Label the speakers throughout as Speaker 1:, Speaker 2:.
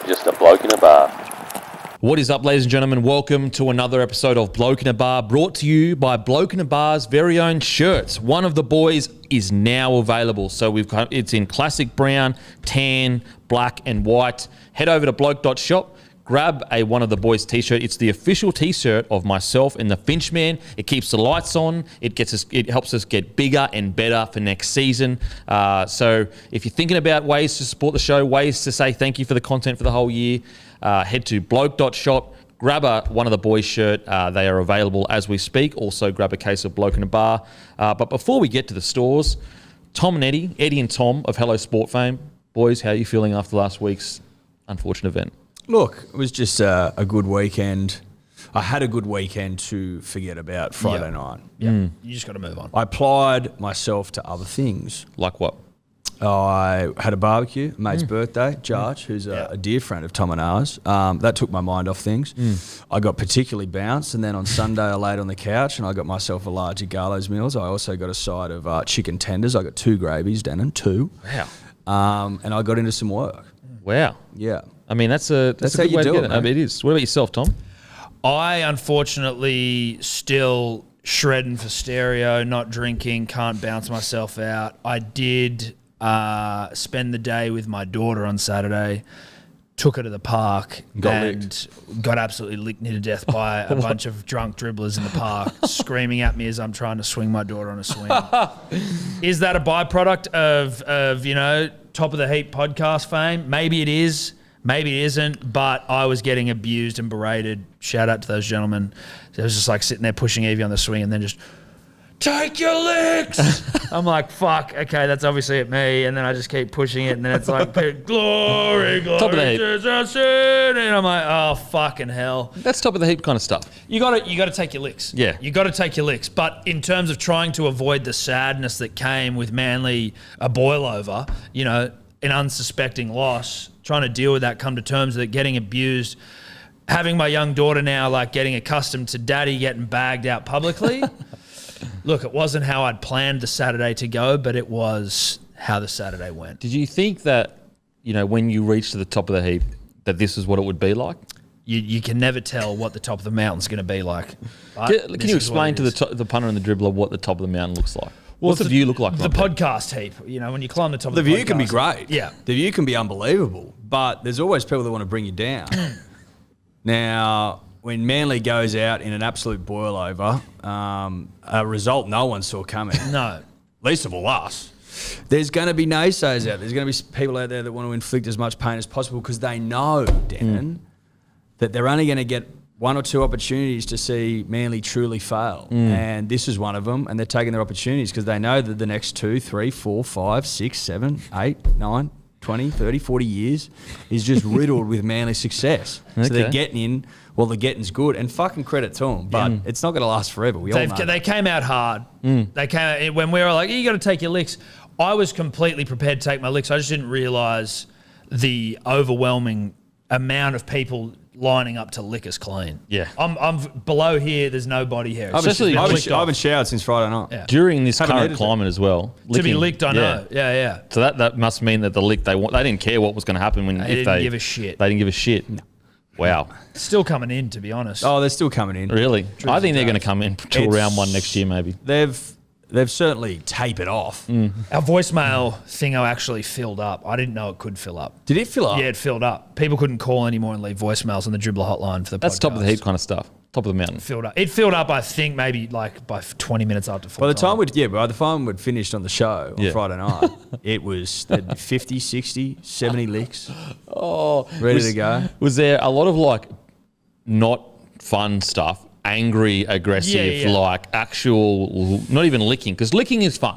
Speaker 1: Just a bloke in a bar.
Speaker 2: What is up, ladies and gentlemen? Welcome to another episode of Bloke in a Bar, brought to you by Bloke in a Bar's very own shirts. One of the boys is now available. So it's in classic brown, tan, black, and white. Head over to bloke.shop. Grab one of the boys' t-shirt. It's the official t-shirt of myself and the Finchman. It keeps the lights on. It helps us get bigger and better for next season. So if you're thinking about ways to support the show, ways to say thank you for the content for the whole year, head to bloke.shop. Grab one of the boys' shirt. They are available as we speak. Also, grab a case of Bloke in a Bar. But before we get to the stores, Tom and Eddy and Tom of Hello Sport fame. Boys, how are you feeling after last week's unfortunate event?
Speaker 3: Look, it was just a good weekend. I had a good weekend to forget about Friday night.
Speaker 4: Yeah, You just got to move on.
Speaker 3: I applied myself to other things.
Speaker 2: Like what?
Speaker 3: I had a barbecue, mate's birthday, George, who's a dear friend of Tom and ours. That took my mind off things. I got particularly bounced, and then on Sunday I laid on the couch and I got myself a large Gallows meals. I also got a side of chicken tenders. I got 2 gravies, Denon, 2.
Speaker 2: Wow.
Speaker 3: And I got into some work.
Speaker 2: Wow.
Speaker 3: Yeah.
Speaker 2: I mean, that's a
Speaker 3: how
Speaker 2: good
Speaker 3: you
Speaker 2: way
Speaker 3: do
Speaker 2: to
Speaker 3: it,
Speaker 2: get it.
Speaker 3: man.
Speaker 2: I mean, it is. What about yourself, Tom?
Speaker 4: I unfortunately still shredding for stereo, not drinking, can't bounce myself out. I did spend the day with my daughter on Saturday, took her to the park and got absolutely licked near to death by a bunch of drunk dribblers in the park screaming at me as I'm trying to swing my daughter on a swing. Is that a byproduct of top of the heap podcast fame? Maybe it is. Maybe it isn't, but I was getting abused and berated. Shout out to those gentlemen. It was just like sitting there pushing Evie on the swing and then just, take your licks. I'm like, fuck, okay, that's obviously at me. And then I just keep pushing it and then it's like, glory,
Speaker 2: Top of the heap.
Speaker 4: to the sin. And I'm like, oh, fucking hell.
Speaker 2: That's top of the heap kind of stuff.
Speaker 4: You got to take your licks.
Speaker 2: Yeah.
Speaker 4: You got to take your licks. But in terms of trying to avoid the sadness that came with Manly, a boil over, an unsuspecting loss, trying to deal with that, come to terms with it, getting abused, having my young daughter now like getting accustomed to daddy getting bagged out publicly. Look, it wasn't how I'd planned the Saturday to go, but it was how the Saturday went.
Speaker 2: Did you think that, when you reached to the top of the heap, that this is what it would be like?
Speaker 4: You can never tell what the top of the mountain's going to be like.
Speaker 2: Can you explain to the punter and the dribbler what the top of the mountain looks like? What's the view look like?
Speaker 4: The podcast heap. When you climb the top of the
Speaker 3: The view
Speaker 4: podcast,
Speaker 3: can be great.
Speaker 4: Yeah.
Speaker 3: The view can be unbelievable, but there's always people that want to bring you down. Now, when Manly goes out in an absolute boil over, a result no one saw coming.
Speaker 4: No.
Speaker 3: Least of all us. There's going to be naysayers out there. There's going to be people out there that want to inflict as much pain as possible because they know, Denon, that they're only going to get 1 or 2 opportunities to see Manly truly fail. And this is one of them, and they're taking their opportunities because they know that the next 2, 3, 4, 5, 6, 7, 8, 9, 20, 30, 40 years is just riddled with Manly success. Okay. So they're getting in. Well, the getting's good, and fucking credit to them, but it's not going to last forever. We all know
Speaker 4: They came out hard. They came out, when we were like, you got to take your licks. I was completely prepared to take my licks. I just didn't realise the overwhelming amount of people lining up to lick us clean.
Speaker 2: Yeah.
Speaker 4: I'm below here. There's nobody here.
Speaker 3: I haven't showered since Friday night.
Speaker 4: Yeah.
Speaker 2: During this current climate as well.
Speaker 4: To be licked, I know. Yeah.
Speaker 2: So that must mean that the lick they didn't care what was going to happen when
Speaker 4: They didn't give a shit.
Speaker 2: They didn't give a shit. No. Wow.
Speaker 4: Still coming in, to be honest.
Speaker 3: Oh, they're still coming in.
Speaker 2: Really? I think they're going to come in till round 1 next year, maybe.
Speaker 3: They've certainly tapered off.
Speaker 4: Our voicemail thingo actually filled up. I didn't know it could fill up.
Speaker 3: Did it fill up?
Speaker 4: Yeah, it filled up. People couldn't call anymore and leave voicemails on the dribbler hotline for the podcast.
Speaker 2: That's top of the heap kind of stuff. Top of the mountain.
Speaker 4: Filled up. It filled up, I think, maybe like by 20 minutes after full
Speaker 3: By the time we'd finished on the show on Friday night, it was 50, 60, 70 licks. Ready to go.
Speaker 2: Was there a lot of not fun stuff? Angry, aggressive, like actual, not even licking, because licking is fun.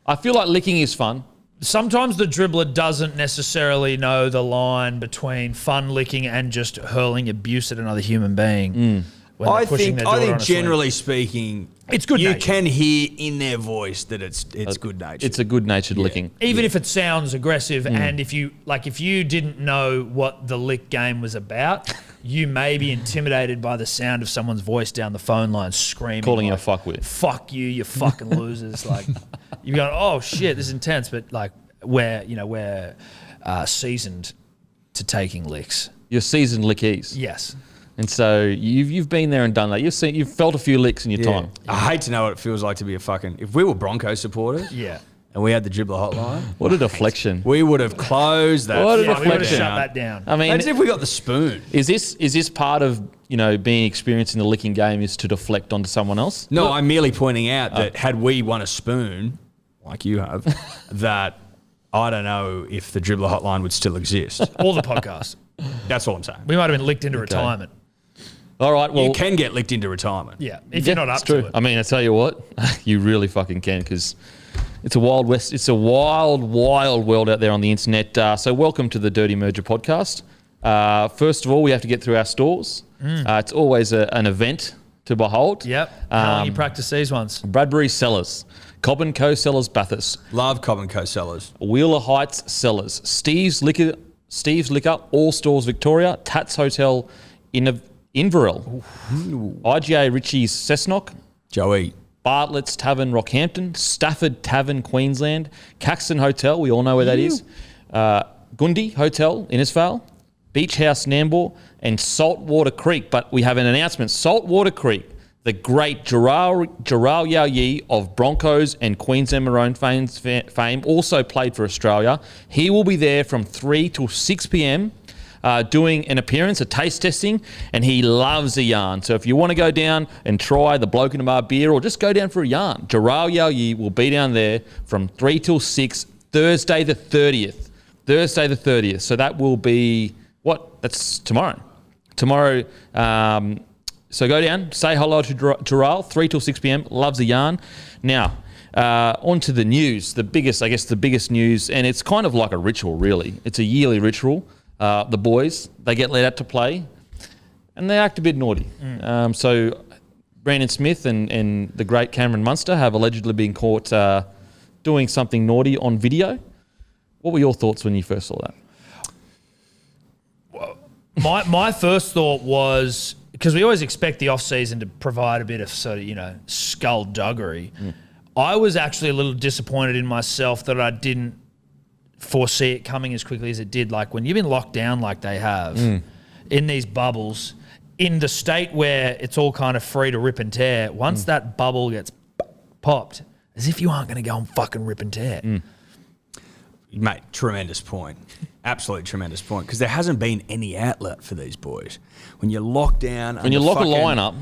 Speaker 2: I feel like licking is fun.
Speaker 4: Sometimes the dribbler doesn't necessarily know the line between fun licking and just hurling abuse at another human being.
Speaker 3: I think generally speaking,
Speaker 4: it's good.
Speaker 3: You can hear in their voice that it's good natured.
Speaker 2: It's a good natured licking,
Speaker 4: even if it sounds aggressive. And if you didn't know what the lick game was about, you may be intimidated by the sound of someone's voice down the phone line screaming,
Speaker 2: calling you a fuckwit.
Speaker 4: Fuck you, you fucking losers! Like you're going, oh shit, this is intense. But like we're seasoned to taking licks.
Speaker 2: You're seasoned lickies.
Speaker 4: Yes.
Speaker 2: And so you've been there and done that. You've felt a few licks in your time.
Speaker 3: I hate to know what it feels like to be a fucking... If we were Broncos supporters and we had the dribbler hotline...
Speaker 2: What a deflection.
Speaker 3: We would have closed that.
Speaker 2: What a
Speaker 4: We would have
Speaker 2: deflection.
Speaker 4: shut that down.
Speaker 2: I mean,
Speaker 3: Imagine if we got the spoon.
Speaker 2: is this part of, being experienced in the licking game is to deflect onto someone else?
Speaker 3: No, I'm merely pointing out that had we won a spoon, like you have, that I don't know if the dribbler hotline would still exist.
Speaker 4: Or the podcast.
Speaker 3: That's all I'm saying.
Speaker 4: We might have been licked into retirement.
Speaker 2: All right, well...
Speaker 3: You can get licked into retirement.
Speaker 4: Yeah, if you're not up
Speaker 2: it's true.
Speaker 4: to it.
Speaker 2: I mean, I tell you what, you really fucking can, because it's a wild west. It's a wild, wild world out there on the internet. So welcome to the Dirty Merger podcast. First of all, we have to get through our stores. It's always an event to behold.
Speaker 4: Yep. How long you practice these ones?
Speaker 2: Bradbury Cellars, Cobb & Co Cellars Bathurst,
Speaker 3: Love Cobb & Co sellers.
Speaker 2: Wheeler Heights Cellars, Steve's Liquor, All Stores Victoria, Tats Hotel Inverell, IGA Ritchie's Cessnock,
Speaker 3: Joey.
Speaker 2: Bartlett's Tavern Rockhampton, Stafford Tavern Queensland, Caxton Hotel, we all know where that is, Gundy Hotel Innisfail, Beach House Nambour, and Saltwater Creek. But we have an announcement. Saltwater Creek, the great Gerard Yao Yi of Broncos and Queensland Maroon fame, also played for Australia. He will be there from 3 till 6 p.m. Doing an appearance, a taste testing, and he loves a yarn. So if you want to go down and try the Bloke in a Bar beer or just go down for a yarn, Gerard Yao Yi will be down there from 3 till 6, Thursday the 30th. Thursday the 30th. So that will be, that's tomorrow. Tomorrow, so go down, say hello to Gerard, 3 till 6 p.m, loves a yarn. Now, on to the news, the biggest news, and it's kind of like a ritual, really. It's a yearly ritual. The boys, they get let out to play and they act a bit naughty. So Brandon Smith and the great Cameron Munster have allegedly been caught doing something naughty on video. What were your thoughts when you first saw that?
Speaker 4: My first thought was, because we always expect the off-season to provide a bit of sort of, skullduggery. I was actually a little disappointed in myself that I didn't foresee it coming as quickly as it did. Like when you've been locked down like they have in these bubbles, in the state where it's all kind of free to rip and tear, once that bubble gets popped, as if you aren't going to go and fucking rip and tear.
Speaker 3: Mate, tremendous point. Absolutely tremendous point. Because there hasn't been any outlet for these boys. When you're locked down...
Speaker 2: When you lock a lineup...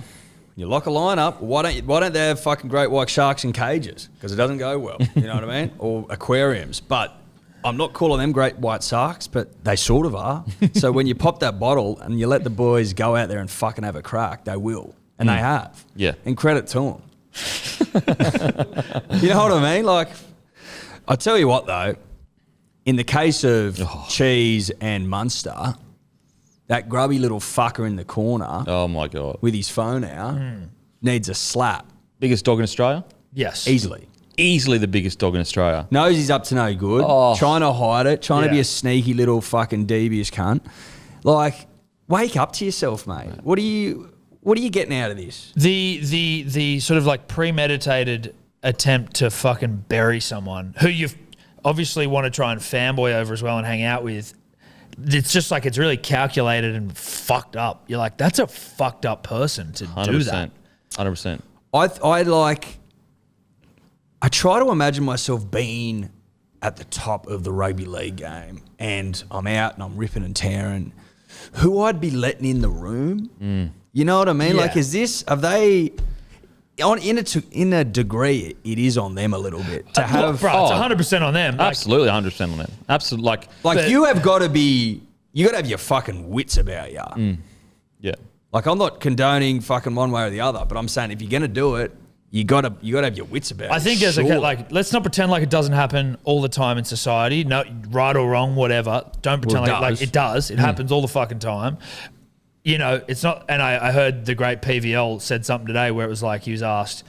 Speaker 3: You lock a lineup, why don't they have fucking great white sharks in cages? Because it doesn't go well, you know what I mean? Or aquariums. But I'm not calling them great white sharks, but they sort of are. So when you pop that bottle and you let the boys go out there and fucking have a crack, they will. And they have.
Speaker 2: Yeah.
Speaker 3: And credit to them. You know what I mean? Like, I'll tell you what, though. In the case of Cheese and Munster, that grubby little fucker in the corner...
Speaker 2: Oh, my God.
Speaker 3: ...with his phone out needs a slap.
Speaker 2: Biggest dog in Australia?
Speaker 4: Yes.
Speaker 3: Easily.
Speaker 2: Easily the biggest dog in Australia.
Speaker 3: Knows he's up to no good. Trying to hide it. Trying to be a sneaky little fucking devious cunt. Like, wake up to yourself, mate. What are you getting out of this?
Speaker 4: The sort of like premeditated attempt to fucking bury someone who you've obviously want to try and fanboy over as well and hang out with. It's just like it's really calculated and fucked up. You're like, that's a fucked up person to
Speaker 2: 100%,
Speaker 4: do that.
Speaker 2: 100%.
Speaker 3: I try to imagine myself being at the top of the rugby league game and I'm out and I'm ripping and tearing. Who I'd be letting in the room? You know what I mean?
Speaker 4: Yeah.
Speaker 3: Like, have they... In a degree, it is on them a little bit to have.
Speaker 4: Bro, it's 100% on them. Like,
Speaker 2: Absolutely 100% on them. Absolutely.
Speaker 3: Like you have got to be. You got to have your fucking wits about you.
Speaker 2: Yeah.
Speaker 3: Like I'm not condoning fucking one way or the other, but I'm saying if you're gonna do it, you gotta have your wits about.
Speaker 4: I think
Speaker 3: as
Speaker 4: let's not pretend like it doesn't happen all the time in society. No, right or wrong, whatever. Don't pretend like it does. It happens all the fucking time. You know, it's not, and I heard the great PVL said something today where it was like, he was asked,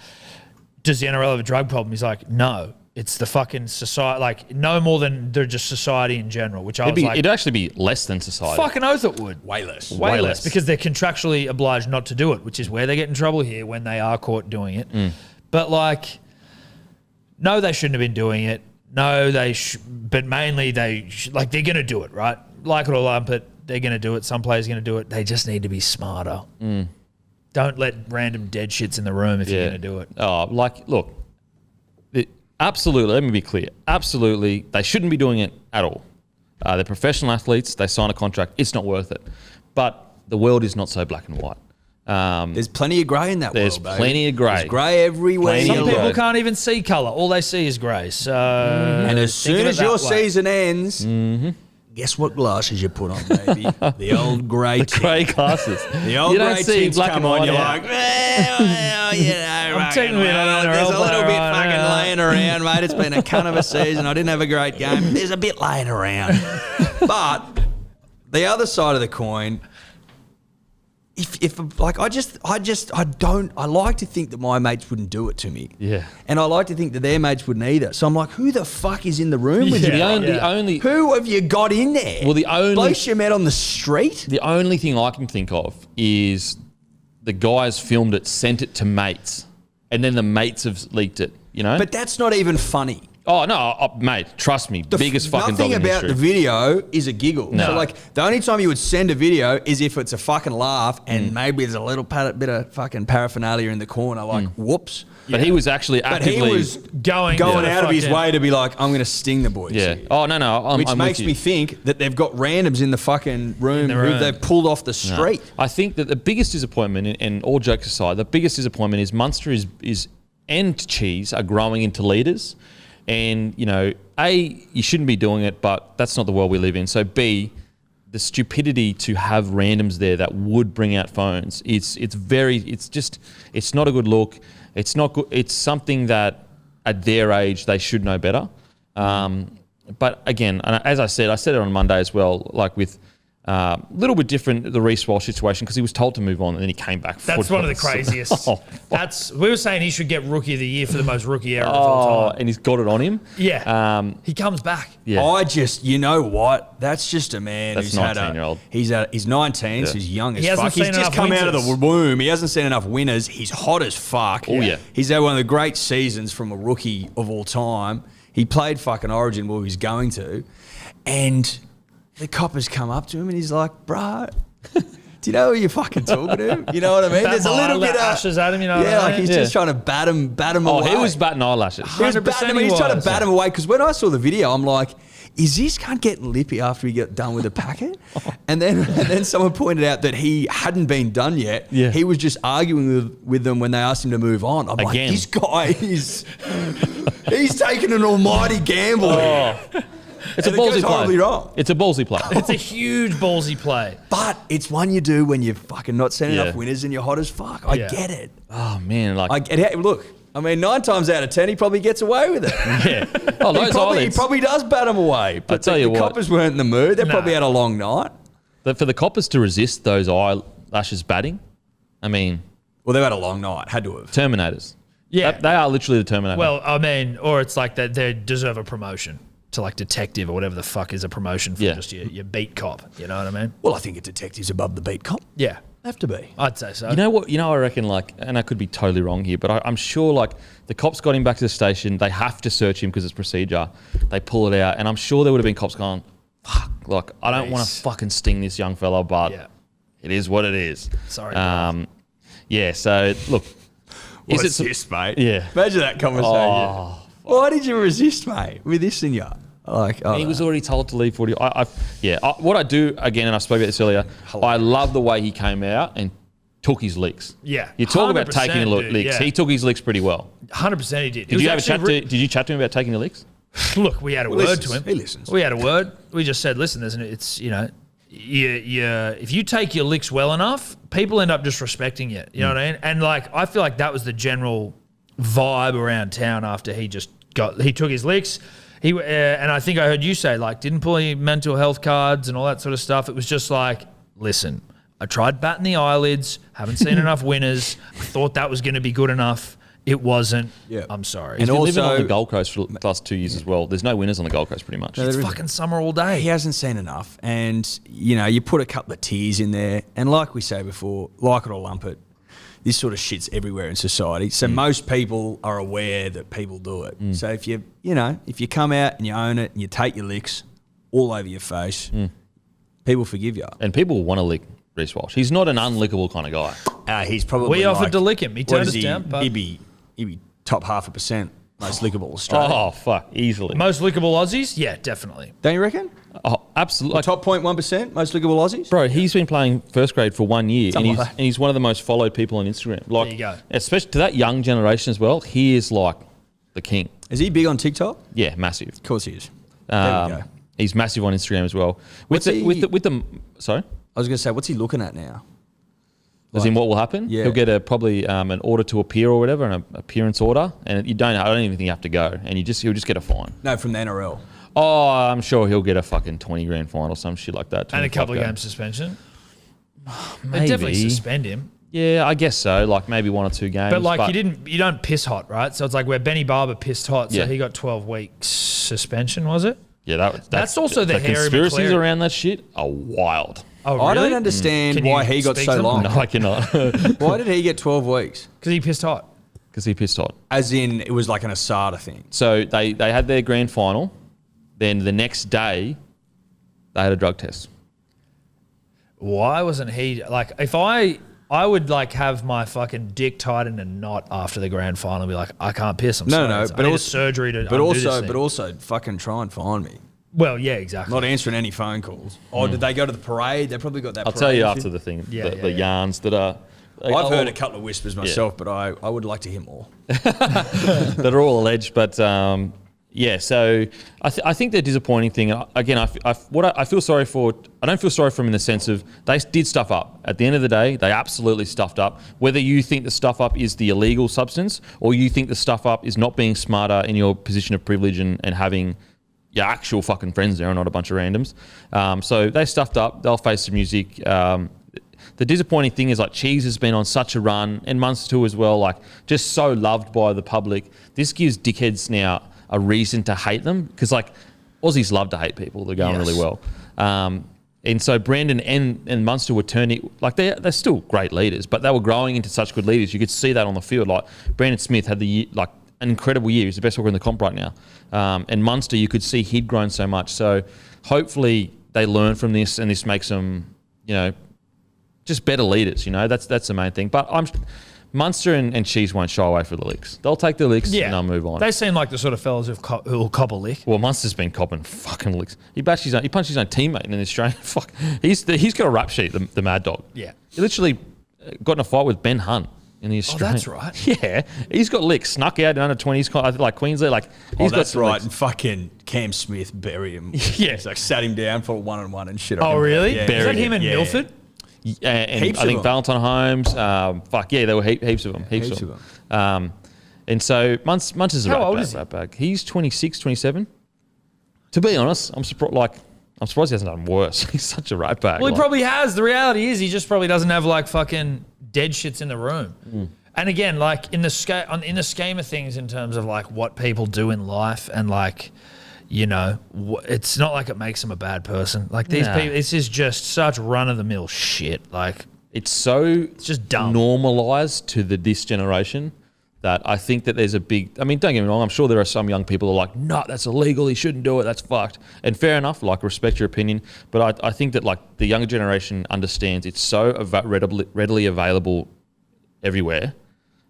Speaker 4: does the NRL have a drug problem? He's like, no, it's the fucking society, like no more than they're just society in general, which it'd
Speaker 2: actually be less than society.
Speaker 4: Fucking oath it would.
Speaker 3: way less.
Speaker 4: Way less because they're contractually obliged not to do it, which is where they get in trouble here when they are caught doing it. But like, no, they shouldn't have been doing it. No, but mainly they're going to do it, right? like it or lump it, they're going to do it. Some players are going to do it. They just need to be smarter. Don't let random dead shits in the room if you're going to do it.
Speaker 2: Oh, look, absolutely, let me be clear. Absolutely, they shouldn't be doing it at all. They're professional athletes. They sign a contract. It's not worth it. But the world is not so black and white.
Speaker 3: There's plenty of grey in that world,
Speaker 2: There's plenty of grey.
Speaker 3: There's grey everywhere.
Speaker 4: Some people can't even see colour. All they see is grey. So,
Speaker 3: and as soon as your season ends, guess what glasses you put on, baby? The old grey tint.
Speaker 2: Grey glasses.
Speaker 3: The old grey tints come on. You're like, well, you know, there's a little bit fucking laying around, mate. It's been a cunt of a season. I didn't have a great game. There's a bit laying around. But the other side of the coin, if like I like to think that my mates wouldn't do it to me.
Speaker 2: Yeah.
Speaker 3: And I like to think that their mates wouldn't either. So I'm like, who the fuck is in the room with you?
Speaker 2: The only
Speaker 3: who have you got in there?
Speaker 2: Well, the only
Speaker 3: blokes you met on the street.
Speaker 2: The only thing I can think of is the guys filmed it, sent it to mates, and then the mates have leaked it. You know.
Speaker 3: But that's not even funny.
Speaker 2: Oh, no, mate, trust me, biggest fucking dog in history.
Speaker 3: Nothing about the video is a giggle.
Speaker 2: No.
Speaker 3: So, like, the only time you would send a video is if it's a fucking laugh and maybe there's a little bit of fucking paraphernalia in the corner, like, whoops.
Speaker 2: But he was actually actively...
Speaker 3: But he was going out of his way to be like, I'm going to sting the boys.
Speaker 2: Yeah.
Speaker 3: Here.
Speaker 2: Oh, no,
Speaker 3: Which makes me think that they've got randoms in the fucking room who they've pulled off the street.
Speaker 2: No. I think that the biggest disappointment, and all jokes aside, the biggest disappointment is Munster is and Cheese are growing into leaders. And, you know, A, you shouldn't be doing it, but that's not the world we live in. So, B, the stupidity to have randoms there that would bring out phones, it's not a good look. It's not good. It's something that at their age they should know better. But again, and as I said it on Monday as well, like with a little bit different, the Reece Walsh situation, because he was told to move on and then he came back.
Speaker 4: That's one of the craziest. We were saying he should get Rookie of the Year for the most rookie error of all time.
Speaker 2: And he's got it on him.
Speaker 4: Yeah. He comes back.
Speaker 2: Yeah.
Speaker 3: You know what? That's just a man
Speaker 2: That's
Speaker 3: who's
Speaker 2: 19-year-old.
Speaker 3: He's 19, so he's young as fuck.
Speaker 4: He's
Speaker 3: just come out of the womb. He hasn't seen enough winners. He's hot as fuck.
Speaker 2: Oh, yeah.
Speaker 3: He's had one of the great seasons from a rookie of all time. He played fucking Origin where he was going to. And the coppers come up to him and he's like, bro, do you know who you're fucking talking to? You know what I mean? There's a little bit of
Speaker 4: ashes at him, you know what I mean?
Speaker 3: like he's just trying to bat him away.
Speaker 2: He was batting eyelashes.
Speaker 3: He was batting him. He's trying to bat him away because when I saw the video, I'm like, is this cunt getting lippy after he got done with the packet? And then someone pointed out that he hadn't been done yet.
Speaker 2: Yeah.
Speaker 3: He was just arguing with them when they asked him to move on. I'm like, this guy he's taking an almighty gamble.
Speaker 2: It's a ballsy play.
Speaker 3: Horribly wrong.
Speaker 2: It's a ballsy play.
Speaker 4: It's a huge ballsy play.
Speaker 3: But it's one you do when you're fucking not sending enough winners and you're hot as fuck. I get it.
Speaker 2: Oh, man. Like,
Speaker 3: I get it. Look, I mean, 9 times out of 10, he probably gets away with it.
Speaker 2: Yeah. Oh,
Speaker 3: he probably does bat him away. But the coppers weren't in the mood. They probably had a long night.
Speaker 2: But for the coppers to resist those eyelashes batting, I mean...
Speaker 3: Well, they've had a long night. Had to have.
Speaker 2: Terminators.
Speaker 4: Yeah.
Speaker 2: They are literally the Terminator.
Speaker 4: Well, I mean, or it's like that they deserve a promotion to like detective or whatever the fuck is a promotion for just your beat cop. You know what I mean?
Speaker 3: Well, I think a detective's above the beat cop.
Speaker 4: Yeah.
Speaker 3: Have to be.
Speaker 4: I'd say so.
Speaker 2: You know what? I reckon, like, and I could be totally wrong here, but I'm sure, like, the cops got him back to the station. They have to search him because it's procedure. They pull it out, and I'm sure there would have been cops going, fuck, like, I don't want to fucking sting this young fella, but it is what it is.
Speaker 4: Sorry.
Speaker 2: Yeah, so, look.
Speaker 3: Resist, mate.
Speaker 2: Yeah.
Speaker 3: Imagine that conversation.
Speaker 2: Oh,
Speaker 3: why did you resist, mate, with this in you?
Speaker 2: He was already told to leave 40. What I do, again, and I spoke about this earlier, I love the way he came out and took his licks.
Speaker 4: Yeah.
Speaker 2: You talk about taking licks.
Speaker 4: Yeah.
Speaker 2: He took his licks pretty well.
Speaker 4: 100% he did.
Speaker 2: Did you chat to him about taking the licks?
Speaker 4: Look, we had a word to him.
Speaker 3: He listens.
Speaker 4: We had a word. We just said, listen, it's, you know, if you take your licks well enough, people end up just respecting you. You know what I mean? And, like, I feel like that was the general vibe around town after he took his licks. And I think I heard you say, like, didn't pull any mental health cards and all that sort of stuff. It was just like, listen, I tried batting the eyelids, haven't seen enough winners. I thought that was going to be good enough. It wasn't. Yeah. I'm sorry.
Speaker 2: And also, living on the Gold Coast for the last 2 years as well. There's no winners on the Gold Coast pretty much.
Speaker 4: It's fucking summer all day.
Speaker 3: He hasn't seen enough. And, you know, you put a couple of tears in there. And like we say before, like it or lump it, this sort of shit's everywhere in society. So most people are aware that people do it. So if you come out and you own it and you take your licks all over your face, People forgive you.
Speaker 2: And people want to lick Reece Walsh. He's not an unlickable kind of guy.
Speaker 3: He's probably
Speaker 4: We offered to lick him. He
Speaker 3: what
Speaker 4: turned
Speaker 3: is
Speaker 4: us
Speaker 3: he?
Speaker 4: down. But
Speaker 3: He'd be top 0.5% most lickable Australian.
Speaker 2: Oh, fuck. Easily.
Speaker 4: most lickable Aussies? Yeah, definitely.
Speaker 3: Don't you reckon?
Speaker 2: Oh, absolutely.
Speaker 3: Top 0.1% most lickable Aussies?
Speaker 2: Bro, he's been playing first grade for 1 year, and
Speaker 3: Something
Speaker 2: he's,
Speaker 3: like that.
Speaker 2: and he's one of the most followed people on Instagram. Like,
Speaker 4: There you go.
Speaker 2: Especially to that young generation as well, he is like the king.
Speaker 3: Is he big on TikTok?
Speaker 2: Yeah, massive.
Speaker 3: Of course he is. There we go.
Speaker 2: He's massive on Instagram as well.
Speaker 3: What's he-
Speaker 2: Sorry?
Speaker 3: I was going to say, what's he looking at now?
Speaker 2: As in what will happen?
Speaker 3: Yeah.
Speaker 2: He'll get probably an order to appear or whatever, an appearance order, and I don't even think you have to go, and he'll just get a fine.
Speaker 3: No, from the NRL.
Speaker 2: Oh, I'm sure he'll get a fucking 20 grand fine or some shit like that.
Speaker 4: And a
Speaker 2: 25
Speaker 4: couple of
Speaker 2: grand.
Speaker 4: games suspension.
Speaker 2: Maybe.
Speaker 4: They definitely suspend him.
Speaker 2: Yeah, I guess so. Like maybe 1 or 2 games.
Speaker 4: But like you don't piss hot, right? So it's like where Benny Barber pissed hot, so
Speaker 2: Yeah.
Speaker 4: he got 12 weeks suspension, was it?
Speaker 2: Yeah,
Speaker 4: That's also the Harry
Speaker 2: conspiracies
Speaker 4: McClary-
Speaker 2: around that shit are wild.
Speaker 4: Oh,
Speaker 3: I
Speaker 4: really?
Speaker 3: don't understand
Speaker 4: Can you
Speaker 3: why he got
Speaker 4: speak
Speaker 3: so
Speaker 4: to them?
Speaker 3: long.
Speaker 2: No, I cannot.
Speaker 3: Why did he get 12 weeks?
Speaker 4: Because he pissed hot.
Speaker 2: Because he pissed hot.
Speaker 3: As in, it was like an Asada thing.
Speaker 2: So they had their grand final. Then the next day, they had a drug test.
Speaker 4: Why wasn't he like? If I would like have my fucking dick tied in a knot after the grand final, and be like, I can't piss. I'm sorry. I need a surgery to.
Speaker 3: But
Speaker 4: undo this thing.
Speaker 3: also, fucking try and find me.
Speaker 4: Well, yeah, exactly.
Speaker 3: Not answering any phone calls. Oh, did they go to the parade? They probably got that.
Speaker 2: I'll
Speaker 3: parade
Speaker 2: tell you
Speaker 3: shit.
Speaker 2: after the thing.
Speaker 4: Yeah,
Speaker 2: the yarns that are.
Speaker 3: I've heard a couple of whispers myself, but I would like to hear more.
Speaker 2: that are all alleged, but yeah. So I think the disappointing thing again. I feel sorry for. I don't feel sorry for them in the sense of they did stuff up. At the end of the day, they absolutely stuffed up. Whether you think the stuff up is the illegal substance or you think the stuff up is not being smarter in your position of privilege and having your actual fucking friends there and not a bunch of randoms. So they stuffed up. They'll face some music. The disappointing thing is like Cheese has been on such a run and Munster too as well, like just so loved by the public. This gives dickheads now a reason to hate them because like Aussies love to hate people. They're going really well. And so Brandon and Munster were turning, like they're still great leaders, but they were growing into such good leaders. You could see that on the field. Like Brandon Smith had an incredible year. He's the best hooker in the comp right now. And Munster, you could see he'd grown so much. So hopefully they learn from this and this makes them, just better leaders, that's the main thing. But Munster and Cheese won't shy away for the licks. They'll take the licks and they'll move on.
Speaker 4: They seem like the sort of fellas who'll cop a lick.
Speaker 2: Well, Munster's been copping fucking licks. He punched his own teammate in the Australian. Fuck, he's got a rap sheet, the Mad Dog.
Speaker 4: Yeah.
Speaker 2: He literally got in a fight with Ben Hunt in the Australian.
Speaker 4: that's right.
Speaker 2: Yeah, he's got licks. Snuck out in under 20s, like Queensland. Like he's got
Speaker 3: That's
Speaker 2: some
Speaker 3: right.
Speaker 2: licks.
Speaker 3: And fucking Cam Smith bury him.
Speaker 2: Yeah.
Speaker 3: He's like sat him down for 1-on-1 and shit.
Speaker 4: Oh, really?
Speaker 3: Yeah.
Speaker 4: Is that
Speaker 2: Buried
Speaker 4: him
Speaker 2: him.
Speaker 4: and Milford?
Speaker 2: And
Speaker 3: Heaps
Speaker 2: I
Speaker 3: of
Speaker 2: think
Speaker 3: them.
Speaker 2: Valentine Holmes. There were heaps of them. Heaps of them. And so Munster's a
Speaker 4: How old is he?
Speaker 2: rat bag. He's 26, 27. To be honest, I'm surprised he hasn't done worse. He's such a rat bag.
Speaker 4: Well, he
Speaker 2: like-
Speaker 4: probably has. The reality is he just probably doesn't have like fucking dead shits in the room. And again, like in the scheme of things, in terms of like what people do in life, and like, it's not like it makes them a bad person. Like these people, this is just such run of the mill shit. Like
Speaker 2: it's
Speaker 4: just dumb.
Speaker 2: normalized to this generation that I think that there's a big. I mean, don't get me wrong. I'm sure there are some young people who are like, "No, that's illegal. He shouldn't do it. That's fucked." And fair enough. Like, respect your opinion. But I think that like the younger generation understands it's so readily available everywhere.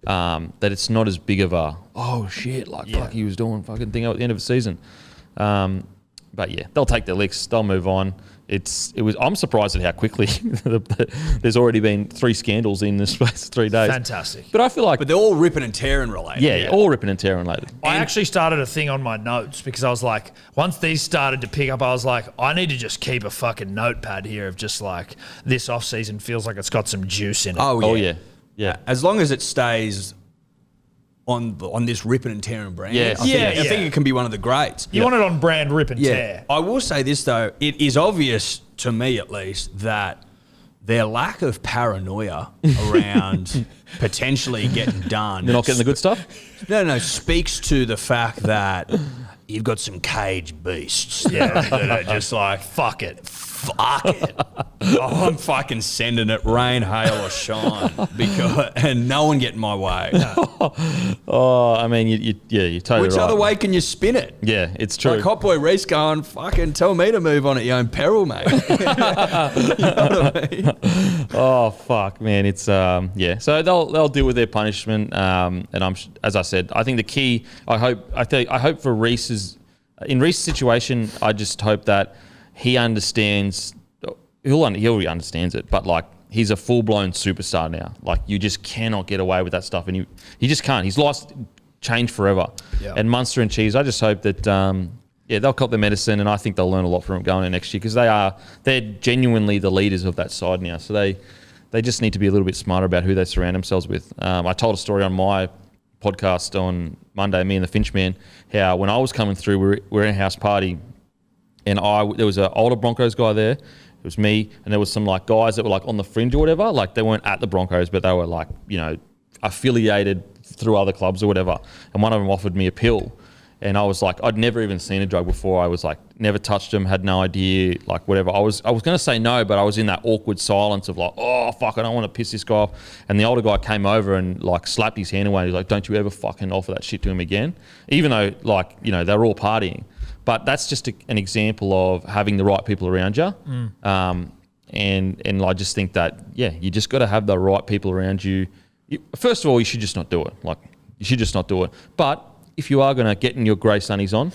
Speaker 2: That it's not as big of a fuck he was doing fucking thing at the end of the season. But yeah, they'll take their licks, they'll move on. I'm surprised at how quickly there's already been 3 scandals in the space of 3 days.
Speaker 4: Fantastic.
Speaker 2: But I feel like
Speaker 3: But they're all ripping and tearing related.
Speaker 2: yeah, all ripping and tearing related.
Speaker 4: I actually started a thing on my notes because I was like, once these started to pick up, I was like, I need to just keep a fucking notepad here of just like this off season feels like it's got some juice in it.
Speaker 2: Oh yeah.
Speaker 3: As long as it stays on this ripping and tearing brand,
Speaker 2: Yes.
Speaker 3: I think it can be one of the greats.
Speaker 4: You want it on brand rip and tear.
Speaker 3: I will say this though, it is obvious to me at least that their lack of paranoia around potentially getting done.
Speaker 2: They're not getting the good stuff.
Speaker 3: No, speaks to the fact that you've got some cage beasts that are just like,
Speaker 4: Fuck it.
Speaker 3: fuck it. I'm fucking sending it rain, hail or shine and no one get in my way.
Speaker 2: Oh, I mean, you're totally
Speaker 3: Which
Speaker 2: right.
Speaker 3: other way can you spin it?
Speaker 2: Yeah, it's true.
Speaker 3: Like Hot Boy Reese going, fucking tell me to move on at your own peril, mate. You know what I mean?
Speaker 2: Oh fuck, man! It's yeah. So they'll deal with their punishment, and as I said, I think the key. I hope for Reese's situation. I just hope that he understands. He already understands it, but like he's a full blown superstar now. Like you just cannot get away with that stuff, and he just can't. His life's changed forever. Yeah. And Munster and Cheese, I just hope that they'll cop their medicine, and I think they'll learn a lot from it going into next year because they're genuinely the leaders of that side now. So they just need to be a little bit smarter about who they surround themselves with. I told a story on my podcast on Monday, me and the Finchman, how when I was coming through, we were in a house party, and there was an older Broncos guy there. It was me, and there was some like guys that were like on the fringe or whatever. Like they weren't at the Broncos, but they were like, you know, affiliated through other clubs or whatever. And one of them offered me a pill. And I was like, I'd never even seen a drug before. I was like, never touched them, had no idea, like whatever. I was going to say no, but I was in that awkward silence of like, oh, fuck, I don't want to piss this guy off. And the older guy came over and like slapped his hand away. And he's like, don't you ever fucking offer that shit to him again. Even though like, you know, they were all partying. But that's just an example of having the right people around you. And I just think that, yeah, you just got to have the right people around you. First of all, you should just not do it. Like, you should just not do it. But if you are going to get in your grey sunnies on,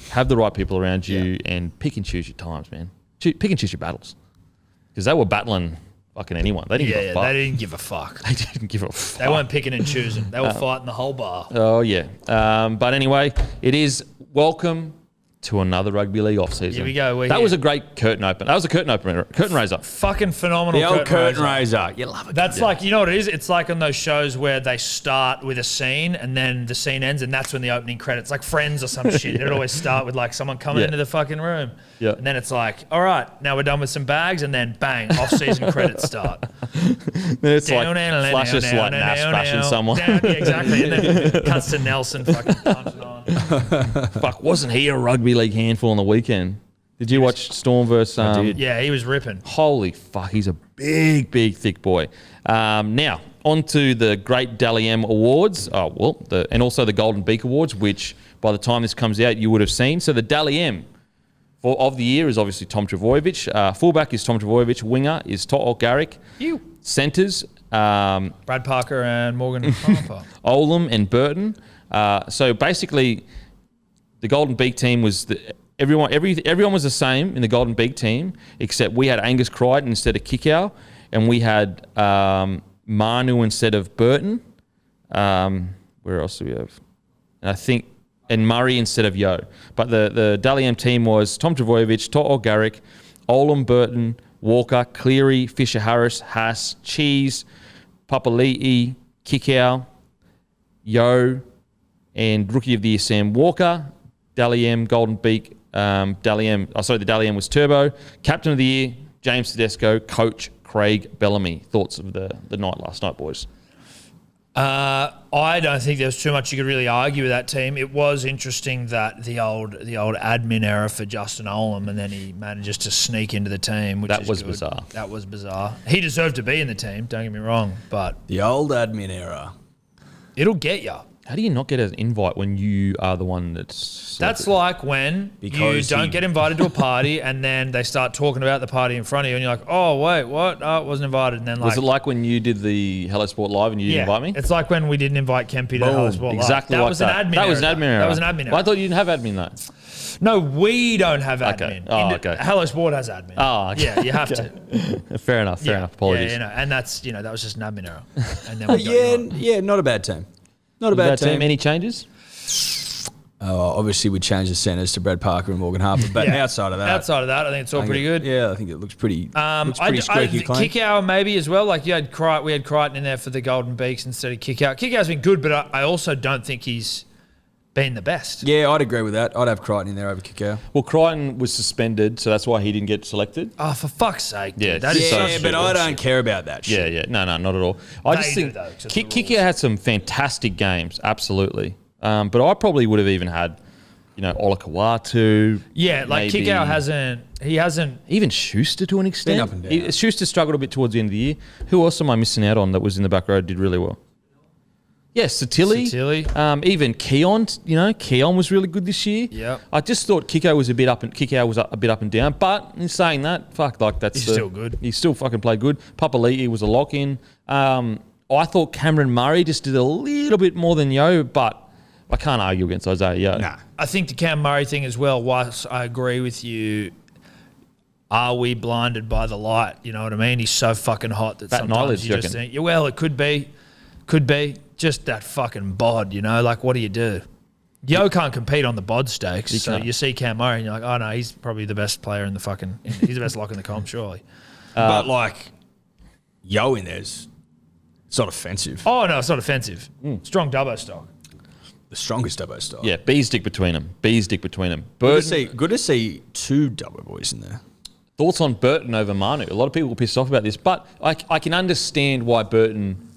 Speaker 2: have the right people around you and pick and choose your times, man. Pick and choose your battles. Because they were battling fucking anyone. They didn't give a fuck.
Speaker 4: They didn't give a fuck.
Speaker 2: They didn't give a fuck.
Speaker 4: They weren't picking and choosing. They were fighting the whole bar.
Speaker 2: Oh, yeah. But anyway, it is welcome to another rugby league off-season.
Speaker 4: Here we go.
Speaker 2: That was a great curtain opener. That was a curtain raiser.
Speaker 4: Fucking phenomenal.
Speaker 3: The old curtain raiser. You love it.
Speaker 4: That's like, you know what it is? It's like on those shows where they start with a scene and then the scene ends and that's when the opening credits, like Friends or some shit. It'd always start with like someone coming into the fucking room. Yeah. And then it's like, all right, now we're done with some bags, and then bang, off-season credits start.
Speaker 2: Then it's like flashes like Nash bashing someone.
Speaker 4: Yeah, exactly. And then it cuts to Nelson fucking punching on.
Speaker 2: Fuck, wasn't he a rugby league handful on the weekend? Did you watch Storm versus...
Speaker 3: I did.
Speaker 4: Yeah, he was ripping.
Speaker 2: Holy fuck, he's a big, thick boy. Now, on to the Great Dally M Awards. And also the Golden Beak Awards, which by the time this comes out, you would have seen. So the Dally M of the year is obviously Tom Trbojevic. Fullback is Tom Trbojevic. Winger is To'o Garrick. Centres...
Speaker 4: Brad Parker and Morgan Harper.
Speaker 2: Olam and Burton. So basically, the Golden Beak team was... Everyone was the same in the Golden Beak team, except we had Angus Crichton instead of Kikau, and we had Manu instead of Burton. Where else do we have? And Murray instead of Yo. But the Dally M team was Tom Trbojevic, To'o Garrick, Olam, Burton, Walker, Cleary, Fisher-Harris, Haas, Cheese, Papali'i, Kikau, Yo, and Rookie of the Year Sam Walker. Dally M, Golden Beak, the Dally M was Turbo. Captain of the Year, James Tedesco. Coach, Craig Bellamy. Thoughts of the night last night, boys?
Speaker 4: I don't think there was too much you could really argue with that team. It was interesting that the old admin error for Justin Olam, and then he manages to sneak into the team, which was
Speaker 2: bizarre.
Speaker 4: That was bizarre. He deserved to be in the team, don't get me wrong, but...
Speaker 3: The old admin error.
Speaker 4: It'll get you.
Speaker 2: How do you not get an invite when you are the one that's...
Speaker 4: That's like when you don't get invited to a party and then they start talking about the party in front of you and you're like, oh, wait, what? Oh, I wasn't invited. And then
Speaker 2: was it like when you did the Hello Sport Live and you didn't invite me?
Speaker 4: It's like when we didn't invite Kempy to Hello Sport Live.
Speaker 2: Exactly
Speaker 4: that
Speaker 2: like
Speaker 4: was
Speaker 2: that.
Speaker 4: An admin
Speaker 2: that
Speaker 4: error.
Speaker 2: was an admin error.
Speaker 4: That was an admin error.
Speaker 2: Well, I thought you didn't have admin though.
Speaker 4: No, we don't have admin.
Speaker 2: Okay. Oh, okay.
Speaker 4: Hello Sport has admin.
Speaker 2: Oh, okay.
Speaker 4: Yeah, you have to.
Speaker 2: Fair enough. Apologies.
Speaker 4: Yeah, and that's, that was just an admin error. And then
Speaker 3: not a bad team. Not a bad team.
Speaker 2: Any changes?
Speaker 3: Obviously, we changed the centres to Brad Parker and Morgan Harper, but outside of that,
Speaker 4: I think it's all pretty good.
Speaker 3: Yeah, I think it looks pretty. Squeaky clean.
Speaker 4: Kikau maybe as well. Like we had Crichton in there for the Golden Beaks instead of Kikau. Kikau's been good, but I also don't think he's been the best.
Speaker 3: Yeah, I'd agree with that. I'd have Crichton in there over Kikau.
Speaker 2: Well, Crichton was suspended, so that's why he didn't get selected.
Speaker 4: Oh, for fuck's sake!
Speaker 2: Yeah,
Speaker 3: but I don't care about that shit.
Speaker 2: Yeah, no, not at all. I just think Kikau had some fantastic games, absolutely. But I probably would have even had, Olakawatu.
Speaker 4: Yeah, like
Speaker 2: maybe-
Speaker 4: Kickout hasn't.
Speaker 2: Even Schuster to an extent.
Speaker 3: Been up and down.
Speaker 2: Schuster struggled a bit towards the end of the year. Who else am I missing out on that was in the back row did really well? Yes, Satilli. Even Keon, Keon was really good this year.
Speaker 4: Yep.
Speaker 2: I just thought Kickout was a bit up and down. But in saying that, that's
Speaker 4: He's still good.
Speaker 2: He still fucking played good. Papali'i was a lock in. I thought Cameron Murray just did a little bit more than Yo, but I can't argue against Isaiah Yo.
Speaker 3: Nah.
Speaker 4: I think the Cam Murray thing as well, whilst I agree with you, are we blinded by the light? You know what I mean? He's so fucking hot that sometimes
Speaker 2: knowledge,
Speaker 4: you just think, well, it could be. Just that fucking bod, like what do you do? Yo can't compete on the bod stakes, so
Speaker 2: can't.
Speaker 4: you see Cam Murray and you're like, oh no, he's probably the best player in the fucking, he's the best lock in the comp, surely.
Speaker 3: But like, Yo in there's, it's not offensive.
Speaker 4: Oh no, it's not offensive. Strong dubbo stock.
Speaker 3: The strongest Dubbo style.
Speaker 2: Yeah, bees stick between them. Burton,
Speaker 3: Good to see two Dubbo boys in there.
Speaker 2: thoughts on Burton over Manu? A lot of people were pissed off about this, but I can understand why Burton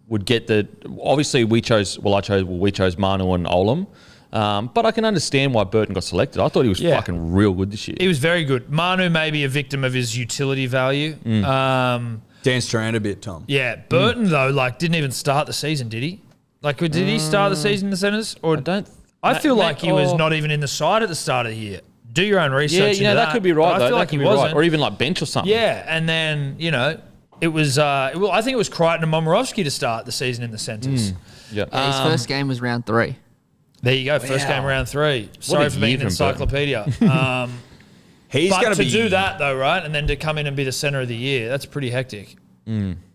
Speaker 2: would get the. Obviously, we chose Manu and Olam, but I can understand why Burton got selected. I thought he was fucking real good this year.
Speaker 4: He was very good. Manu may be a victim of his utility value.
Speaker 3: Danced around a bit, Tom.
Speaker 4: Yeah, Burton though, didn't even start the season, did he? Did he start the season in the centres? Or I feel like he was not even in the side at the start of the year. Do your own research.
Speaker 2: Yeah, that could be right.
Speaker 4: I feel like he wasn't,
Speaker 2: right. Or even like bench or something.
Speaker 4: Yeah, and then it was. I think it was Crichton and Momorowski to start the season in the centres.
Speaker 2: Yeah.
Speaker 1: Yeah, his first game was round 3.
Speaker 4: There you go. First game round 3. Sorry for being an encyclopedia.
Speaker 3: He's
Speaker 4: but
Speaker 3: going
Speaker 4: to
Speaker 3: be
Speaker 4: do that though, right, and then to come in and be the centre of the year, that's pretty hectic.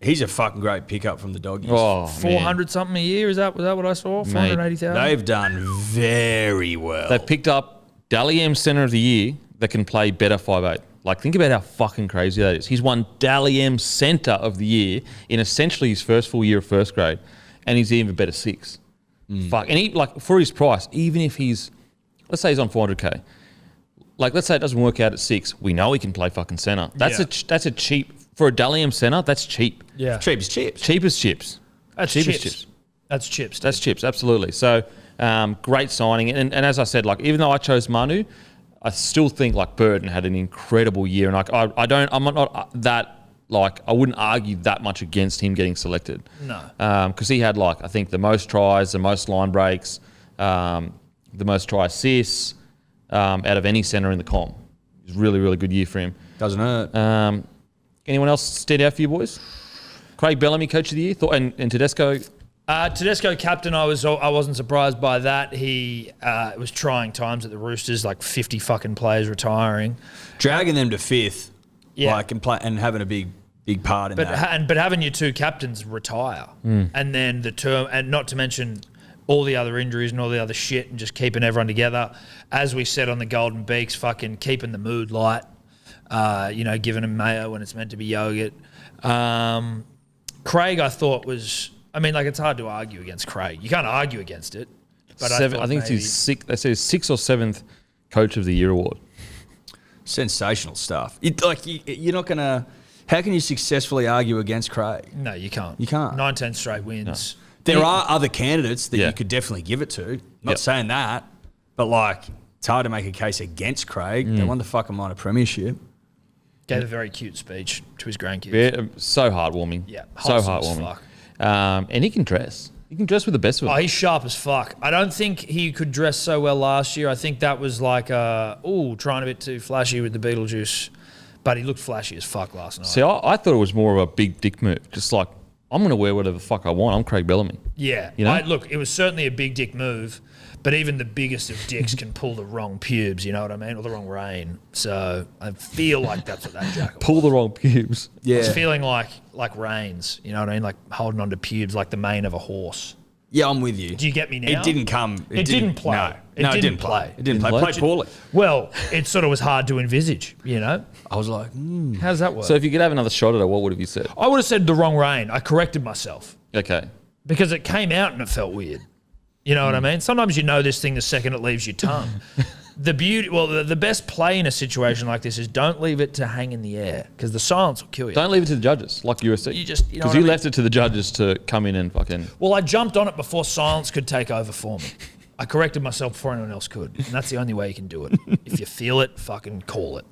Speaker 3: He's a fucking great pickup from the doggies.
Speaker 2: Oh,
Speaker 4: 400 something a year. Was that what I saw? 480,000.
Speaker 3: They've done very well.
Speaker 2: They've picked up Dally M Centre of the Year that can play better 5'8". Think about how fucking crazy that is. He's won Dally M Centre of the Year in essentially his first full year of first grade, and he's even better 6. Fuck, and he for his price, even if let's say he's on 400k, let's say it doesn't work out at 6, we know he can play fucking centre. That's a cheap for a Dally M centre. That's cheap.
Speaker 4: Yeah,
Speaker 3: cheap as chips.
Speaker 2: Cheap as chips.
Speaker 4: That's
Speaker 2: cheap
Speaker 4: chips.
Speaker 2: as chips.
Speaker 4: That's chips.
Speaker 2: That's chips. Absolutely. So great signing, and as I said, even though I chose Manu, I still think Burton had an incredible year, and I'm not that I wouldn't argue that much against him getting selected.
Speaker 4: No,
Speaker 2: because he had I think the most tries, the most line breaks, the most try assists out of any centre in the comp. It was really, really good year for him.
Speaker 3: Doesn't hurt.
Speaker 2: Anyone else stand out for you boys? Craig Bellamy, coach of the year, and Tedesco.
Speaker 4: Tedesco captain, I wasn't surprised by that. He it was trying times at the Roosters, 50 fucking players retiring,
Speaker 3: dragging them to 5th,
Speaker 4: Yeah.
Speaker 3: and having a big part in that.
Speaker 4: But having your 2 captains retire, and then the term, and not to mention all the other injuries and all the other shit, and just keeping everyone together. As we said on the Golden Beaks, fucking keeping the mood light. Giving them mayo when it's meant to be yogurt. Craig, I thought was. It's hard to argue against Craig. You can't argue against it. But
Speaker 2: I think it's his 6th. They say his 6th or 7th Coach of the Year award.
Speaker 3: Sensational stuff. You're not gonna. How can you successfully argue against Craig?
Speaker 4: No, you can't.
Speaker 3: You can't.
Speaker 4: 19 straight wins.
Speaker 3: No. There are other candidates that you could definitely give it to. Not saying that, but it's hard to make a case against Craig. They won the fucking minor premiership.
Speaker 4: Gave a very cute speech to his grandkids.
Speaker 2: Yeah, so heartwarming.
Speaker 4: Yeah,
Speaker 2: so heartwarming. And he can dress. He can dress with the best of them.
Speaker 4: Oh, he's sharp as fuck. I don't think he could dress so well last year. I think that was trying a bit too flashy with the Beetlejuice. But he looked flashy as fuck last night.
Speaker 2: See, I thought it was more of a big dick move. Just I'm going to wear whatever the fuck I want. I'm Craig Bellamy.
Speaker 4: Yeah. Look, it was certainly a big dick move. But even the biggest of dicks can pull the wrong pubes, you know what I mean? Or the wrong rein. So I feel like that's what that jacket was.
Speaker 2: Pull the wrong pubes.
Speaker 3: Yeah.
Speaker 4: It's feeling like reins, you know what I mean? Holding onto pubes like the mane of a horse.
Speaker 3: Yeah, I'm with you.
Speaker 4: Do you get me now?
Speaker 3: It didn't come.
Speaker 4: It didn't play.
Speaker 3: No,
Speaker 4: It
Speaker 3: it
Speaker 4: didn't
Speaker 3: didn't play.
Speaker 4: play.
Speaker 3: It didn't play. Played poorly.
Speaker 4: Well, it sort of was hard to envisage, you know?
Speaker 3: I was like,
Speaker 4: How does that work?
Speaker 2: So if you could have another shot at it, what would have you said?
Speaker 4: I would have said the wrong rein. I corrected myself
Speaker 2: Okay.
Speaker 4: because it came out and it felt weird. You know what I mean? Sometimes you know this thing the second it leaves your tongue. The best play in a situation like this is don't leave it to hang in the air because the silence will kill you.
Speaker 2: Don't leave it to the judges, like you were saying. Because you left it to the judges to come in and fucking.
Speaker 4: Well, I jumped on it before silence could take over for me. I corrected myself before anyone else could. And that's the only way you can do it. If you feel it, fucking call it.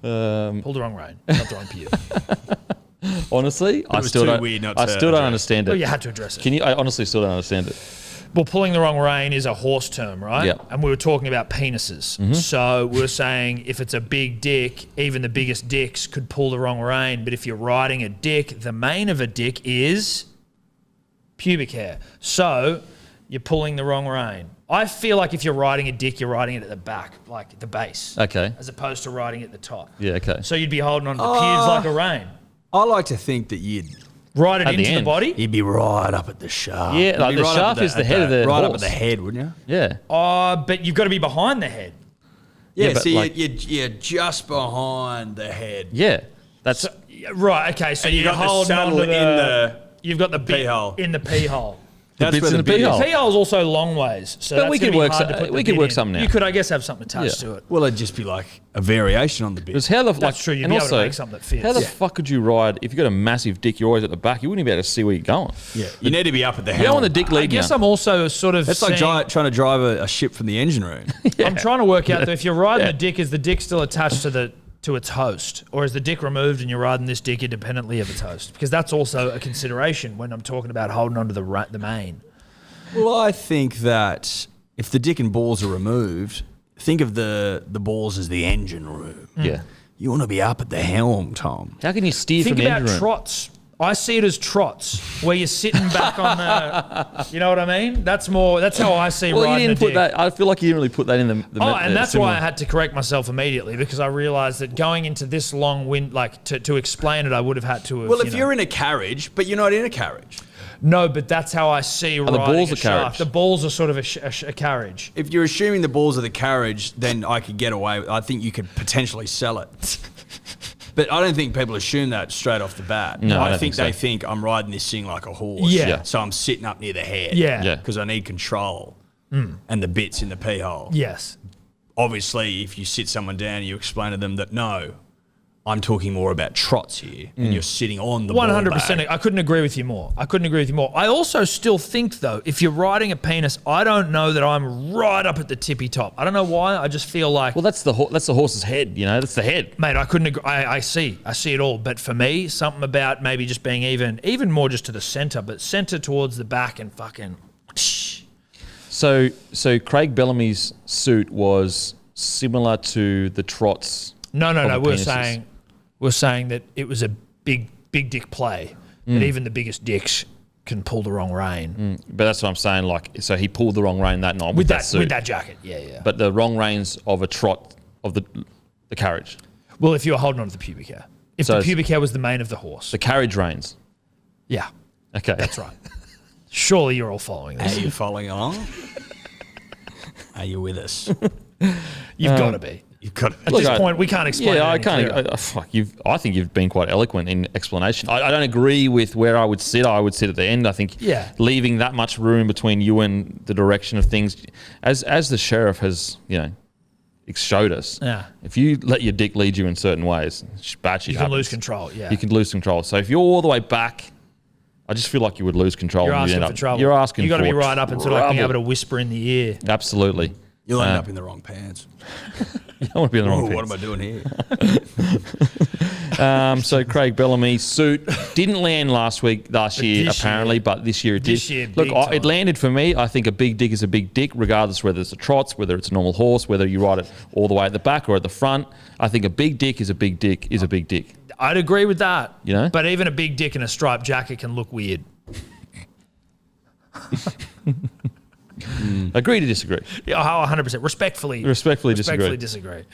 Speaker 4: Pull the wrong rein, not the wrong pube.
Speaker 2: Honestly, I still don't understand it.
Speaker 4: Well, you had to address it.
Speaker 2: I honestly still don't understand it.
Speaker 4: Well, pulling the wrong rein is a horse term, right?
Speaker 2: Yep.
Speaker 4: And we were talking about penises.
Speaker 2: Mm-hmm.
Speaker 4: So we were saying if it's a big dick, even the biggest dicks could pull the wrong rein. But if you're riding a dick, the mane of a dick is pubic hair. So you're pulling the wrong rein. I feel like if you're riding a dick, you're riding it at the back, like at the base.
Speaker 2: Okay.
Speaker 4: As opposed to riding it at the top.
Speaker 2: Yeah, okay.
Speaker 4: So you'd be holding on to the pubes like a rein.
Speaker 3: I like to think that you'd
Speaker 4: Ride it
Speaker 2: At the
Speaker 4: into the
Speaker 2: end.
Speaker 4: body?
Speaker 3: be right up at the shaft.
Speaker 2: Yeah, like the shaft is the head of the
Speaker 3: right
Speaker 2: horse.
Speaker 3: up at the head, wouldn't you?
Speaker 2: Yeah.
Speaker 4: But you've got to be behind the head.
Speaker 3: Yeah,
Speaker 2: but
Speaker 3: so
Speaker 2: like-
Speaker 3: you're just behind the head.
Speaker 2: Yeah. That's
Speaker 4: So, right, okay, so
Speaker 3: And you
Speaker 4: you're
Speaker 3: got the
Speaker 4: holding on
Speaker 3: saddle
Speaker 4: to
Speaker 3: in the
Speaker 4: You've got the bit
Speaker 3: pee hole.
Speaker 4: in the pee hole.
Speaker 3: That's
Speaker 2: bits
Speaker 3: where
Speaker 2: in the pee
Speaker 3: bit is.
Speaker 2: hole.
Speaker 4: The pee hole's also long ways, so
Speaker 2: But
Speaker 4: that's
Speaker 2: we
Speaker 4: gonna
Speaker 2: could
Speaker 4: be
Speaker 2: work
Speaker 4: hard
Speaker 2: so-
Speaker 4: to put the
Speaker 2: we could
Speaker 4: bit
Speaker 2: work
Speaker 4: in.
Speaker 2: something out.
Speaker 4: You could, I guess, have something attached
Speaker 2: Yeah.
Speaker 4: to it.
Speaker 3: Well, it'd just be like a variation on the bit.
Speaker 2: Because how the
Speaker 4: That's true, you'd
Speaker 2: and
Speaker 4: be able to
Speaker 2: also,
Speaker 4: make something that fits.
Speaker 2: How the
Speaker 4: Yeah.
Speaker 2: fuck could you ride if you got a massive dick? You're always at the back. You wouldn't be able to see where you're going.
Speaker 3: Yeah, you need to be up at the
Speaker 2: You don't
Speaker 3: helm.
Speaker 2: want the dick
Speaker 4: I
Speaker 2: leading
Speaker 4: guess
Speaker 2: you.
Speaker 4: I'm also sort of
Speaker 3: That's like
Speaker 4: seeing-
Speaker 3: trying to drive a ship from the engine room.
Speaker 4: I'm trying to work out, though, if you're riding
Speaker 2: Yeah.
Speaker 4: the dick, is the dick still attached to its host? Or is the dick removed and you're riding this dick independently of its host? Because that's also a consideration when I'm talking about holding onto the mane.
Speaker 3: Well, I think that if the dick and balls are removed, think of the balls as the engine room.
Speaker 2: Yeah.
Speaker 3: You want to be up at the helm, Tom.
Speaker 2: How can you steer
Speaker 4: Think
Speaker 2: from the
Speaker 4: about
Speaker 2: engine room?
Speaker 4: trots. I see it as trots, where you're sitting back on the. You know what I mean? That's how I see
Speaker 2: Well, you
Speaker 4: riding
Speaker 2: didn't
Speaker 4: a
Speaker 2: put
Speaker 4: dick.
Speaker 2: that. I feel like you didn't really put that in the
Speaker 4: Oh, and that's
Speaker 2: similar-
Speaker 4: why I had to correct myself immediately, because I realised that going into this long wind, like to explain it, I would have had to have.
Speaker 3: Well, if you're in a carriage, but you're not in a carriage.
Speaker 4: No, but that's how I see riding
Speaker 2: balls
Speaker 4: a
Speaker 2: a carriage?
Speaker 4: shaft. The balls are sort of a carriage.
Speaker 3: If you're assuming the balls are the carriage, then I could get away. I think you could potentially sell it. But I don't think people assume that straight off the bat.
Speaker 2: No, I
Speaker 3: I
Speaker 2: don't
Speaker 3: think
Speaker 2: think
Speaker 3: they
Speaker 2: so.
Speaker 3: think I'm riding this thing like a horse.
Speaker 4: Yeah. Yeah.
Speaker 3: So I'm sitting up near the head.
Speaker 4: Yeah.
Speaker 2: Yeah.
Speaker 3: Because I need control. And the bits in the pee hole.
Speaker 4: Yes.
Speaker 3: Obviously, if you sit someone down, you explain to them that no, I'm talking more about trots here, and you're sitting on the
Speaker 4: 100%.
Speaker 3: ball
Speaker 4: I couldn't agree with you more. I also still think, though, if you're riding a penis, I don't know that I'm right up at the tippy top. I don't know why. I just feel like,
Speaker 2: Well, that's the horse's head. You know, that's the head.
Speaker 4: mate, I couldn't agree. I see it all. But for me, something about maybe just being even more just to the centre, but centre towards the back and fucking.
Speaker 2: So Craig Bellamy's suit was similar to the trots.
Speaker 4: No.
Speaker 2: of the
Speaker 4: We're
Speaker 2: penises.
Speaker 4: saying that it was a big dick play. That even the biggest dicks can pull the wrong rein
Speaker 2: But that's what I'm saying. Like, so he pulled the wrong rein that night
Speaker 4: with
Speaker 2: that suit.
Speaker 4: with that jacket. Yeah.
Speaker 2: But the wrong reins of a trot of the carriage.
Speaker 4: Well, if you were holding on to the pubic hair, if
Speaker 2: So
Speaker 4: the
Speaker 2: it's-
Speaker 4: pubic hair was the mane of the horse,
Speaker 2: The carriage reins.
Speaker 4: yeah,
Speaker 2: Okay.
Speaker 4: that's right. Surely you're all following
Speaker 3: Are
Speaker 4: this.
Speaker 3: you following along? Are you with us?
Speaker 4: You've got to be.
Speaker 3: You've got
Speaker 4: At this point, we can't explain.
Speaker 2: Yeah,
Speaker 4: it
Speaker 2: I
Speaker 4: any
Speaker 2: can't.
Speaker 4: clearer.
Speaker 2: I think you've been quite eloquent in explanation. I don't agree with where I would sit. I would sit at the end. I think leaving that much room between you and the direction of things, as the sheriff has, showed us.
Speaker 4: Yeah.
Speaker 2: If you let your dick lead you in certain ways,
Speaker 4: You can lose control. Yeah,
Speaker 2: You can lose control. So if you're all the way back, I just feel like you would lose control.
Speaker 4: You're
Speaker 2: and you'd
Speaker 4: asking
Speaker 2: end
Speaker 4: for
Speaker 2: up-
Speaker 4: trouble.
Speaker 2: You're asking.
Speaker 4: You got to
Speaker 2: for
Speaker 4: be right up and sort of like being able
Speaker 2: trouble.
Speaker 4: to whisper in the ear.
Speaker 2: Absolutely.
Speaker 3: You'll end up in the wrong pants.
Speaker 2: You don't want to be in the wrong
Speaker 3: Ooh, what
Speaker 2: pants.
Speaker 3: am I doing here?
Speaker 2: So Craig Bellamy's suit didn't land last year
Speaker 4: this
Speaker 2: apparently,
Speaker 4: year-
Speaker 2: but this year it did.
Speaker 4: this year,
Speaker 2: Look,
Speaker 4: big
Speaker 2: it
Speaker 4: time.
Speaker 2: landed for me. I think a big dick is a big dick, regardless whether it's a trots, whether it's a normal horse, whether you ride it all the way at the back or at the front. I think a big dick is a big dick is a big dick.
Speaker 4: I'd agree with that.
Speaker 2: You know?
Speaker 4: But even a big dick in a striped jacket can look weird.
Speaker 2: Agree to disagree.
Speaker 4: Yeah, 100%. Respectfully disagree.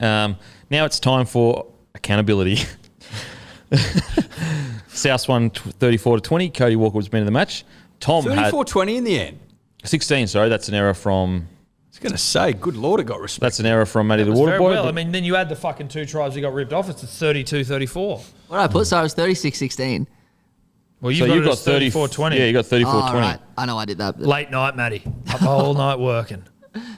Speaker 2: Now it's time for accountability. South won 34-20. Cody Walker was man of the match. Tom had
Speaker 3: 34-20 in the end.
Speaker 2: 16. Sorry, that's an error from.
Speaker 3: I was going to say, good Lord, it got respect.
Speaker 2: That's an error from Matty the
Speaker 4: It was
Speaker 2: Water
Speaker 4: very
Speaker 2: Boy.
Speaker 4: well.
Speaker 2: but-
Speaker 4: I mean, then you add the fucking 2 tries we got ripped off. It's 32-34.
Speaker 1: What did I put? So I was 36-16.
Speaker 4: Well,
Speaker 2: so
Speaker 4: you got 34-20.
Speaker 2: Yeah, you got 34-20.
Speaker 1: Oh, right. I know I did that.
Speaker 4: Late night, Matty. Up the whole night working.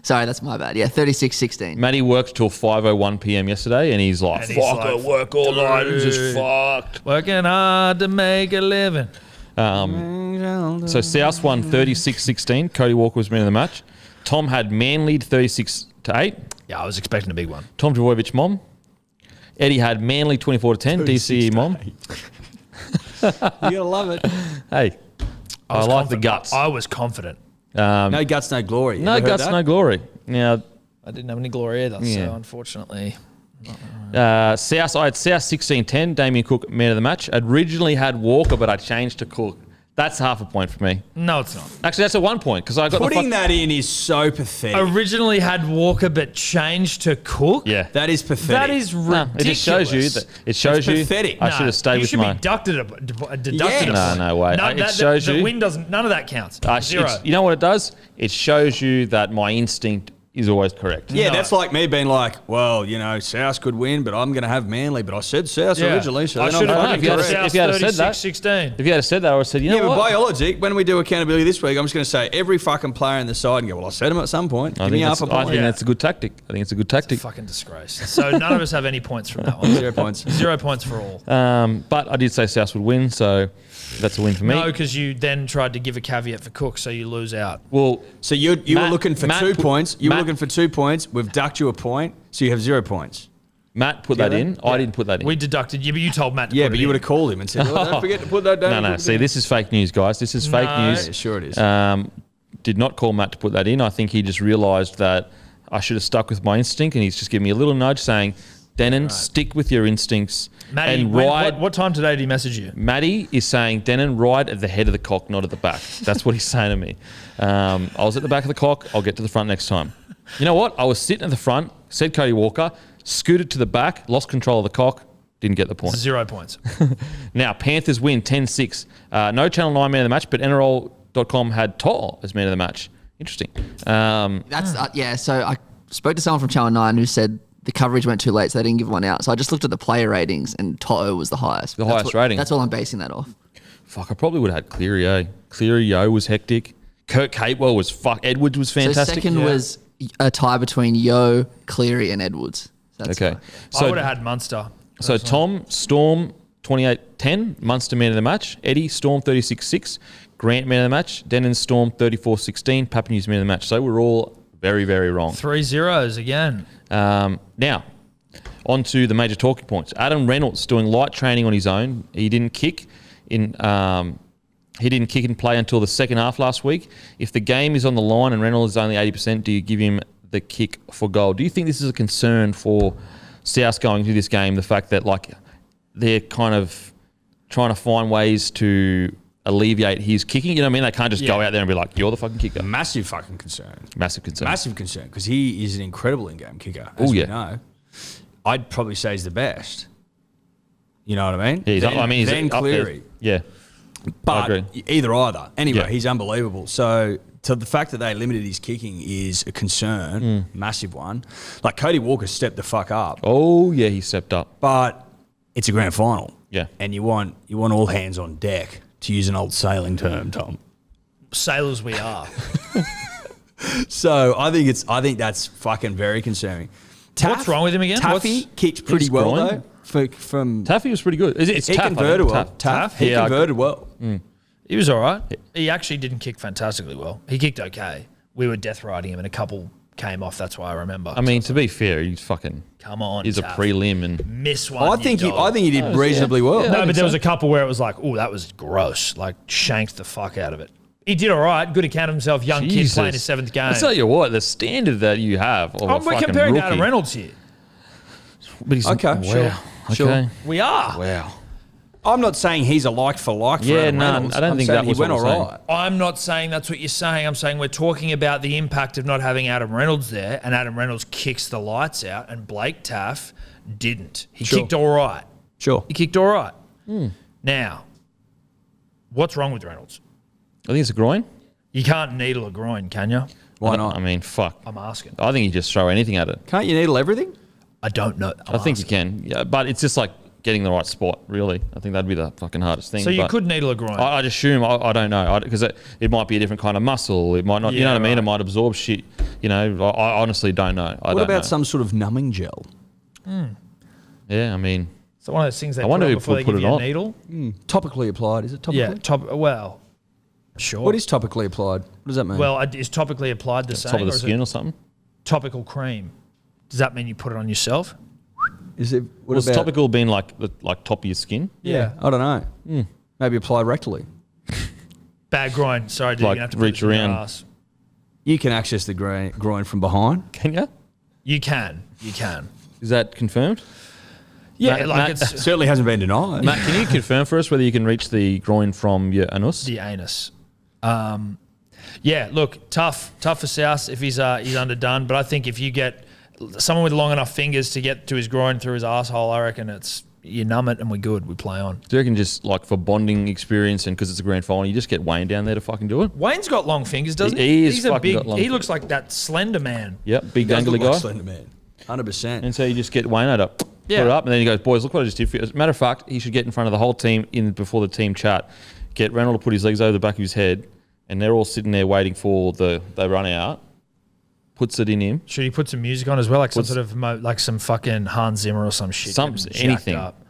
Speaker 1: Sorry, that's my bad. Yeah, 36-16.
Speaker 2: Matty worked till 5:01 p.m. yesterday, and he's like,
Speaker 4: And he's
Speaker 2: "Fuck,
Speaker 4: like,
Speaker 2: I work all night. I'm just fucked."
Speaker 4: Working hard to make a living.
Speaker 2: So South won 36-16. Cody Walker was man of the match. Tom had Manly 36-8.
Speaker 4: Yeah, I was expecting a big one.
Speaker 2: Tom Trbojevic mom. Eddie had Manly 24-10. DCE mom.
Speaker 3: You gotta love it.
Speaker 2: Hey, I like the guts.
Speaker 4: I was confident.
Speaker 3: No guts, no glory. You
Speaker 2: No
Speaker 3: ever heard
Speaker 2: guts,
Speaker 3: that?
Speaker 2: no glory. Now,
Speaker 4: I didn't have any glory either,
Speaker 2: Yeah.
Speaker 4: so unfortunately.
Speaker 2: South, I had South 16-10. Damien Cook, man of the match. I'd originally had Walker, but I changed to Cook. That's half a point for me.
Speaker 4: No, it's not.
Speaker 2: Actually, that's a 1 point because I got
Speaker 3: Putting that in is so pathetic.
Speaker 4: Originally had Walker, but changed to Cook.
Speaker 2: Yeah.
Speaker 3: That is pathetic.
Speaker 4: That is ridiculous.
Speaker 2: It just shows you that it shows
Speaker 3: That's
Speaker 2: you.
Speaker 3: pathetic.
Speaker 2: I should have stayed
Speaker 4: you
Speaker 2: with
Speaker 4: should
Speaker 2: my.
Speaker 4: be deducted.
Speaker 3: Yes.
Speaker 2: No way. It shows
Speaker 4: the
Speaker 2: you.
Speaker 4: win doesn't. None of that counts. Zero.
Speaker 2: You know what it does? It shows you that my instinct is always correct.
Speaker 3: Yeah,
Speaker 4: No.
Speaker 3: that's like me being like, well, you know, South could win, but I'm going to have Manly. But I said South
Speaker 4: Yeah.
Speaker 3: originally, so
Speaker 4: I
Speaker 3: then
Speaker 4: should
Speaker 3: I'm
Speaker 4: have
Speaker 3: fucking
Speaker 2: if you had
Speaker 3: correct.
Speaker 2: said- if you had said that-
Speaker 4: 16.
Speaker 2: If you had said that, I would have said, you know
Speaker 3: Yeah, but
Speaker 2: what?
Speaker 3: by your logic, when we do accountability this week, I'm just going to say every fucking player in the side and go, well, I said him at some point. Give me half a
Speaker 2: I
Speaker 3: point.
Speaker 2: think that's a good tactic. I think it's a good tactic.
Speaker 4: Fucking disgrace. So none of us have any points from that one.
Speaker 3: 0 points.
Speaker 4: 0 points for all.
Speaker 2: But I did say South would win, so that's a win for me.
Speaker 4: No, because you then tried to give a caveat for Cook, so you lose out.
Speaker 2: Well,
Speaker 3: So you were
Speaker 2: Matt-
Speaker 3: looking for
Speaker 2: Matt
Speaker 3: 2
Speaker 2: put-
Speaker 3: points. You were
Speaker 2: Matt-
Speaker 3: looking for 2 points. We've ducked you a point, so you have 0 points.
Speaker 2: Matt put that
Speaker 3: Yeah.
Speaker 2: in. I didn't put that in.
Speaker 4: We deducted you, but you told Matt to
Speaker 3: Yeah,
Speaker 4: put
Speaker 3: but
Speaker 4: it
Speaker 3: you
Speaker 4: in.
Speaker 3: would have called him and said, well, don't forget to put that down.
Speaker 2: no. See, this is fake news, guys. This is fake
Speaker 4: No.
Speaker 2: news.
Speaker 3: Yeah, sure it is.
Speaker 2: Did not call Matt to put that in. I think he just realised that I should have stuck with my instinct, and he's just giving me a little nudge saying, Denon, stick with your instincts
Speaker 4: Matty,
Speaker 2: and
Speaker 4: when-
Speaker 2: ride.
Speaker 4: what time today did he message you?
Speaker 2: Matty is saying, Denon, ride at the head of the cock, not at the back. That's what he's saying to me. I was at the back of the cock. I'll get to the front next time. You know what? I was sitting at the front, said Cody Walker, scooted to the back, lost control of the cock, didn't get the point.
Speaker 4: 0 points.
Speaker 2: Now, Panthers win 10-6. No Channel 9 man of the match, but NRL.com had To'o as man of the match. Interesting.
Speaker 1: That's yeah. So I spoke to someone from Channel 9 who said the coverage went too late, so they didn't give one out. So I just looked at the player ratings, and To'o was the highest.
Speaker 2: The
Speaker 1: That's
Speaker 2: highest rating.
Speaker 1: That's all I'm basing that off.
Speaker 2: Fuck, I probably would have had Cleary, eh? Cleary, Yo was hectic. Kurt Capewell was fuck. Edwards was fantastic.
Speaker 1: So second was a tie between Yo, Cleary, and Edwards. So that's
Speaker 2: Okay.
Speaker 1: fine.
Speaker 4: I would have had Munster.
Speaker 2: So Tom, Storm, 28-10. Munster man of the match. Eddie, Storm, 36-6. Grant man of the match. Denon, Storm, 34-16. Papua News man of the match. So we're all very, very wrong.
Speaker 4: 3 zeros again.
Speaker 2: Now, on to the major talking points. Adam Reynolds doing light training on his own. He didn't kick in play until the second half last week. If the game is on the line and Reynolds is only 80%, do you give him the kick for goal? Do you think this is a concern for South going through this game? The fact that like they're kind of trying to find ways to alleviate his kicking. You know what I mean? They can't just go out there and be like, "You're the fucking kicker."
Speaker 3: Massive fucking concern.
Speaker 2: Massive concern.
Speaker 3: Massive concern because he is an incredible in-game kicker.
Speaker 2: Oh,
Speaker 3: As
Speaker 2: yeah.
Speaker 3: we know. I'd probably say he's the best. You know what I mean?
Speaker 2: Yeah, he's,
Speaker 3: then,
Speaker 2: I mean, he's
Speaker 3: then
Speaker 2: up there.
Speaker 3: Cleary.
Speaker 2: Yeah. I
Speaker 3: But
Speaker 2: agree.
Speaker 3: either. Anyway,
Speaker 2: Yeah.
Speaker 3: he's unbelievable. So the fact that they limited his kicking is a concern, massive one. Like Cody Walker stepped the fuck up,
Speaker 2: Oh yeah, he stepped up.
Speaker 3: but it's a grand final.
Speaker 2: Yeah.
Speaker 3: And you want all hands on deck, to use an old sailing term, Tom.
Speaker 4: Sailors we are.
Speaker 3: So I think that's fucking very concerning.
Speaker 4: What's wrong with him again?
Speaker 3: Taffy kicked pretty
Speaker 2: His
Speaker 3: well
Speaker 2: groin?
Speaker 3: though. From
Speaker 2: Taffy was pretty good. It's
Speaker 3: he
Speaker 2: Taff, I
Speaker 3: converted
Speaker 2: think.
Speaker 3: well.
Speaker 2: Taff.
Speaker 3: He
Speaker 2: Yeah,
Speaker 3: converted well.
Speaker 4: He was all right. He actually didn't kick fantastically well. He kicked okay. We were death riding him and a couple came off. That's why I remember.
Speaker 2: I mean, to be fair, he's fucking.
Speaker 4: come on.
Speaker 2: He's a
Speaker 4: Taff.
Speaker 2: prelim and
Speaker 4: Miss one.
Speaker 3: I think
Speaker 4: you dog.
Speaker 3: he did reasonably well.
Speaker 2: Yeah.
Speaker 4: No,
Speaker 2: I
Speaker 4: but
Speaker 2: think
Speaker 4: there was
Speaker 2: so.
Speaker 4: a couple where it was like, oh, that was gross. Like shanked the fuck out of it. He did all right. Good account of himself. Young
Speaker 2: Jesus.
Speaker 4: kid playing his 7th game.
Speaker 2: I tell you what, the standard that you have of a
Speaker 4: we're
Speaker 2: fucking
Speaker 4: comparing
Speaker 2: rookie,
Speaker 4: to Adam Reynolds here.
Speaker 2: But he's,
Speaker 3: Okay,
Speaker 2: wow.
Speaker 3: sure,
Speaker 2: Okay.
Speaker 3: sure.
Speaker 4: We are.
Speaker 2: Wow.
Speaker 3: I'm not saying he's a like for like. For
Speaker 2: Yeah,
Speaker 3: Adam
Speaker 2: no,
Speaker 3: Reynolds.
Speaker 2: I don't
Speaker 3: I'm
Speaker 2: think
Speaker 3: saying
Speaker 2: that was
Speaker 3: he went
Speaker 2: what
Speaker 3: all
Speaker 2: we're saying.
Speaker 3: right.
Speaker 4: I'm not saying that's what you're saying. I'm saying we're talking about the impact of not having Adam Reynolds there, and Adam Reynolds kicks the lights out, and Blake Taff didn't. He
Speaker 3: Sure.
Speaker 4: kicked all right.
Speaker 3: Sure.
Speaker 4: He kicked all right. Now, what's wrong with Reynolds?
Speaker 2: I think it's a groin.
Speaker 4: You can't needle a groin, can you?
Speaker 3: Why not?
Speaker 2: I mean, fuck.
Speaker 4: I'm asking.
Speaker 2: I think you just throw anything at it.
Speaker 3: Can't you needle everything?
Speaker 4: I don't know.
Speaker 2: I think you can. Yeah, but it's just like getting the right spot, really. I think that'd be the fucking hardest thing.
Speaker 4: So you
Speaker 2: but
Speaker 4: could needle a groin.
Speaker 2: I'd assume, I don't know, because it might be a different kind of muscle. It might not, you know
Speaker 4: Yeah,
Speaker 2: what I mean? It
Speaker 4: right.
Speaker 2: might absorb shit. You know, I honestly don't know. I
Speaker 3: What
Speaker 2: don't
Speaker 3: about
Speaker 2: know.
Speaker 3: some sort of numbing gel?
Speaker 2: Yeah, I mean,
Speaker 4: so one of those things they
Speaker 2: I wonder
Speaker 4: put on
Speaker 2: who
Speaker 4: before they
Speaker 2: put
Speaker 4: give
Speaker 2: it
Speaker 4: you a
Speaker 2: on.
Speaker 4: needle.
Speaker 3: Topically applied, is it topically?
Speaker 4: Yeah. Sure.
Speaker 3: What is topically applied? What does that mean?
Speaker 4: Well, is topically applied the same?
Speaker 2: Top of the
Speaker 4: or is
Speaker 2: skin
Speaker 4: it
Speaker 2: or something.
Speaker 4: topical cream? Does that mean you put it on yourself?
Speaker 3: is it what
Speaker 2: Was
Speaker 3: about
Speaker 2: topical being like top of your skin?
Speaker 3: Yeah, I don't know. Maybe apply rectally.
Speaker 4: Bad groin. Sorry, dude.
Speaker 2: Like,
Speaker 4: You have to
Speaker 2: reach
Speaker 4: put it in your
Speaker 2: around.
Speaker 4: ass.
Speaker 3: You can access the groin from behind.
Speaker 2: Can you?
Speaker 4: You can. You can.
Speaker 2: Is that confirmed?
Speaker 4: Yeah,
Speaker 2: Matt-
Speaker 4: like
Speaker 2: Matt-
Speaker 4: it's
Speaker 3: Certainly hasn't been denied.
Speaker 2: Matt, can you confirm for us whether you can reach the groin from your anus?
Speaker 4: the anus. Yeah, look, tough for South if he's underdone. But I think if you get someone with long enough fingers to get to his groin through his asshole, I reckon you numb it and we're good. We play on.
Speaker 2: Do you reckon just like for bonding experience and because it's a grand final, you just get Wayne down there to fucking do it?
Speaker 4: Wayne's got long fingers, doesn't he?
Speaker 2: He is
Speaker 4: He's a
Speaker 2: fucking
Speaker 4: big.
Speaker 2: got long
Speaker 4: He
Speaker 2: fingers.
Speaker 4: looks like that Slender Man.
Speaker 2: Yep, big
Speaker 3: Does
Speaker 2: angly
Speaker 3: look like
Speaker 2: guy.
Speaker 3: Slender Man. 100%.
Speaker 2: And so you just get Wayne out up,
Speaker 4: Yeah.
Speaker 2: put it up, and then he goes, boys, look what I just did for you. As a matter of fact, he should get in front of the whole team before the team chat, get Reynolds to put his legs over the back of his head, and they're all sitting there waiting for they run out, puts it in him,
Speaker 4: Should he put some music on as well, like some sort of like some fucking Hans Zimmer or some shit?
Speaker 2: Some-
Speaker 4: jacked
Speaker 2: anything.
Speaker 4: up.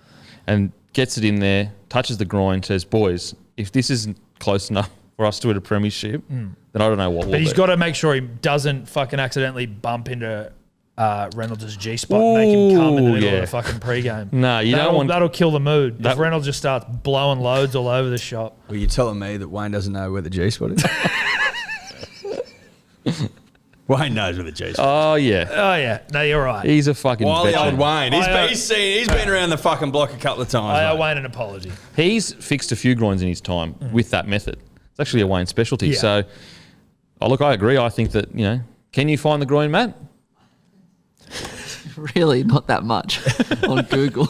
Speaker 2: and gets it in there, touches the groin, says, boys, if this isn't close enough for us to win a premiership, then I don't know what will
Speaker 4: But he's
Speaker 2: be.
Speaker 4: got to make sure he doesn't fucking accidentally bump into Reynolds' G-spot and make him come in the
Speaker 2: Ooh,
Speaker 4: middle
Speaker 2: yeah.
Speaker 4: of the fucking pregame.
Speaker 2: No, you don't want-
Speaker 4: That'll kill the mood.
Speaker 2: That-
Speaker 4: If Reynolds just starts blowing loads all over the shop.
Speaker 3: Well, you're telling me that Wayne doesn't know where the G-spot is? Wayne knows where the G-spot is.
Speaker 2: Oh, yeah.
Speaker 4: Oh, yeah. No, you're right.
Speaker 2: He's a fucking
Speaker 3: Wily
Speaker 2: veteran.
Speaker 3: old Wayne.
Speaker 4: I,
Speaker 3: He's been around the fucking block a couple of times.
Speaker 4: I owe
Speaker 3: mate.
Speaker 4: Wayne an apology.
Speaker 2: He's fixed a few groins in his time with that method. It's actually a Wayne specialty.
Speaker 4: Yeah.
Speaker 2: So, look, I agree. I think that, can you find the groin, Matt?
Speaker 1: Really, not that much on Google.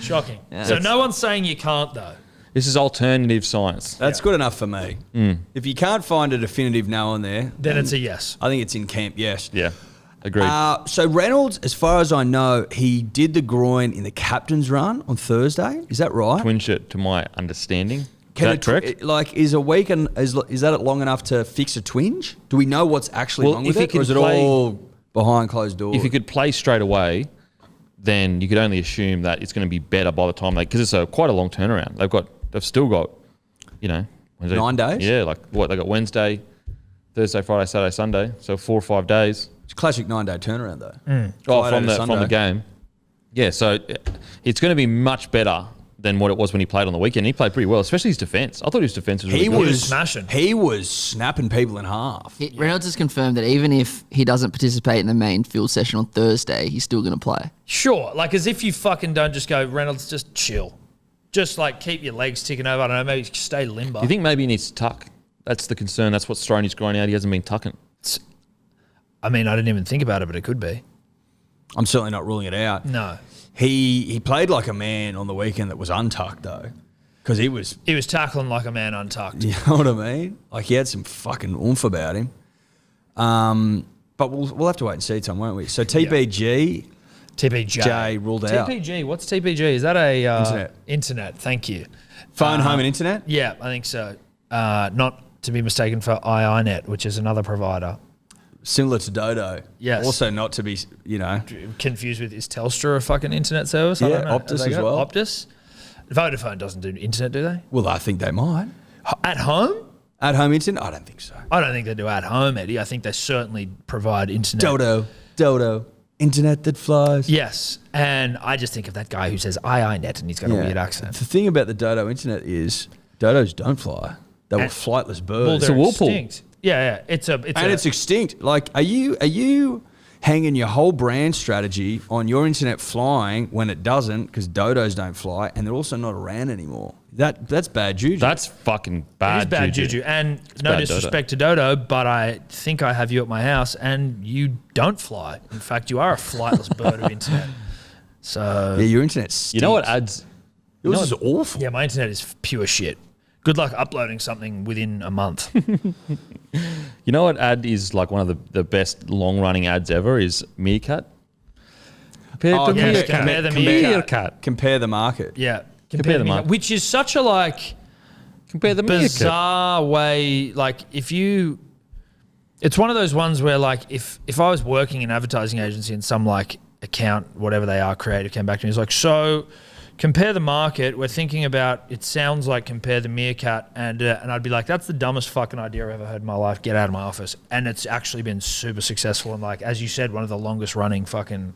Speaker 4: Shocking.
Speaker 1: Yeah.
Speaker 4: So no one's saying you can't, though.
Speaker 2: This is alternative science.
Speaker 3: That's good enough for me. If you can't find a definitive no on there,
Speaker 4: Then it's a yes.
Speaker 3: I think it's in camp, yes.
Speaker 2: Yeah, agreed.
Speaker 3: So Reynolds, as far as I know, he did the groin in the captain's run on Thursday. Is that right?
Speaker 2: Twin shirt, to my understanding. Is
Speaker 3: Can
Speaker 2: that correct?
Speaker 3: Is a week and is that long enough to fix a twinge? Do we know what's actually
Speaker 2: Well,
Speaker 3: wrong
Speaker 2: if
Speaker 3: with
Speaker 2: he
Speaker 3: it,
Speaker 2: can
Speaker 3: or is it
Speaker 2: play-
Speaker 3: all behind closed doors?
Speaker 2: If you could play straight away, then you could only assume that it's going to be better by the time because it's quite a long turnaround. They've still got, Wednesday,
Speaker 3: 9 days?
Speaker 2: Yeah, like what they got Wednesday, Thursday, Friday, Saturday, Sunday. So 4 or 5 days.
Speaker 3: It's a classic 9-day turnaround though.
Speaker 2: From
Speaker 3: to
Speaker 2: the
Speaker 3: Sunday.
Speaker 2: game. Yeah, so it's going to be much better than what it was when he played on the weekend. He played pretty well, especially his defence. I thought his defence was really
Speaker 3: He
Speaker 2: good.
Speaker 3: was
Speaker 4: smashing.
Speaker 3: He was snapping people in half.
Speaker 1: Reynolds has confirmed that even if he doesn't participate in the main field session on Thursday, he's still going to play.
Speaker 4: Sure. Like as if you fucking don't just go, Reynolds, just chill. Just like keep your legs ticking over. I don't know, maybe stay limber.
Speaker 2: Do you think maybe he needs to tuck? That's the concern. That's what's thrown his groin out. He hasn't been tucking.
Speaker 4: I mean, I didn't even think about it, but it could be.
Speaker 3: I'm certainly not ruling it out.
Speaker 4: No.
Speaker 3: He played like a man on the weekend that was untucked though, because he was.
Speaker 4: He was tackling like a man untucked.
Speaker 3: You know what I mean? Like he had some fucking oomph about him. But we'll have to wait and see, Tom, won't we? So TPG,
Speaker 4: TPJ.
Speaker 3: J ruled out.
Speaker 4: TPG. What's TPG? Is that a
Speaker 3: Internet.
Speaker 4: Internet. Thank you.
Speaker 3: Phone, home, and internet.
Speaker 4: Yeah, I think so. Not to be mistaken for IINet, which is another provider.
Speaker 3: Similar to Dodo.
Speaker 4: Yes.
Speaker 3: Also not to be,
Speaker 4: Confused with is Telstra a fucking internet service? I
Speaker 3: Yeah,
Speaker 4: don't know.
Speaker 3: Optus
Speaker 4: Have they
Speaker 3: as
Speaker 4: got
Speaker 3: well.
Speaker 4: Optus. Vodafone doesn't do internet, do they?
Speaker 3: Well, I think they might.
Speaker 4: At home?
Speaker 3: At home internet? I don't think so.
Speaker 4: I don't think they do at home, Eddie. I think they certainly provide internet.
Speaker 3: Dodo. Internet that flies.
Speaker 4: Yes, and I just think of that guy who says IINet and he's got a weird accent.
Speaker 3: The thing about the Dodo internet is Dodos don't fly. They were
Speaker 4: And-
Speaker 3: flightless
Speaker 4: Well,
Speaker 3: birds.
Speaker 4: they're
Speaker 2: whirlpool.
Speaker 4: extinct. Yeah. It's
Speaker 3: It's extinct. Like, are you hanging your whole brand strategy on your internet flying when it doesn't, because Dodos don't fly, and they're also not around anymore? That's bad juju.
Speaker 2: That's fucking bad.
Speaker 4: It is bad juju. And no
Speaker 2: bad
Speaker 4: disrespect to Dodo, but I think I have you at my house and you don't fly. In fact, you are a flightless bird of internet. So,
Speaker 3: yeah, your internet stinks.
Speaker 2: You know what adds?
Speaker 3: Yours is awful.
Speaker 4: yeah, my internet is pure shit. Good luck uploading something within a month.
Speaker 2: You know what ad is like one of the best long running ads ever is Meerkat. Compare
Speaker 3: Oh,
Speaker 2: to
Speaker 3: yes,
Speaker 2: Meerkat.
Speaker 4: compare the Meerkat.
Speaker 2: Meerkat.
Speaker 3: Compare the market.
Speaker 4: Yeah.
Speaker 2: Compare them
Speaker 4: me-
Speaker 2: up.
Speaker 4: Which is such a
Speaker 2: Compare the Meerkat.
Speaker 4: bizarre way. Like it's one of those ones where like if I was working in an advertising agency and some like account, whatever they are, creative came back to me, it's like, so compare the market. We're thinking about, it sounds like compare the meerkat, and I'd be like, that's the dumbest fucking idea I've ever heard in my life. Get out of my office. And it's actually been super successful and, like, as you said, one of the longest running fucking.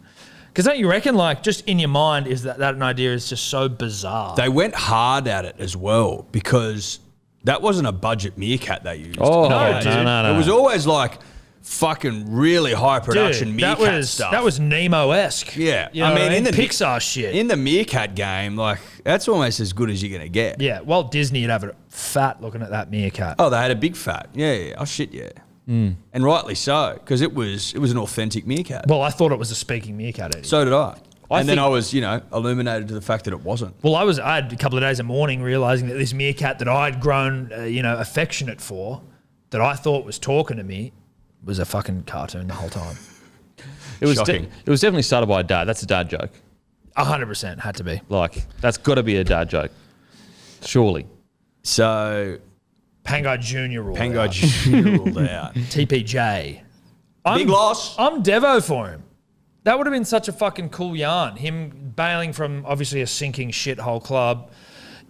Speaker 4: Because don't you reckon, like, just in your mind, is that an idea is just so bizarre?
Speaker 3: They went hard at it as well because that wasn't a budget meerkat they used.
Speaker 2: Oh,
Speaker 4: No, dude.
Speaker 2: no.
Speaker 3: It was always like fucking really high production
Speaker 4: Dude,
Speaker 3: meerkat stuff.
Speaker 4: That was Nemo-esque.
Speaker 3: Yeah.
Speaker 4: You know what
Speaker 3: in the
Speaker 4: Pixar shit.
Speaker 3: In the meerkat game, like, that's almost as good as you're going to get.
Speaker 4: Yeah, Walt Disney would have it fat looking at that meerkat.
Speaker 3: Oh, they had a big fat. Yeah. Oh, shit, yeah. And rightly so, because it was an authentic meerkat.
Speaker 4: Well, I thought it was a speaking meerkat, Eddie.
Speaker 3: So did I. And then
Speaker 2: think-
Speaker 3: I was, illuminated to the fact that it wasn't.
Speaker 4: Well, I had a couple of days of mourning realizing that this meerkat that I'd grown, affectionate for, that I thought was talking to me, was a fucking cartoon the whole time.
Speaker 2: It was
Speaker 3: Shocking.
Speaker 2: it was definitely started by a dad. That's a dad joke.
Speaker 4: 100% had to be.
Speaker 2: Like, that's got to be a dad joke. Surely.
Speaker 3: So,
Speaker 4: Pangai Junior ruled
Speaker 3: Pangai
Speaker 4: out.
Speaker 3: Junior ruled out.
Speaker 4: TPJ.
Speaker 3: Big loss.
Speaker 4: I'm Devo for him. That would have been such a fucking cool yarn. Him bailing from obviously a sinking shithole club,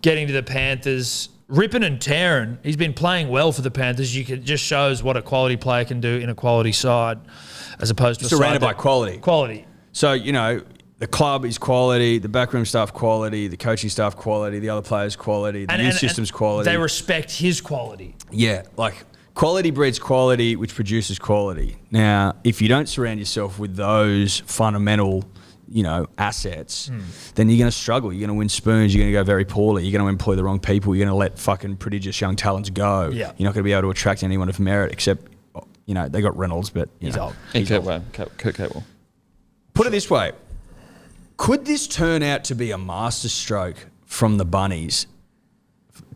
Speaker 4: getting to the Panthers, ripping and tearing. He's been playing well for the Panthers. It just shows what a quality player can do in a quality side, as opposed to
Speaker 3: Surrounded
Speaker 4: a
Speaker 3: by
Speaker 4: side
Speaker 3: quality.
Speaker 4: Quality.
Speaker 3: So, the club is quality, the backroom staff quality, the coaching staff quality, the other players quality, the youth system's quality.
Speaker 4: They respect his quality.
Speaker 3: Yeah, like quality breeds quality, which produces quality. Now, if you don't surround yourself with those fundamental, assets, then you're going to struggle. You're going to win spoons. You're going to go very poorly. You're going to employ the wrong people. You're going to let fucking prodigious young talents go.
Speaker 4: Yeah.
Speaker 3: You're not going to be able to attract anyone of merit except, they got Reynolds, but
Speaker 4: He's old.
Speaker 2: And Kurt Catewell.
Speaker 3: Put it this way. Could this turn out to be a masterstroke from the Bunnies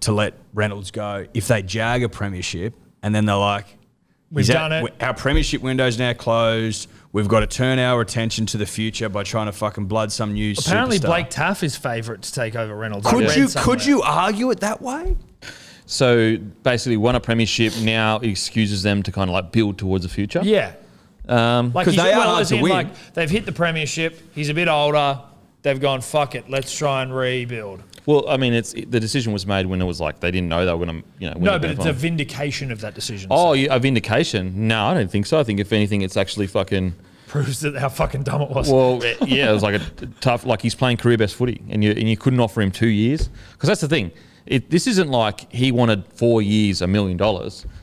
Speaker 3: to let Reynolds go if they jag a premiership and then they're like,
Speaker 4: We've done it.
Speaker 3: Our premiership window's now closed. We've got to turn our attention to the future by trying to fucking blood some new
Speaker 4: Apparently,
Speaker 3: superstar.
Speaker 4: Blake Taff is favourite to take over Reynolds.
Speaker 3: Could you argue it that way?
Speaker 2: So basically, won a premiership now excuses them to kind of like build towards the future.
Speaker 4: Yeah.
Speaker 3: Because they are hard to win.
Speaker 4: Like, they've hit the premiership. He's a bit older. They've gone, fuck it, let's try and rebuild.
Speaker 2: Well, I mean, the decision was made when it was like they didn't know they were going to, win
Speaker 4: No,
Speaker 2: the
Speaker 4: but it's
Speaker 2: grand
Speaker 4: a
Speaker 2: final.
Speaker 4: vindication of that decision.
Speaker 2: Oh, a vindication? No, I don't think so. I think if anything, it's actually fucking.
Speaker 4: Proves that how fucking dumb it was.
Speaker 2: Well, yeah, it was like a tough. Like he's playing career best footy, and you couldn't offer him 2 years because that's the thing. This isn't like he wanted 4 years, $1 million.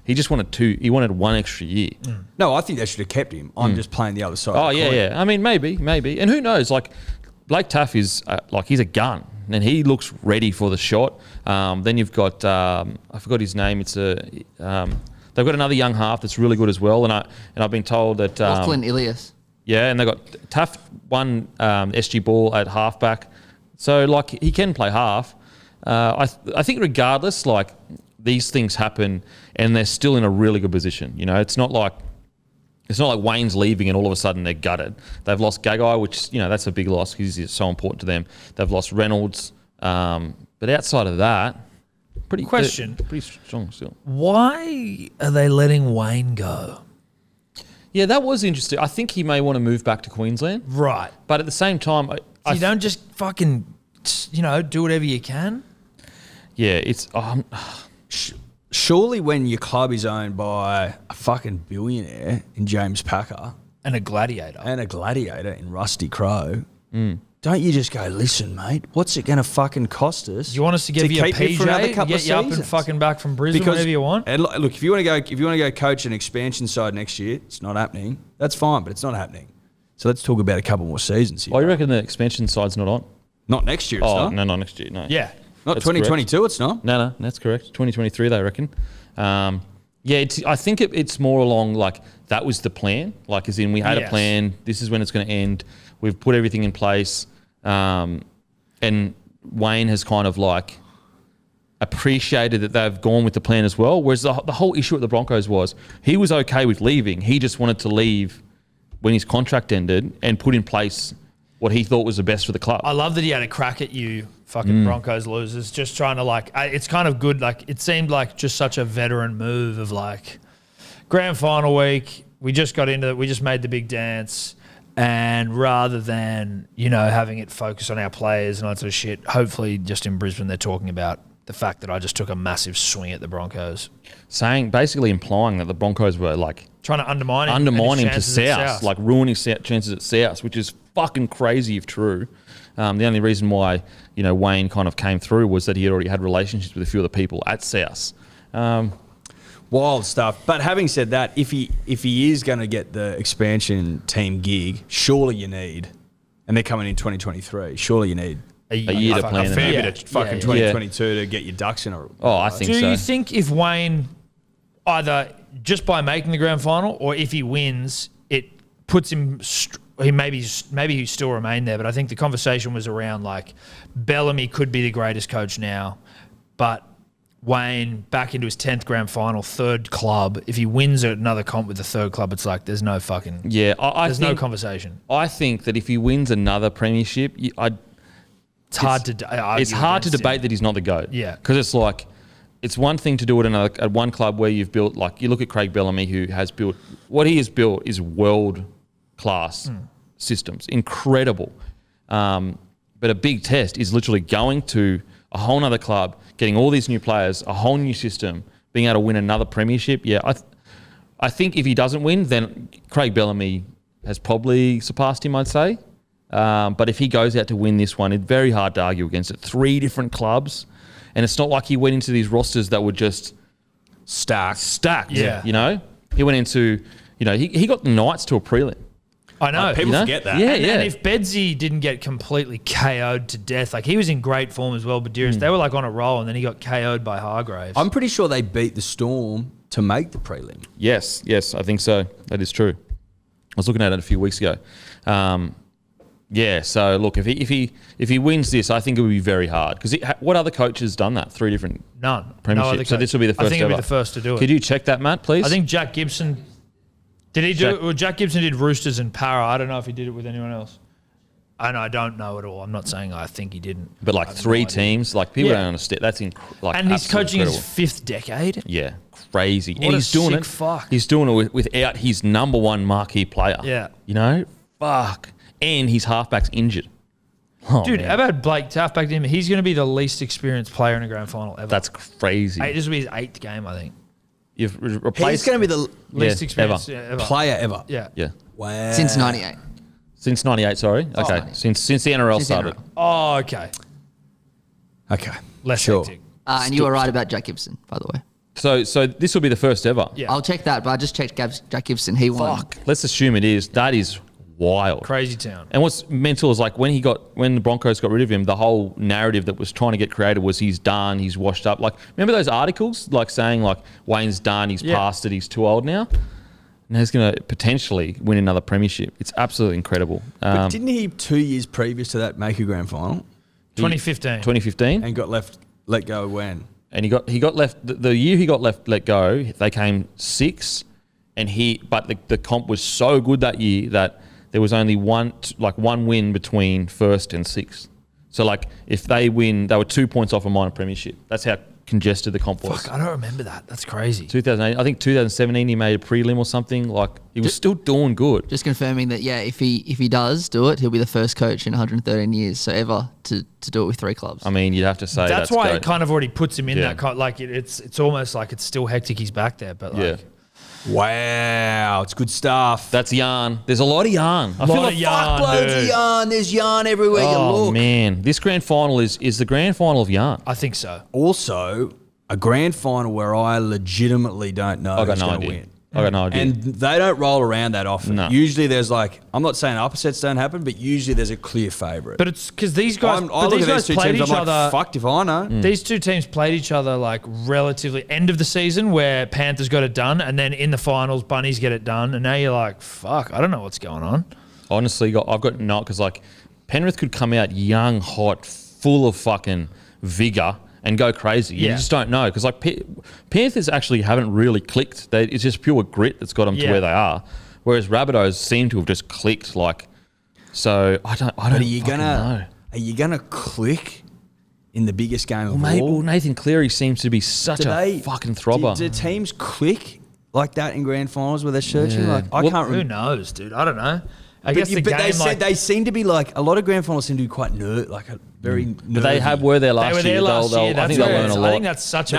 Speaker 2: He just wanted 2. He wanted 1 extra year.
Speaker 3: No, I think they should have kept him. I'm just playing the other side.
Speaker 2: Oh
Speaker 3: of the
Speaker 2: yeah,
Speaker 3: coin.
Speaker 2: yeah. I mean, maybe, and who knows? Like Blake Taff is he's a gun, and he looks ready for the shot. Then you've got I forgot his name. It's they've got another young half that's really good as well, and I've been told that
Speaker 1: Lachlan Ilias.
Speaker 2: yeah, and they got Taff won SG ball at halfback, so like he can play half. I think regardless, like these things happen, and they're still in a really good position. It's not like Wayne's leaving and all of a sudden they're gutted. They've lost Gagai, which that's a big loss because he's so important to them. They've lost Reynolds, but outside of that, pretty strong still.
Speaker 4: Why are they letting Wayne go?
Speaker 2: Yeah, that was interesting. I think he may want to move back to Queensland,
Speaker 4: Right.
Speaker 2: but at the same time,
Speaker 4: You don't just fucking, do whatever you can.
Speaker 2: yeah, it's.
Speaker 3: Surely when your club is owned by a fucking billionaire in James Packer
Speaker 4: And a gladiator.
Speaker 3: and a gladiator in Rusty Crowe, don't you just go, listen, mate, what's it going to fucking cost us?
Speaker 4: You want us to give you a
Speaker 3: keep you for another
Speaker 4: PJ,
Speaker 3: couple
Speaker 4: get
Speaker 3: of
Speaker 4: you up and
Speaker 3: seasons?
Speaker 4: fucking back from Brisbane, whatever you want?
Speaker 3: And look, if you want to go coach an expansion side next year, it's not happening. That's fine, but it's not happening. So let's talk about a couple more seasons here.
Speaker 2: Oh, you reckon the expansion side's not on?
Speaker 3: Not next year, it's
Speaker 2: Oh,
Speaker 3: not.
Speaker 2: no, not next year. No.
Speaker 4: Yeah.
Speaker 3: Not
Speaker 2: That's
Speaker 3: 2022, it's not.
Speaker 2: No, that's correct. 2023, they reckon. I think it's more along like that was the plan. Like, as in we had a
Speaker 4: Yes.
Speaker 2: plan. This is when it's going to end. We've put everything in place. And Wayne has kind of like appreciated that they've gone with the plan as well. Whereas the whole issue at the Broncos was he was okay with leaving. He just wanted to leave when his contract ended and put in place what he thought was the best for the club.
Speaker 4: I love that he had a crack at you, fucking Broncos losers, just trying to it's kind of good. Like, it seemed like just such a veteran move of like grand final week. We just got into it. We just made the big dance. And rather than, having it focus on our players and all that sort of shit, hopefully just in Brisbane they're talking about the fact that I just took a massive swing at the Broncos.
Speaker 2: Basically implying that the Broncos were like
Speaker 4: trying to undermine
Speaker 2: him to South, like ruining his chances at South, which is fucking crazy if true. The only reason why, Wayne kind of came through was that he had already had relationships with a few of the people at South.
Speaker 3: Wild stuff. But having said that, if he is going to get the expansion team gig, surely you need, and they're coming in 2023, surely you need
Speaker 2: a year to plan
Speaker 3: a fair bit of fucking 2022 to get your ducks in a row.
Speaker 2: Oh, I think so.
Speaker 4: Do you think if Wayne, either just by making the grand final or if he wins, it puts him... maybe he still remain there, but I think the conversation was around like Bellamy could be the greatest coach now, but Wayne back into his 10th grand final, third club. If he wins another comp with the third club, it's like there's no fucking...
Speaker 2: Yeah,
Speaker 4: there's no conversation.
Speaker 2: I think that if he wins another premiership, it's hard to debate that he's not the GOAT.
Speaker 4: Yeah.
Speaker 2: Because it's like, it's one thing to do it at one club where you've built, like you look at Craig Bellamy, who has built, what he has built is world-class systems. Incredible. But a big test is literally going to a whole nother club, getting all these new players, a whole new system, being able to win another premiership. Yeah, I think if he doesn't win, then Craig Bellamy has probably surpassed him, I'd say. But if he goes out to win this one, it's very hard to argue against it. 3 different clubs, and it's not like he went into these rosters that were just stacked.
Speaker 4: Yeah.
Speaker 2: He went into, he got the Knights to a prelim.
Speaker 4: I know.
Speaker 3: People forget that.
Speaker 2: Yeah,
Speaker 4: and if Bedsy didn't get completely KO'd to death, like he was in great form as well, but they were like on a roll and then he got KO'd by Hargraves.
Speaker 3: I'm pretty sure they beat the Storm to make the prelim.
Speaker 2: Yes, I think so. That is true. I was looking at it a few weeks ago. So look, if he wins this, I think it would be very hard. Because what other coach has done that? 3 different
Speaker 4: None.
Speaker 2: premierships.
Speaker 4: No other
Speaker 2: So
Speaker 4: coach.
Speaker 2: this will be the first
Speaker 4: I think
Speaker 2: ever.
Speaker 4: it'll be the first to do it.
Speaker 2: Could you check that, Matt, please?
Speaker 4: I think Jack Gibson... Did he do it? Well, Jack Gibson did Roosters and Para. I don't know if he did it with anyone else. And I don't know at all. I'm not saying I think he didn't.
Speaker 2: But like 3 teams, like people don't understand. That's and
Speaker 4: he's coaching his 5th decade.
Speaker 2: Yeah, crazy.
Speaker 4: What
Speaker 2: and
Speaker 4: a
Speaker 2: he's doing
Speaker 4: sick
Speaker 2: it.
Speaker 4: fuck.
Speaker 2: He's doing it without his number 1 marquee player.
Speaker 4: Yeah.
Speaker 2: Fuck. And his halfback's injured. Oh,
Speaker 4: dude,
Speaker 2: man.
Speaker 4: how about Blake halfback to him? He's going to be the least experienced player in a grand final ever.
Speaker 2: That's crazy.
Speaker 4: This will be his 8th game, I think.
Speaker 2: You've
Speaker 3: He's
Speaker 2: replaced.
Speaker 3: going to be the
Speaker 4: Least experienced ever.
Speaker 3: player ever.
Speaker 4: Yeah.
Speaker 2: Yeah.
Speaker 3: Wow.
Speaker 1: Since 98.
Speaker 2: Since 98, sorry. Okay. Since the NRL
Speaker 1: Since the
Speaker 2: started.
Speaker 1: NRL.
Speaker 4: Oh, okay.
Speaker 3: Okay.
Speaker 4: Less
Speaker 3: Sure.
Speaker 4: hectic.
Speaker 1: And you were right about Jack Gibson, by the way.
Speaker 2: So this will be the first ever.
Speaker 4: Yeah.
Speaker 1: I'll check that, but I just checked Jack Gibson. He won.
Speaker 2: Fuck. Let's assume it is. That is wild.
Speaker 4: Crazy town.
Speaker 2: And what's mental is like when the Broncos got rid of him, the whole narrative that was trying to get created was he's done, he's washed up. Like, remember those articles like saying like Wayne's done, he's past it, he's too old now? And he's going to potentially win another premiership. It's absolutely incredible.
Speaker 3: But didn't he 2 years previous to that make a grand final
Speaker 4: 2015.
Speaker 2: 2015.
Speaker 3: and got let go when?
Speaker 2: And he got left the year he got let go. They came 6th, but the comp was so good that year that there was only one win between 1st and 6th. So like if they win, they were 2 points off a minor premiership. That's how congested the comp was.
Speaker 4: Fuck, I don't remember that. That's crazy.
Speaker 2: 2008, I think 2017 he made a prelim or something. Like he was still doing good.
Speaker 1: Just confirming that, if he does do it, he'll be the first coach in 113 years, so ever to do it with 3 clubs.
Speaker 2: I mean, you'd have to say
Speaker 4: That's why
Speaker 2: great.
Speaker 4: it kind of already puts him in
Speaker 2: Yeah.
Speaker 4: that kind. Like it's almost like it's still hectic. He's back there, but like,
Speaker 2: Yeah.
Speaker 3: Wow, it's good stuff.
Speaker 2: That's yarn. There's a lot of yarn. I feel
Speaker 4: lot
Speaker 2: like
Speaker 4: of yarn,
Speaker 3: Loads of
Speaker 4: dude.
Speaker 3: yarn. There's yarn everywhere you
Speaker 2: oh
Speaker 3: look.
Speaker 2: man, this grand final is the grand final of yarn.
Speaker 4: I think so.
Speaker 3: Also, a grand final where I legitimately don't know
Speaker 2: I got
Speaker 3: who's
Speaker 2: no
Speaker 3: going to
Speaker 2: idea.
Speaker 3: win.
Speaker 2: I got no idea.
Speaker 3: And they don't roll around that often.
Speaker 2: No.
Speaker 3: Usually there's I'm not saying upsets don't happen, but usually there's a clear favourite.
Speaker 4: But it's because these guys,
Speaker 3: I look
Speaker 4: these
Speaker 3: at
Speaker 4: guys
Speaker 3: these 2
Speaker 4: played
Speaker 3: teams,
Speaker 4: each
Speaker 3: I'm like,
Speaker 4: other.
Speaker 3: fucked if I know.
Speaker 4: These 2 teams played each other like relatively end of the season, where Panthers got it done, and then in the finals, Bunnies get it done, and now you're like, fuck, I don't know what's going on.
Speaker 2: Honestly, I've got no, because like Penrith could come out young, hot, full of fucking vigour and go crazy. You
Speaker 4: Yeah.
Speaker 2: just don't know, because like Panthers actually haven't really clicked. It's just pure grit that's got them to
Speaker 4: Yeah.
Speaker 2: where they are, whereas Rabbitohs seem to have just clicked. Like, so I don't.
Speaker 3: But are you
Speaker 2: fucking
Speaker 3: gonna
Speaker 2: know.
Speaker 3: click in the biggest game of
Speaker 2: Well,
Speaker 3: all?
Speaker 2: Nathan Cleary seems to be such a fucking throbber.
Speaker 3: Do teams click like that in grand finals where they're searching?
Speaker 2: Yeah.
Speaker 3: Like I
Speaker 2: Well,
Speaker 3: can't
Speaker 4: Who
Speaker 3: remember.
Speaker 4: knows, dude? I don't know. I guess the
Speaker 3: but
Speaker 4: game,
Speaker 3: they said
Speaker 4: like,
Speaker 3: they seem to be like a lot of grand finals seem to be quite very.
Speaker 2: But they were there last
Speaker 4: they were there
Speaker 2: year.
Speaker 4: last year.
Speaker 2: I think they'll learn a lot.
Speaker 4: I think that's such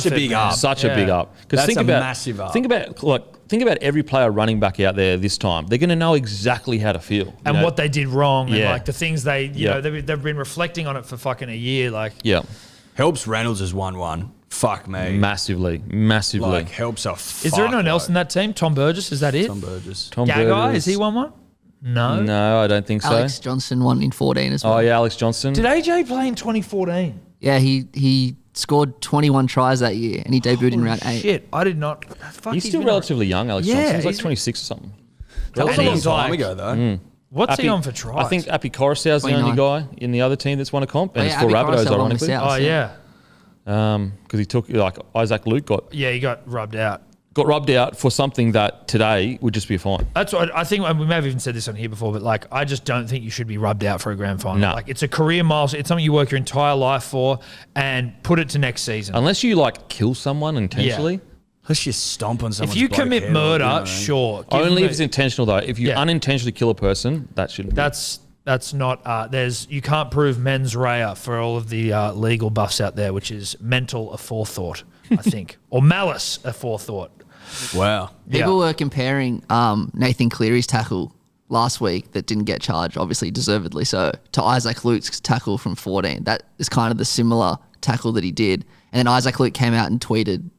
Speaker 4: a
Speaker 3: big
Speaker 4: man.
Speaker 3: up.
Speaker 2: Such a big up. Because
Speaker 3: That's a massive up.
Speaker 2: Think about every player running back out there this time. They're going to know exactly how to feel.
Speaker 4: And what they did wrong and
Speaker 2: Yeah.
Speaker 4: like the things you know, they've been reflecting on it for fucking a year. Like,
Speaker 2: Yeah.
Speaker 3: Helps Reynolds has won one. Fuck me.
Speaker 2: Massively.
Speaker 3: Like helps a
Speaker 4: is there anyone else in that team? Tom Burgess, is that it?
Speaker 3: Tom Burgess.
Speaker 4: Gagai, has he won one? No.
Speaker 2: No, I don't think so.
Speaker 1: Alex Johnson won in 14 as well.
Speaker 2: Oh, yeah, Alex Johnson.
Speaker 4: Did AJ play in 2014?
Speaker 1: Yeah, he scored 21 tries that year and he debuted in round 8.
Speaker 4: Shit, I did not. Fuck,
Speaker 2: He's still
Speaker 4: been
Speaker 2: relatively young, Alex
Speaker 4: Yeah,
Speaker 2: Johnson. He's like
Speaker 4: he's-
Speaker 2: 26 or something.
Speaker 3: That was a
Speaker 4: And
Speaker 3: long
Speaker 4: he's
Speaker 3: time
Speaker 4: like-
Speaker 3: ago, though.
Speaker 4: What's he
Speaker 2: Appy-
Speaker 4: on for tries?
Speaker 2: I think Appy Coruscant's the only
Speaker 1: 29.
Speaker 2: guy in the other team that's won a comp, and
Speaker 1: Oh,
Speaker 2: it's
Speaker 1: yeah,
Speaker 2: for
Speaker 1: Appy
Speaker 2: Rabbitohs,
Speaker 1: Coruscant won the
Speaker 2: ironically.
Speaker 1: South.
Speaker 4: Oh, yeah.
Speaker 2: Because he took, like, Isaac Luke got
Speaker 4: Yeah, he got rubbed out.
Speaker 2: rubbed out for something that today would just be a fine.
Speaker 4: That's what I think. We may have even said this on here before, but like, I just don't think you should be rubbed out for a grand final.
Speaker 2: No.
Speaker 4: Like, it's a career milestone. It's something you work your entire life for, and put it to next season.
Speaker 2: Unless you, like, kill someone intentionally.
Speaker 3: Let's just stomp on someone's
Speaker 4: If you
Speaker 3: bloke
Speaker 4: commit
Speaker 3: head,
Speaker 4: murder,
Speaker 3: you know what I mean?
Speaker 4: sure. Give
Speaker 2: Only
Speaker 4: them
Speaker 2: if it's intentional, though. If you
Speaker 4: Yeah.
Speaker 2: unintentionally kill a person, that shouldn't be.
Speaker 4: That's not. You can't prove mens rea for all of the legal buffs out there, which is mental aforethought, I think, or malice aforethought.
Speaker 3: Wow.
Speaker 1: People were comparing Nathan Cleary's tackle last week that didn't get charged, obviously deservedly so, to Isaac Luke's tackle from 14. That is kind of the similar tackle that he did. And then Isaac Luke came out and tweeted,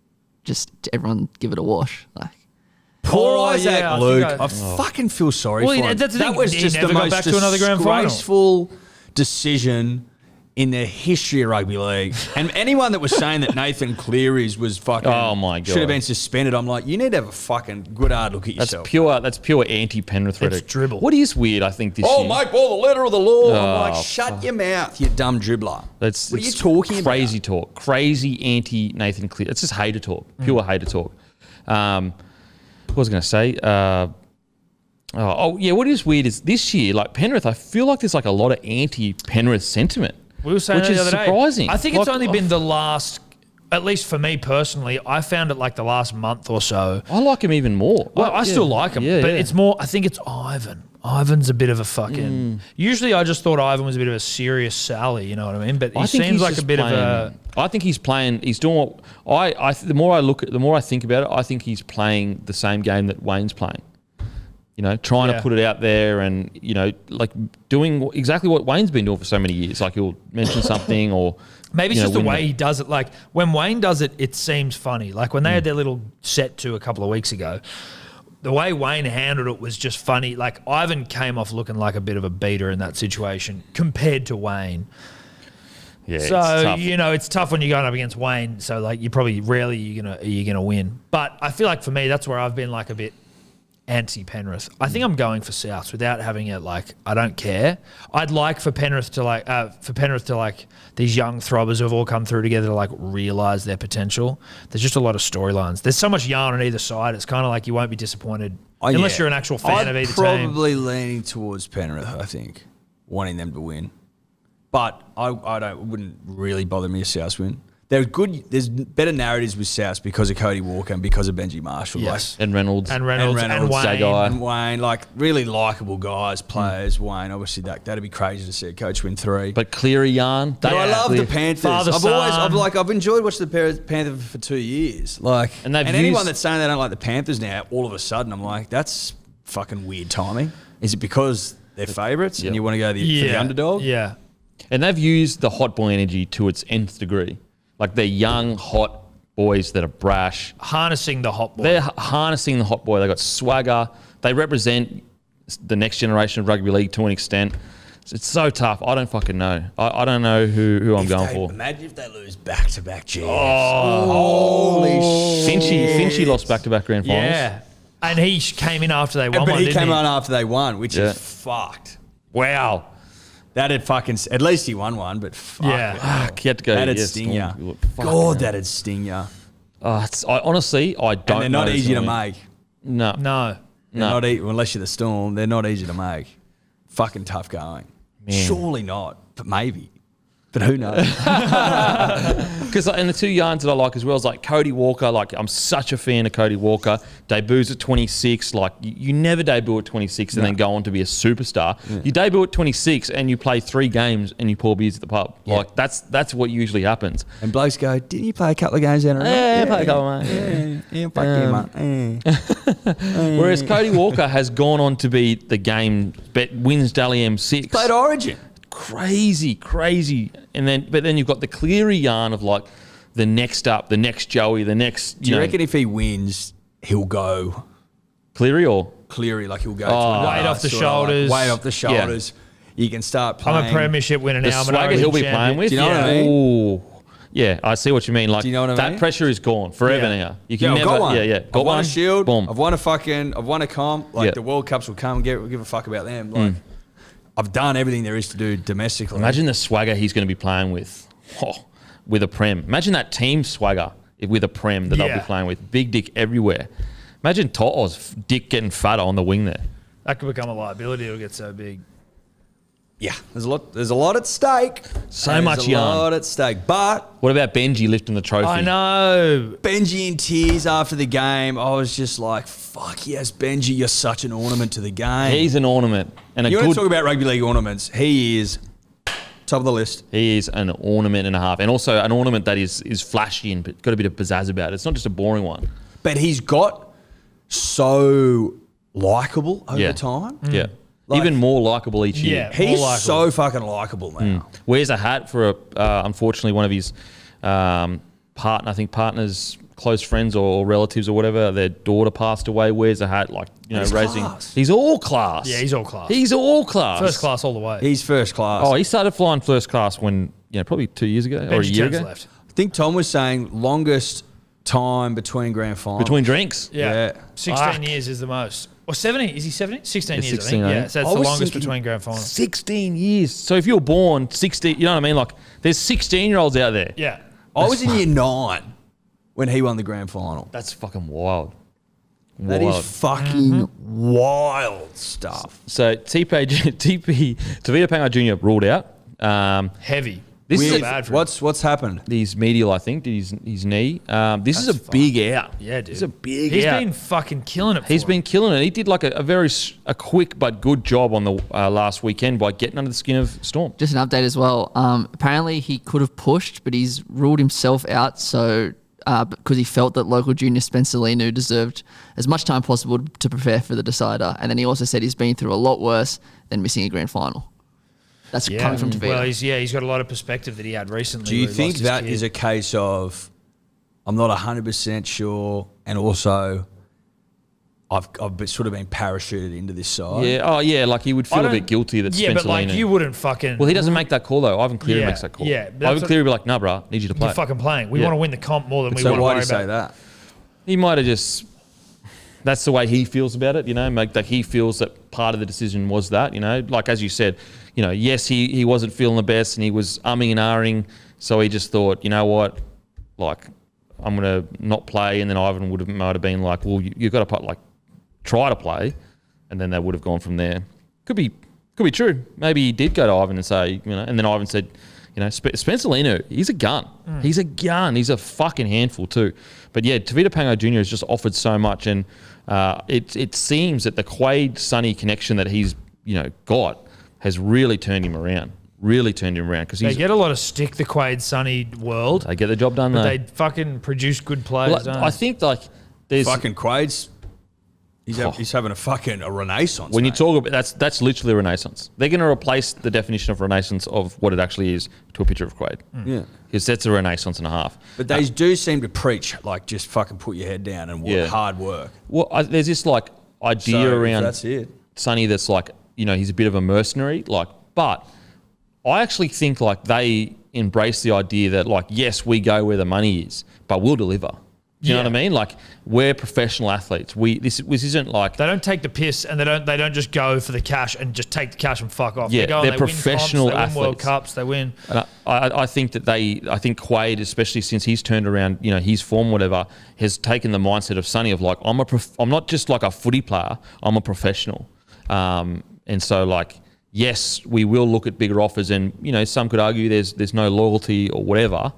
Speaker 1: just everyone give it a wash. Like,
Speaker 3: Poor
Speaker 4: Oh,
Speaker 3: Isaac
Speaker 4: yeah, I
Speaker 3: Luke.
Speaker 4: think
Speaker 3: I fucking feel sorry
Speaker 4: Well,
Speaker 3: for him.
Speaker 4: that's the
Speaker 3: That
Speaker 4: thing,
Speaker 3: was
Speaker 4: he
Speaker 3: just
Speaker 4: never
Speaker 3: the
Speaker 4: got
Speaker 3: most
Speaker 4: back to another grand final.
Speaker 3: disgraceful decision in the history of rugby league. And anyone that was saying that Nathan Cleary's was fucking
Speaker 2: Oh, my God.
Speaker 3: should have been suspended, I'm like, you need to have a fucking good hard look at
Speaker 2: That's
Speaker 3: yourself.
Speaker 2: That's pure anti-Penrith rhetoric.
Speaker 4: dribble.
Speaker 2: What is weird, I think, this year.
Speaker 3: Mate, ball the letter of the law. I'm
Speaker 2: Oh,
Speaker 3: like, shut your mouth, you dumb dribbler.
Speaker 2: That's
Speaker 3: what are you
Speaker 2: it's
Speaker 3: talking
Speaker 2: crazy
Speaker 3: about?
Speaker 2: talk. Crazy anti-Nathan Cleary. It's just hater talk. Pure hater talk. What was I going to say? Yeah, what is weird is this year, like Penrith, I feel like there's like a lot of anti-Penrith sentiment.
Speaker 4: We were saying
Speaker 2: which
Speaker 4: that
Speaker 2: is
Speaker 4: the other day.
Speaker 2: surprising.
Speaker 4: I think it's
Speaker 2: Like,
Speaker 4: only been the last, at least for me personally, I found it like the last month or so.
Speaker 2: I like him even more.
Speaker 4: Well, I still like him,
Speaker 2: Yeah,
Speaker 4: but
Speaker 2: yeah.
Speaker 4: it's more, I think it's Ivan. Ivan's a bit of a fucking. Usually I just thought Ivan was a bit of a serious Sally, you know what I mean? But he
Speaker 2: I think
Speaker 4: seems
Speaker 2: he's
Speaker 4: like a
Speaker 2: just
Speaker 4: bit
Speaker 2: playing,
Speaker 4: of a.
Speaker 2: I think he's playing. He's doing. The more I look at, the more I think about it, I think he's playing the same game that Wayne's playing. You know, trying
Speaker 4: Yeah.
Speaker 2: to put it out there, and you know, like doing exactly what Wayne's been doing for so many years. Like he'll mention something, or
Speaker 4: Maybe it's
Speaker 2: you know,
Speaker 4: just the
Speaker 2: win
Speaker 4: way he does it. Like when Wayne does it, it seems funny. Like when they had their little set to a couple of weeks ago, the way Wayne handled it was just funny. Like Ivan came off looking like a bit of a beater in that situation compared to Wayne.
Speaker 2: Yeah, it's
Speaker 4: So
Speaker 2: tough.
Speaker 4: you know it's tough when you're going up against Wayne. So like you probably rarely you're gonna win. But I feel like for me that's where I've been like a bit anti-Penrith. I think I'm going for Souths without having it like I don't care. I'd like for Penrith to like these young throbbers who have all come through together to like realise their potential. There's just a lot of storylines. There's so much yarn on either side. It's kind of like you won't be disappointed unless you're an actual fan of either team.
Speaker 3: Probably leaning towards Penrith, I think, wanting them to win. But it wouldn't really bother me if South win. They're good. There's better narratives with South because of Cody Walker and because of Benji Marshall.
Speaker 4: Yes.
Speaker 2: and Reynolds.
Speaker 4: And Reynolds and Wayne.
Speaker 2: Gagai.
Speaker 3: And Wayne, like really likable guys, players. Wayne, obviously that'd be crazy to see a coach win 3.
Speaker 2: But Cleary yarn.
Speaker 3: But I love the Panthers.
Speaker 4: Father,
Speaker 3: I've enjoyed watching the Panthers for 2 years. Like,
Speaker 2: And
Speaker 3: and
Speaker 2: they've
Speaker 3: anyone
Speaker 2: used-
Speaker 3: that's saying they don't like the Panthers now, all of a sudden, I'm like, that's fucking weird timing. Is it because they're favourites and you want to go for the underdog?
Speaker 4: Yeah.
Speaker 2: And they've used the hot boy energy to its nth degree. Like they're young, hot boys that are brash.
Speaker 4: Harnessing the hot boy.
Speaker 2: They're harnessing the hot boy. They got swagger. They represent the next generation of rugby league to an extent. It's so tough. I don't fucking know. I don't know who I'm going for.
Speaker 3: Imagine if they lose back-to-back GFs.
Speaker 2: Oh.
Speaker 3: Holy shit.
Speaker 2: Finchy lost back-to-back grand finals.
Speaker 4: Yeah. And he came in after they won
Speaker 3: But
Speaker 4: one,
Speaker 3: he
Speaker 4: didn't
Speaker 3: came
Speaker 4: he?
Speaker 3: on after they won, which
Speaker 2: Yeah.
Speaker 3: is fucked.
Speaker 2: Wow.
Speaker 3: That'd fucking... At least he won one, but fuck.
Speaker 4: Yeah.
Speaker 2: Fuck, he had to go.
Speaker 3: That'd
Speaker 2: yeah,
Speaker 3: sting ya.
Speaker 2: Storm. Fuck,
Speaker 3: God,
Speaker 2: man.
Speaker 3: that'd sting ya.
Speaker 2: Honestly, I don't know.
Speaker 3: And they're not
Speaker 2: this
Speaker 3: easy to
Speaker 2: really.
Speaker 3: make.
Speaker 2: No.
Speaker 4: No.
Speaker 3: They're not unless you're the Storm, they're not easy to make. Fucking tough going.
Speaker 2: Man.
Speaker 3: Surely not, but maybe. But who knows?
Speaker 2: Because and the two yarns that I like as well is like Cody Walker. Like I'm such a fan of Cody Walker. Debuts at 26. Like you never debut at 26 and then go on to be a superstar. Yeah. You debut at 26 and you play 3 games and you pour beers at the pub. Yeah. Like that's what usually happens.
Speaker 3: And blokes go, didn't you play a couple of games down?
Speaker 2: Yeah, play a couple, mate.
Speaker 3: Yeah, fuck mate.
Speaker 2: Whereas Cody Walker has gone on to be the game wins Dally M6.
Speaker 3: Played Origin.
Speaker 2: Crazy. And then you've got the Cleary yarn of like the next up, the next Joey, the next.
Speaker 3: Do you reckon if he wins, he'll go
Speaker 2: Cleary or
Speaker 3: Cleary? Like he'll go
Speaker 4: weight off the shoulders.
Speaker 3: Weight off the shoulders. Yeah. You can start playing.
Speaker 4: I'm a premiership winner now.
Speaker 2: The swagger he'll be playing with.
Speaker 3: Do you know what I mean?
Speaker 2: Ooh. Yeah, I see what you mean. Like,
Speaker 3: do you know what I mean?
Speaker 2: That pressure is gone forever now. You can never.
Speaker 3: Got one.
Speaker 2: Got
Speaker 3: I've won a shield.
Speaker 2: Boom.
Speaker 3: I've won a comp. Like the World Cups will come. Give a fuck about them. Like I've done everything there is to do domestically.
Speaker 2: Imagine the swagger he's going to be playing with. With a prem. Imagine that team swagger with a prem that they'll be playing with. Big dick everywhere. Imagine Toto's dick getting fatter on the wing there.
Speaker 4: That could become a liability. It'll get so big.
Speaker 3: Yeah, there's a lot at stake.
Speaker 2: So much yarn.
Speaker 3: There's a lot at stake. But
Speaker 2: what about Benji lifting the trophy?
Speaker 4: I know.
Speaker 3: Benji in tears after the game. I was just like, fuck yes, Benji, you're such an ornament to the game.
Speaker 2: He's an ornament. And
Speaker 3: you want to talk about rugby league ornaments? He is top of the list.
Speaker 2: He is an ornament and a half. And also an ornament that is flashy and got a bit of pizzazz about it. It's not just a boring one.
Speaker 3: But he's got so likeable over time.
Speaker 2: Yeah. Like, even more likeable each year.
Speaker 3: Yeah, he's so fucking likeable now.
Speaker 2: Wears a hat for unfortunately one of his partners, close friends or relatives or whatever. Their daughter passed away. Wears a hat raising.
Speaker 3: Class.
Speaker 2: He's all class.
Speaker 4: Yeah, he's all class.
Speaker 2: He's all class.
Speaker 4: First class all the way.
Speaker 3: He's first class.
Speaker 2: Oh, he started flying first class when probably 2 years ago or a year ago.
Speaker 4: Left.
Speaker 3: I think Tom was saying longest time between grand finals.
Speaker 2: Between drinks.
Speaker 4: Yeah. 16 years is the most. Or 17? Is he 17? 16 years,
Speaker 2: 16,
Speaker 4: I think. Yeah, so that's the longest between grand finals.
Speaker 2: 16 years. So if you're born 16, you know what I mean? Like, there's 16-year-olds out there.
Speaker 4: Yeah.
Speaker 3: I was in year 9 when he won the grand final.
Speaker 2: That's fucking wild.
Speaker 3: That is fucking wild stuff.
Speaker 2: So Tavita Pangai Jr. ruled out.
Speaker 4: Heavy.
Speaker 2: This is
Speaker 3: bad for what's happened?
Speaker 2: He's medial, I think, his knee. This is a big out.
Speaker 4: Yeah, dude.
Speaker 2: It's a big
Speaker 4: He's
Speaker 2: out.
Speaker 4: been fucking killing it.
Speaker 2: He's been killing it. He did like a very quick but good job on the last weekend by getting under the skin of Storm.
Speaker 1: Just an update as well. Apparently he could have pushed, but he's ruled himself out. So because he felt that local junior Spencer Linu deserved as much time possible to prepare for the decider. And then he also said he's been through a lot worse than missing a grand final. That's coming from Tavita.
Speaker 4: Well, he's got a lot of perspective that he had recently.
Speaker 3: Do you think that is a case of I'm not 100% sure, and also I've sort of been parachuted into this side?
Speaker 2: Yeah. Oh, yeah. Like he would feel a bit guilty that Spencer
Speaker 4: but like
Speaker 2: Linu.
Speaker 4: You wouldn't fucking.
Speaker 2: Well, he doesn't make that call though. Ivan Cleary makes that call.
Speaker 4: Yeah.
Speaker 2: Ivan Cleary would be like, "Nah, bro, need you to play."
Speaker 4: You're fucking playing. We want to win the comp more than we
Speaker 3: so
Speaker 4: want to
Speaker 3: why
Speaker 4: worry
Speaker 3: do you
Speaker 4: about.
Speaker 3: say that?
Speaker 2: He might have just. That's the way he feels about it, that he feels that part of the decision was that, like as you said, yes, he wasn't feeling the best and he was umming and ahhing. So he just thought, you know what, like I'm going to not play. And then Ivan might have been like, well, you've got to try to play. And then they would have gone from there. Could be true. Maybe he did go to Ivan and say, and then Ivan said, Spencer Linu, he's a gun. He's a gun. He's a fucking handful too. But yeah, Tavita Pangai Jr. has just offered so much, and it seems that the Quade Sonny connection that he's got has really turned him around. Because
Speaker 4: they get a lot of stick, the Quade Sonny world.
Speaker 2: They get the job done
Speaker 4: but
Speaker 2: though.
Speaker 4: They fucking produce good players.
Speaker 2: I think there's
Speaker 3: fucking Quade's. He's having a renaissance.
Speaker 2: When you talk about that's literally a renaissance. They're going to replace the definition of renaissance of what it actually is to a picture of Quade.
Speaker 3: Yeah,
Speaker 2: because that's a renaissance and a half.
Speaker 3: But they do seem to preach just fucking put your head down and work, hard work.
Speaker 2: Well, there's this idea around
Speaker 3: that's it.
Speaker 2: Sonny that's he's a bit of a mercenary, but I actually think they embrace the idea that yes, we go where the money is, but we'll deliver. Do you know what I mean? We're professional athletes. This isn't
Speaker 4: they don't take the piss and they don't just go for the cash and just take the cash and fuck off.
Speaker 2: Yeah,
Speaker 4: they're
Speaker 2: professional
Speaker 4: win comps,
Speaker 2: athletes.
Speaker 4: They win World Cups. They win.
Speaker 2: And I think that I think Quade, especially since he's turned around, his form, whatever, has taken the mindset of Sonny of I'm not just a footy player. I'm a professional. And so yes, we will look at bigger offers, and some could argue there's no loyalty or whatever.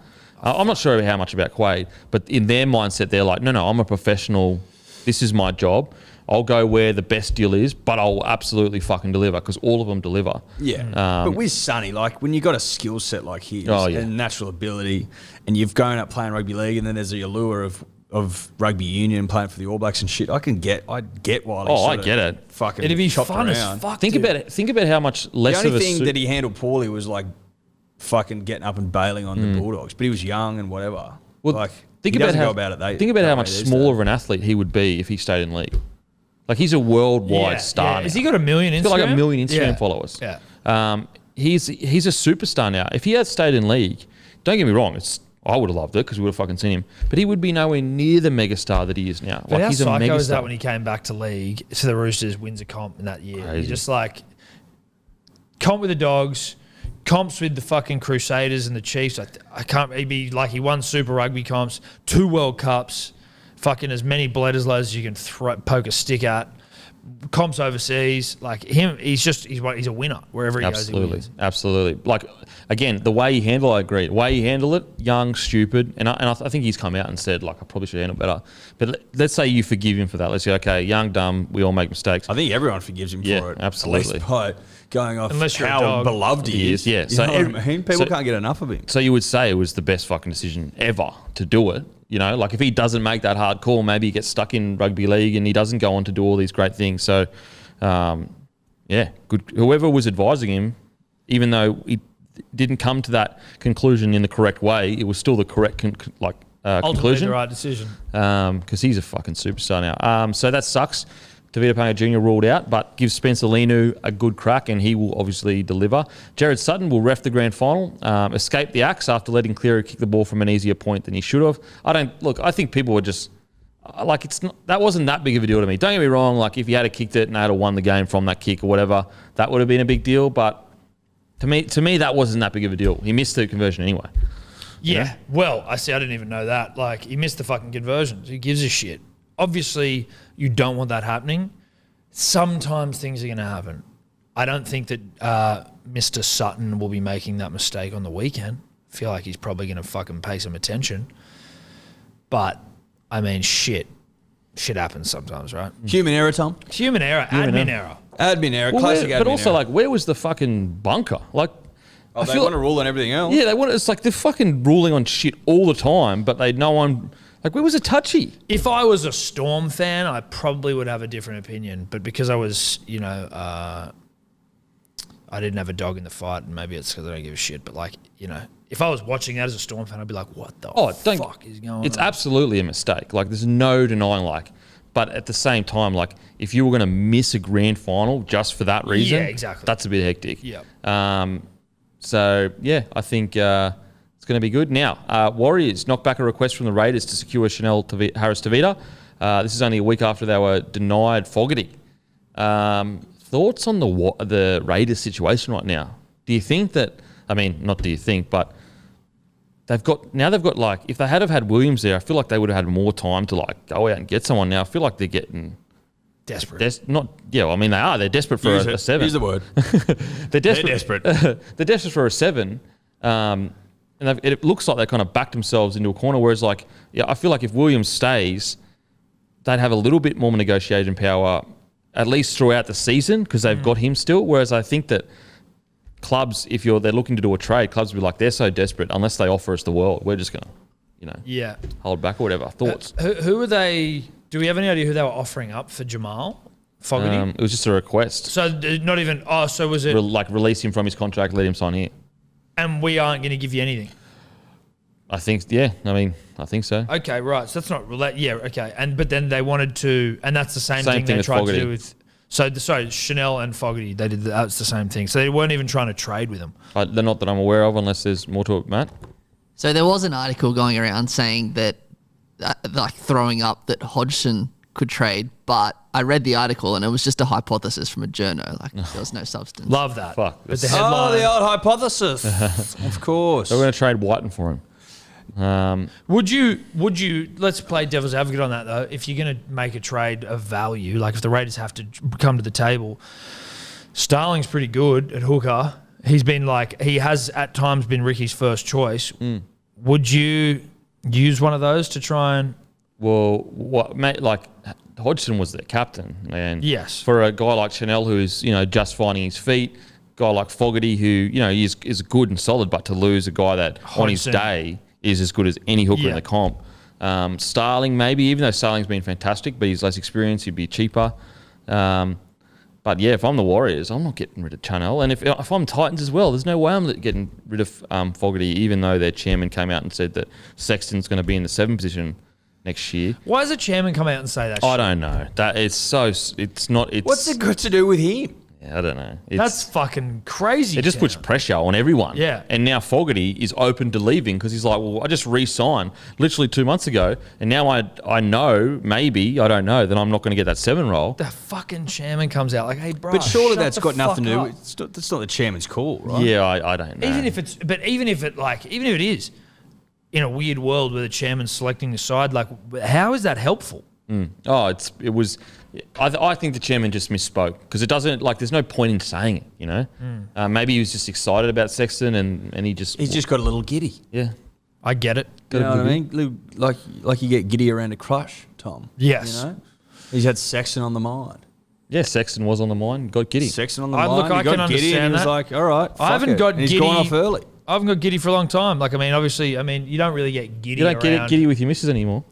Speaker 2: I'm not sure how much about Quade, but in their mindset, they're like, no, I'm a professional. This is my job. I'll go where the best deal is, but I'll absolutely fucking deliver because all of them deliver.
Speaker 3: Yeah. But with Sonny, like when you've got a skill set like his and natural ability and you've grown up playing rugby league and then there's the allure of rugby union playing for the All Blacks and shit, I get why
Speaker 2: I get it.
Speaker 3: Fucking
Speaker 4: It'd be
Speaker 3: chopped
Speaker 4: fun
Speaker 3: around.
Speaker 4: as fuck.
Speaker 2: Think about how much less
Speaker 3: The
Speaker 2: of
Speaker 3: only
Speaker 2: a
Speaker 3: thing that he handled poorly was like fucking getting up and bailing on the Bulldogs, but he was young and whatever.
Speaker 2: Well,
Speaker 3: like
Speaker 2: think
Speaker 3: he
Speaker 2: about
Speaker 3: doesn't
Speaker 2: how
Speaker 3: go about it.
Speaker 2: think about
Speaker 3: that
Speaker 2: how
Speaker 3: way
Speaker 2: much
Speaker 3: these
Speaker 2: smaller
Speaker 3: days.
Speaker 2: of an athlete he would be if he stayed in league. Like he's a worldwide star.
Speaker 4: Yeah.
Speaker 2: Now.
Speaker 4: Has he got a million Instagram?
Speaker 2: He's got like 1 million Instagram followers.
Speaker 4: Yeah.
Speaker 2: He's a superstar now. If he had stayed in league, don't get me wrong, I would have loved it because we would have fucking seen him. But he would be nowhere near the megastar that he is now.
Speaker 4: But
Speaker 2: Like
Speaker 4: how
Speaker 2: he's a
Speaker 4: psycho
Speaker 2: megastar.
Speaker 4: is that when he came back to league to the Roosters, wins a comp in that year?
Speaker 2: Crazy.
Speaker 4: He just like comp with the Dogs, comps with the fucking Crusaders and the Chiefs. I can't. He'd be like he won Super Rugby comps, 2 World Cups, fucking as many Bledisloes as you can poke a stick at. Comps overseas, like him, he's a winner wherever he goes. He wins.
Speaker 2: Absolutely. Like again, the way he handled, I agree. The way he handled it, young, stupid, and I think he's come out and said like I probably should handle better. But let's say you forgive him for that. Let's say okay, young, dumb, we all make mistakes.
Speaker 3: I think everyone forgives him for it.
Speaker 2: Absolutely.
Speaker 3: At least by going off
Speaker 4: Unless you're a
Speaker 3: how
Speaker 4: dog.
Speaker 3: beloved he is.
Speaker 2: Yeah.
Speaker 3: You
Speaker 2: So
Speaker 3: know what I mean? People can't get enough of him.
Speaker 2: So you would say it was the best fucking decision ever to do it. You know, like if he doesn't make that hard call, maybe he gets stuck in rugby league and he doesn't go on to do all these great things. So, good. Whoever was advising him, even though he didn't come to that conclusion in the correct way, it was still the correct
Speaker 4: Ultimately
Speaker 2: conclusion.
Speaker 4: the right decision.
Speaker 2: Because he's a fucking superstar now. So that sucks. Tavita Pangai Jr. ruled out, but gives Spencer Linu a good crack and he will obviously deliver. Gerard Sutton will ref the grand final, escape the axe after letting Cleary kick the ball from an easier point than he should have. I think people were just, that wasn't that big of a deal to me. Don't get me wrong, like if he had kicked it and had won the game from that kick or whatever, that would have been a big deal, but to me that wasn't that big of a deal. He missed the conversion anyway.
Speaker 4: Yeah. Well, I didn't even know that. Like he missed the fucking conversions. Who gives a shit? Obviously, you don't want that happening. Sometimes things are going to happen. I don't think that Mr. Sutton will be making that mistake on the weekend. I feel like he's probably going to fucking pay some attention. But, I mean, shit happens sometimes, right?
Speaker 3: Human error, Tom.
Speaker 4: Human error, admin error.
Speaker 3: Admin error,
Speaker 2: Well,
Speaker 3: classic admin
Speaker 2: but also,
Speaker 3: error.
Speaker 2: like, where was the fucking bunker? Like,
Speaker 3: Oh,
Speaker 2: I
Speaker 3: they
Speaker 2: feel
Speaker 3: want to rule on everything else.
Speaker 2: yeah, it's like they're fucking ruling on shit all the time, but no one. Like, where was it touchy?
Speaker 4: If I was a Storm fan, I probably would have a different opinion. But because I was, I didn't have a dog in the fight, and maybe it's because I don't give a shit. But if I was watching that as a Storm fan, I'd be like, "What the fuck is going on?"
Speaker 2: It's absolutely a mistake. Like, there's no denying. But at the same time, like, if you were going to miss a grand final just for that reason,
Speaker 4: Yeah, exactly.
Speaker 2: that's a bit hectic.
Speaker 4: Yeah.
Speaker 2: So yeah, I think it's going to be good. Now, Warriors knocked back a request from the Raiders to secure Harris-Tavita. This is only a week after they were denied Fogarty. Thoughts on the Raiders situation right now? Do you think that? I mean, not do you think, but they've got like, if they had Williams there, I feel like they would have had more time to like go out and get someone. Now I feel like they're getting
Speaker 4: desperate.
Speaker 2: They are. They're desperate for a 7.
Speaker 3: Use the word.
Speaker 2: They're desperate. They're desperate for a 7. And it looks like they kind of backed themselves into a corner. Whereas, I feel like if Williams stays, they'd have a little bit more negotiation power, at least throughout the season, because they've got him still. Whereas I think that clubs, if they're looking to do a trade, clubs will be like, they're so desperate, unless they offer us the world, we're just going to, hold back or whatever. Thoughts?
Speaker 4: Who are they? Do we have any idea who they were offering up for Jamal Fogarty?
Speaker 2: It was just a request.
Speaker 4: So not even. Oh, so was it?
Speaker 2: Release him from his contract, let him sign here.
Speaker 4: And we aren't going to give you anything.
Speaker 2: I think, yeah. I mean, I think so.
Speaker 4: Okay, right. So that's not. Yeah, okay. But then they wanted to, and that's the same thing they
Speaker 2: with
Speaker 4: tried
Speaker 2: Fogarty.
Speaker 4: to do with. So sorry, Chanel and Fogarty. They did that's the same thing. So they weren't even trying to trade with them.
Speaker 2: They're not that I'm aware of, unless there's more to it, Matt.
Speaker 1: So there was an article going around saying that, throwing up that Hodgson could trade, but I read the article and it was just a hypothesis from a journo. Like, there was no substance.
Speaker 4: Love that.
Speaker 2: Fuck.
Speaker 4: But the headline.
Speaker 3: Oh, the old hypothesis. Of course.
Speaker 2: They're going to trade Whiten for him.
Speaker 4: Would you, let's play devil's advocate on that though, if you're going to make a trade of value, like if the Raiders have to come to the table, Starling's pretty good at hooker. He has at times been Ricky's first choice. Would you use one of those to try and?
Speaker 2: Well, what mate, like Hodgson was their captain, and
Speaker 4: Yes.
Speaker 2: for a guy like Chanel who's just finding his feet, guy like Fogarty who is good and solid, but to lose a guy that on his
Speaker 4: Hodgson.
Speaker 2: day is as good as any hooker in
Speaker 4: Yeah.
Speaker 2: the comp. Starling maybe, even though Starling's been fantastic, but he's less experienced, he'd be cheaper. But yeah, if I'm the Warriors, I'm not getting rid of Chanel. And if I'm Titans as well, there's no way I'm getting rid of Fogarty, even though their chairman came out and said that Sexton's going to be in the 7 position next year.
Speaker 4: Why does the chairman come out and say that?
Speaker 2: I
Speaker 4: shit?
Speaker 2: don't know. That it's not.
Speaker 3: What's it got to do with him?
Speaker 2: I don't know.
Speaker 4: That's fucking crazy.
Speaker 2: It just puts
Speaker 4: Tim.
Speaker 2: pressure on everyone.
Speaker 4: Yeah.
Speaker 2: And now Fogarty is open to leaving because he's like, well, I just re-signed literally 2 months ago, and now I know, maybe, I don't know, that I'm not going to get that 7 role.
Speaker 4: The fucking chairman comes out like, "Hey, bro."
Speaker 3: But surely
Speaker 4: shut
Speaker 3: that's
Speaker 4: the
Speaker 3: got nothing to
Speaker 4: fuck
Speaker 3: do
Speaker 4: up.
Speaker 3: with that's not the chairman's call, right?
Speaker 2: Yeah, I don't know.
Speaker 4: Even if it is in a weird world where the chairman's selecting the side, like, how is that helpful?
Speaker 2: Oh, it was. I think the chairman just misspoke because it doesn't there's no point in saying it. Maybe he was just excited about Sexton and he's
Speaker 3: just got a little giddy.
Speaker 2: yeah.
Speaker 4: I get it.
Speaker 3: You know what I mean? Like you get giddy around a crush, Tom.
Speaker 4: Yes.
Speaker 3: You know? He's had Sexton on the mind.
Speaker 2: Yeah, Sexton was on the mind. Got giddy.
Speaker 3: Sexton on the
Speaker 4: I-
Speaker 3: mind.
Speaker 4: look, I
Speaker 3: he got
Speaker 4: can
Speaker 3: giddy and he was
Speaker 4: understand
Speaker 3: like, all right,
Speaker 4: I haven't
Speaker 3: fuck it.
Speaker 4: got
Speaker 3: And he's
Speaker 4: giddy.
Speaker 3: gone off early.
Speaker 4: I haven't got giddy for a long time. Like, I mean, obviously, you don't really get giddy.
Speaker 2: You don't get
Speaker 4: around.
Speaker 2: giddy with your missus anymore.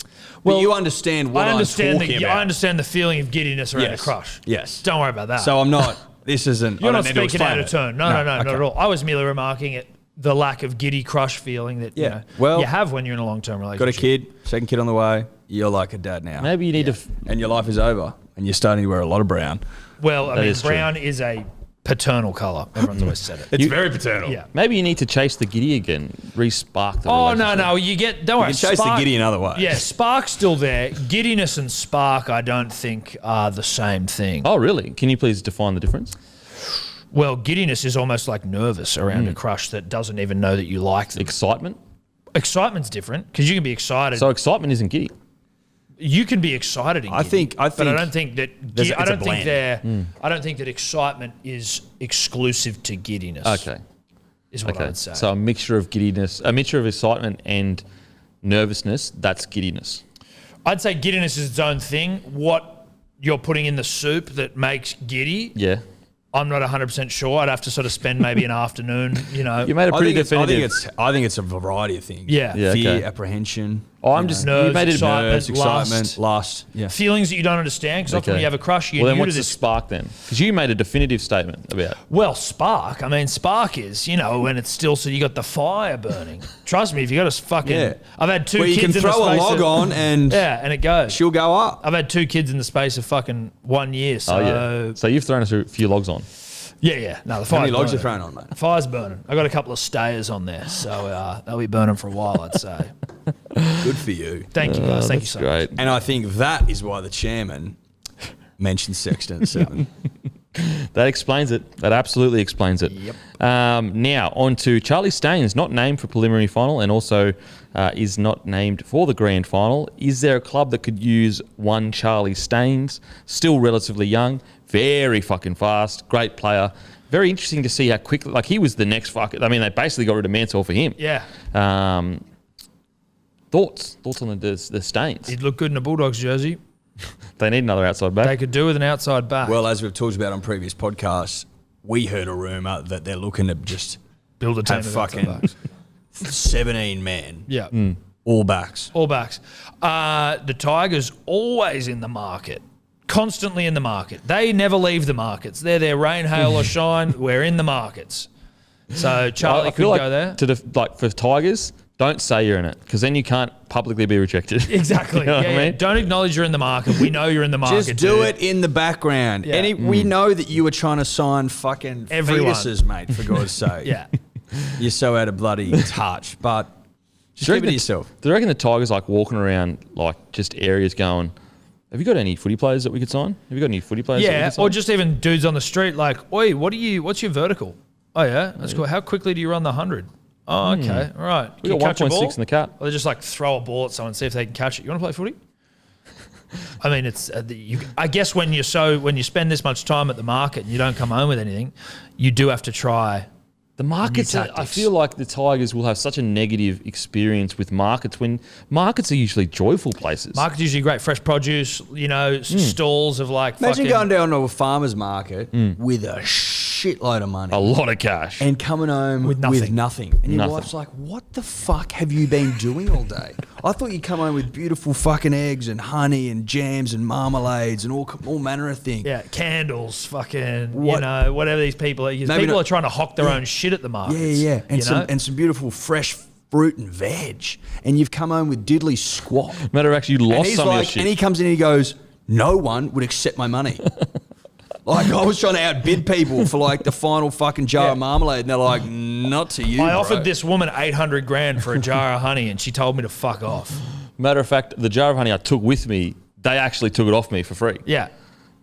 Speaker 3: Well, you understand what
Speaker 4: I understand
Speaker 3: I'm talking
Speaker 4: the
Speaker 3: about.
Speaker 4: I understand the feeling of giddiness around
Speaker 3: Yes.
Speaker 4: a crush.
Speaker 3: Yes.
Speaker 4: Don't worry about that.
Speaker 3: So I'm not. This isn't.
Speaker 4: You're
Speaker 3: I
Speaker 4: not
Speaker 3: don't need to
Speaker 4: speaking out
Speaker 3: explain
Speaker 4: of
Speaker 3: it.
Speaker 4: turn. No, not
Speaker 3: okay.
Speaker 4: at all. I was merely remarking at the lack of giddy crush feeling that
Speaker 3: Well,
Speaker 4: you have when you're in a long-term relationship.
Speaker 3: Got a kid, second kid on the way. You're like a dad now.
Speaker 2: Maybe you need to.
Speaker 3: And your life is over, and you're starting to wear a lot of brown.
Speaker 4: Well, I mean,
Speaker 2: is true.
Speaker 4: brown is a paternal colour. Everyone's always said it.
Speaker 3: It's very paternal.
Speaker 4: Yeah.
Speaker 2: Maybe you need to chase the giddy again, re-spark the
Speaker 4: Oh,
Speaker 2: relationship.
Speaker 4: no. You get... Don't worry.
Speaker 3: You can chase the giddy in other ways.
Speaker 4: Yeah, spark's still there. Giddiness and spark, I don't think, are the same thing.
Speaker 2: Oh, really? Can you please define the difference?
Speaker 4: Well, giddiness is almost like nervous around a crush that doesn't even know that you like them.
Speaker 2: Excitement?
Speaker 4: Excitement's different because you can be excited.
Speaker 2: So excitement isn't giddy.
Speaker 4: You can be excited.
Speaker 3: I think-
Speaker 4: but I don't think that.
Speaker 3: it's a blend.
Speaker 4: I don't think that excitement is exclusive to giddiness.
Speaker 2: Okay.
Speaker 4: is what I
Speaker 2: Okay.
Speaker 4: would say.
Speaker 2: So a mixture of giddiness, a mixture of excitement and nervousness, that's giddiness.
Speaker 4: I'd say giddiness is its own thing. What you're putting in the soup that makes giddy,
Speaker 2: Yeah.
Speaker 4: I'm not 100% sure. I'd have to sort of spend maybe an afternoon,
Speaker 2: You made a pretty definitive.
Speaker 3: I think it's a variety of things.
Speaker 4: Yeah.
Speaker 2: Yeah,
Speaker 3: Fear,
Speaker 2: okay.
Speaker 3: apprehension.
Speaker 2: Oh, I'm just
Speaker 4: Nerves,
Speaker 2: you made it
Speaker 4: excitement,
Speaker 3: Nerves, excitement, lust. Yeah.
Speaker 4: feelings that you don't understand. Because often
Speaker 2: Okay.
Speaker 4: when you have a crush, you're
Speaker 2: Well, then
Speaker 4: new
Speaker 2: what's
Speaker 4: to
Speaker 2: the
Speaker 4: this.
Speaker 2: spark then? Because you made a definitive statement about.
Speaker 4: Well, spark. I mean, spark is, when it's still, so you got the fire burning. Trust me, if you got a fucking.
Speaker 3: Yeah.
Speaker 4: I've had two
Speaker 3: Where you
Speaker 4: kids
Speaker 3: can
Speaker 4: in the
Speaker 3: throw a
Speaker 4: space
Speaker 3: log
Speaker 4: of,
Speaker 3: on and
Speaker 4: Yeah, and it goes.
Speaker 3: she'll go up.
Speaker 4: I've had two kids in the space of fucking 1 year. So,
Speaker 2: Oh yeah. So you've thrown a few logs on.
Speaker 4: yeah. No, the
Speaker 3: How
Speaker 4: fire's
Speaker 3: many logs are
Speaker 4: burning.
Speaker 3: thrown on, mate?
Speaker 4: Fire's burning. I got a couple of stayers on there, so they'll be burning for a while, I'd say.
Speaker 3: Good for you.
Speaker 4: Thank you, guys. Thank you
Speaker 2: That's
Speaker 4: so
Speaker 2: great.
Speaker 3: And I think that is why the chairman mentioned Sexton at 7.
Speaker 2: That explains it. That absolutely explains it.
Speaker 4: Yep.
Speaker 2: Now, on to Charlie Staines, not named for preliminary final and also is not named for the grand final. Is there a club that could use one Charlie Staines? Still relatively young, very fucking fast, great player. Very interesting to see how quickly, he was the next fucking, they basically got rid of Mansell for him.
Speaker 4: Yeah.
Speaker 2: Thoughts on the Staines?
Speaker 4: He'd look good in a Bulldogs jersey.
Speaker 2: They need another outside back.
Speaker 4: They could do with an outside back.
Speaker 3: Well, as we've talked about on previous podcasts, we heard a rumour that they're looking to just
Speaker 4: build a team
Speaker 3: have
Speaker 4: of outside
Speaker 3: fucking
Speaker 4: backs.
Speaker 3: 17 men,
Speaker 4: Yeah.
Speaker 3: all backs.
Speaker 4: All backs. The Tigers always in the market. Constantly in the market. They never leave the markets. They're there, rain, hail or shine. We're in the markets. So Charlie
Speaker 2: I
Speaker 4: could
Speaker 2: feel like
Speaker 4: go there.
Speaker 2: for Tigers, don't say you're in it because then you can't publicly be rejected.
Speaker 4: Exactly.
Speaker 2: You know what I mean?
Speaker 4: Don't acknowledge you're in the market. We know you're in the market.
Speaker 3: Just do
Speaker 4: dude.
Speaker 3: it in the background.
Speaker 4: Yeah.
Speaker 3: We know that you were trying to sign fucking
Speaker 4: Everyone.
Speaker 3: fetuses, mate, for God's sake.
Speaker 4: Yeah.
Speaker 3: You're so out of bloody touch, but just
Speaker 2: Do you
Speaker 3: keep it to
Speaker 2: reckon
Speaker 3: yourself.
Speaker 2: Do you reckon the Tigers walking around just areas going, have you got any footy players that we could sign? Have you got any footy players that we
Speaker 4: Yeah.
Speaker 2: could sign?
Speaker 4: Or just even dudes on the street like, oi, what's your vertical? Oh, yeah? That's cool. How quickly do you run the 100? Oh, okay. All right.
Speaker 2: We
Speaker 4: Can
Speaker 2: got
Speaker 4: you catch a
Speaker 2: 1.6
Speaker 4: ball?
Speaker 2: in the cap.
Speaker 4: Or they just throw a ball at someone and see if they can catch it. You want to play footy? I mean, it's. I guess when you spend this much time at the market and you don't come home with anything, you do have to try
Speaker 2: The markets, I
Speaker 4: tactics.
Speaker 2: feel like the Tigers will have such a negative experience with markets when markets are usually joyful places.
Speaker 4: Market's usually great, fresh produce, stalls of like
Speaker 3: Imagine
Speaker 4: fucking...
Speaker 3: going down to a farmer's market with a shitload of money.
Speaker 2: A lot of cash.
Speaker 3: And coming home
Speaker 4: With nothing.
Speaker 3: And your
Speaker 2: Nothing.
Speaker 3: wife's like, what the fuck have you been doing all day? I thought you'd come home with beautiful fucking eggs and honey and jams and marmalades and all manner of things.
Speaker 4: Yeah, candles, fucking,
Speaker 3: What?
Speaker 4: whatever these people are. Because
Speaker 3: Maybe
Speaker 4: people
Speaker 3: not-
Speaker 4: are trying to hock their own shit at the markets.
Speaker 3: Yeah. And
Speaker 4: you know?
Speaker 3: some beautiful fresh fruit and veg. And you've come home with diddly squat.
Speaker 2: Matter of fact, you
Speaker 3: And
Speaker 2: lost
Speaker 3: he's
Speaker 2: some of your
Speaker 3: like,
Speaker 2: shit.
Speaker 3: and he comes in and he goes, no one would accept my money. Like, I was trying to outbid people for like the final fucking jar of marmalade, and they're like, not to you,
Speaker 4: I
Speaker 3: bro.
Speaker 4: offered this woman 800 grand for a jar of honey, and she told me to fuck off.
Speaker 2: Matter of fact, the jar of honey I took with me, they actually took it off me for free.
Speaker 4: Yeah.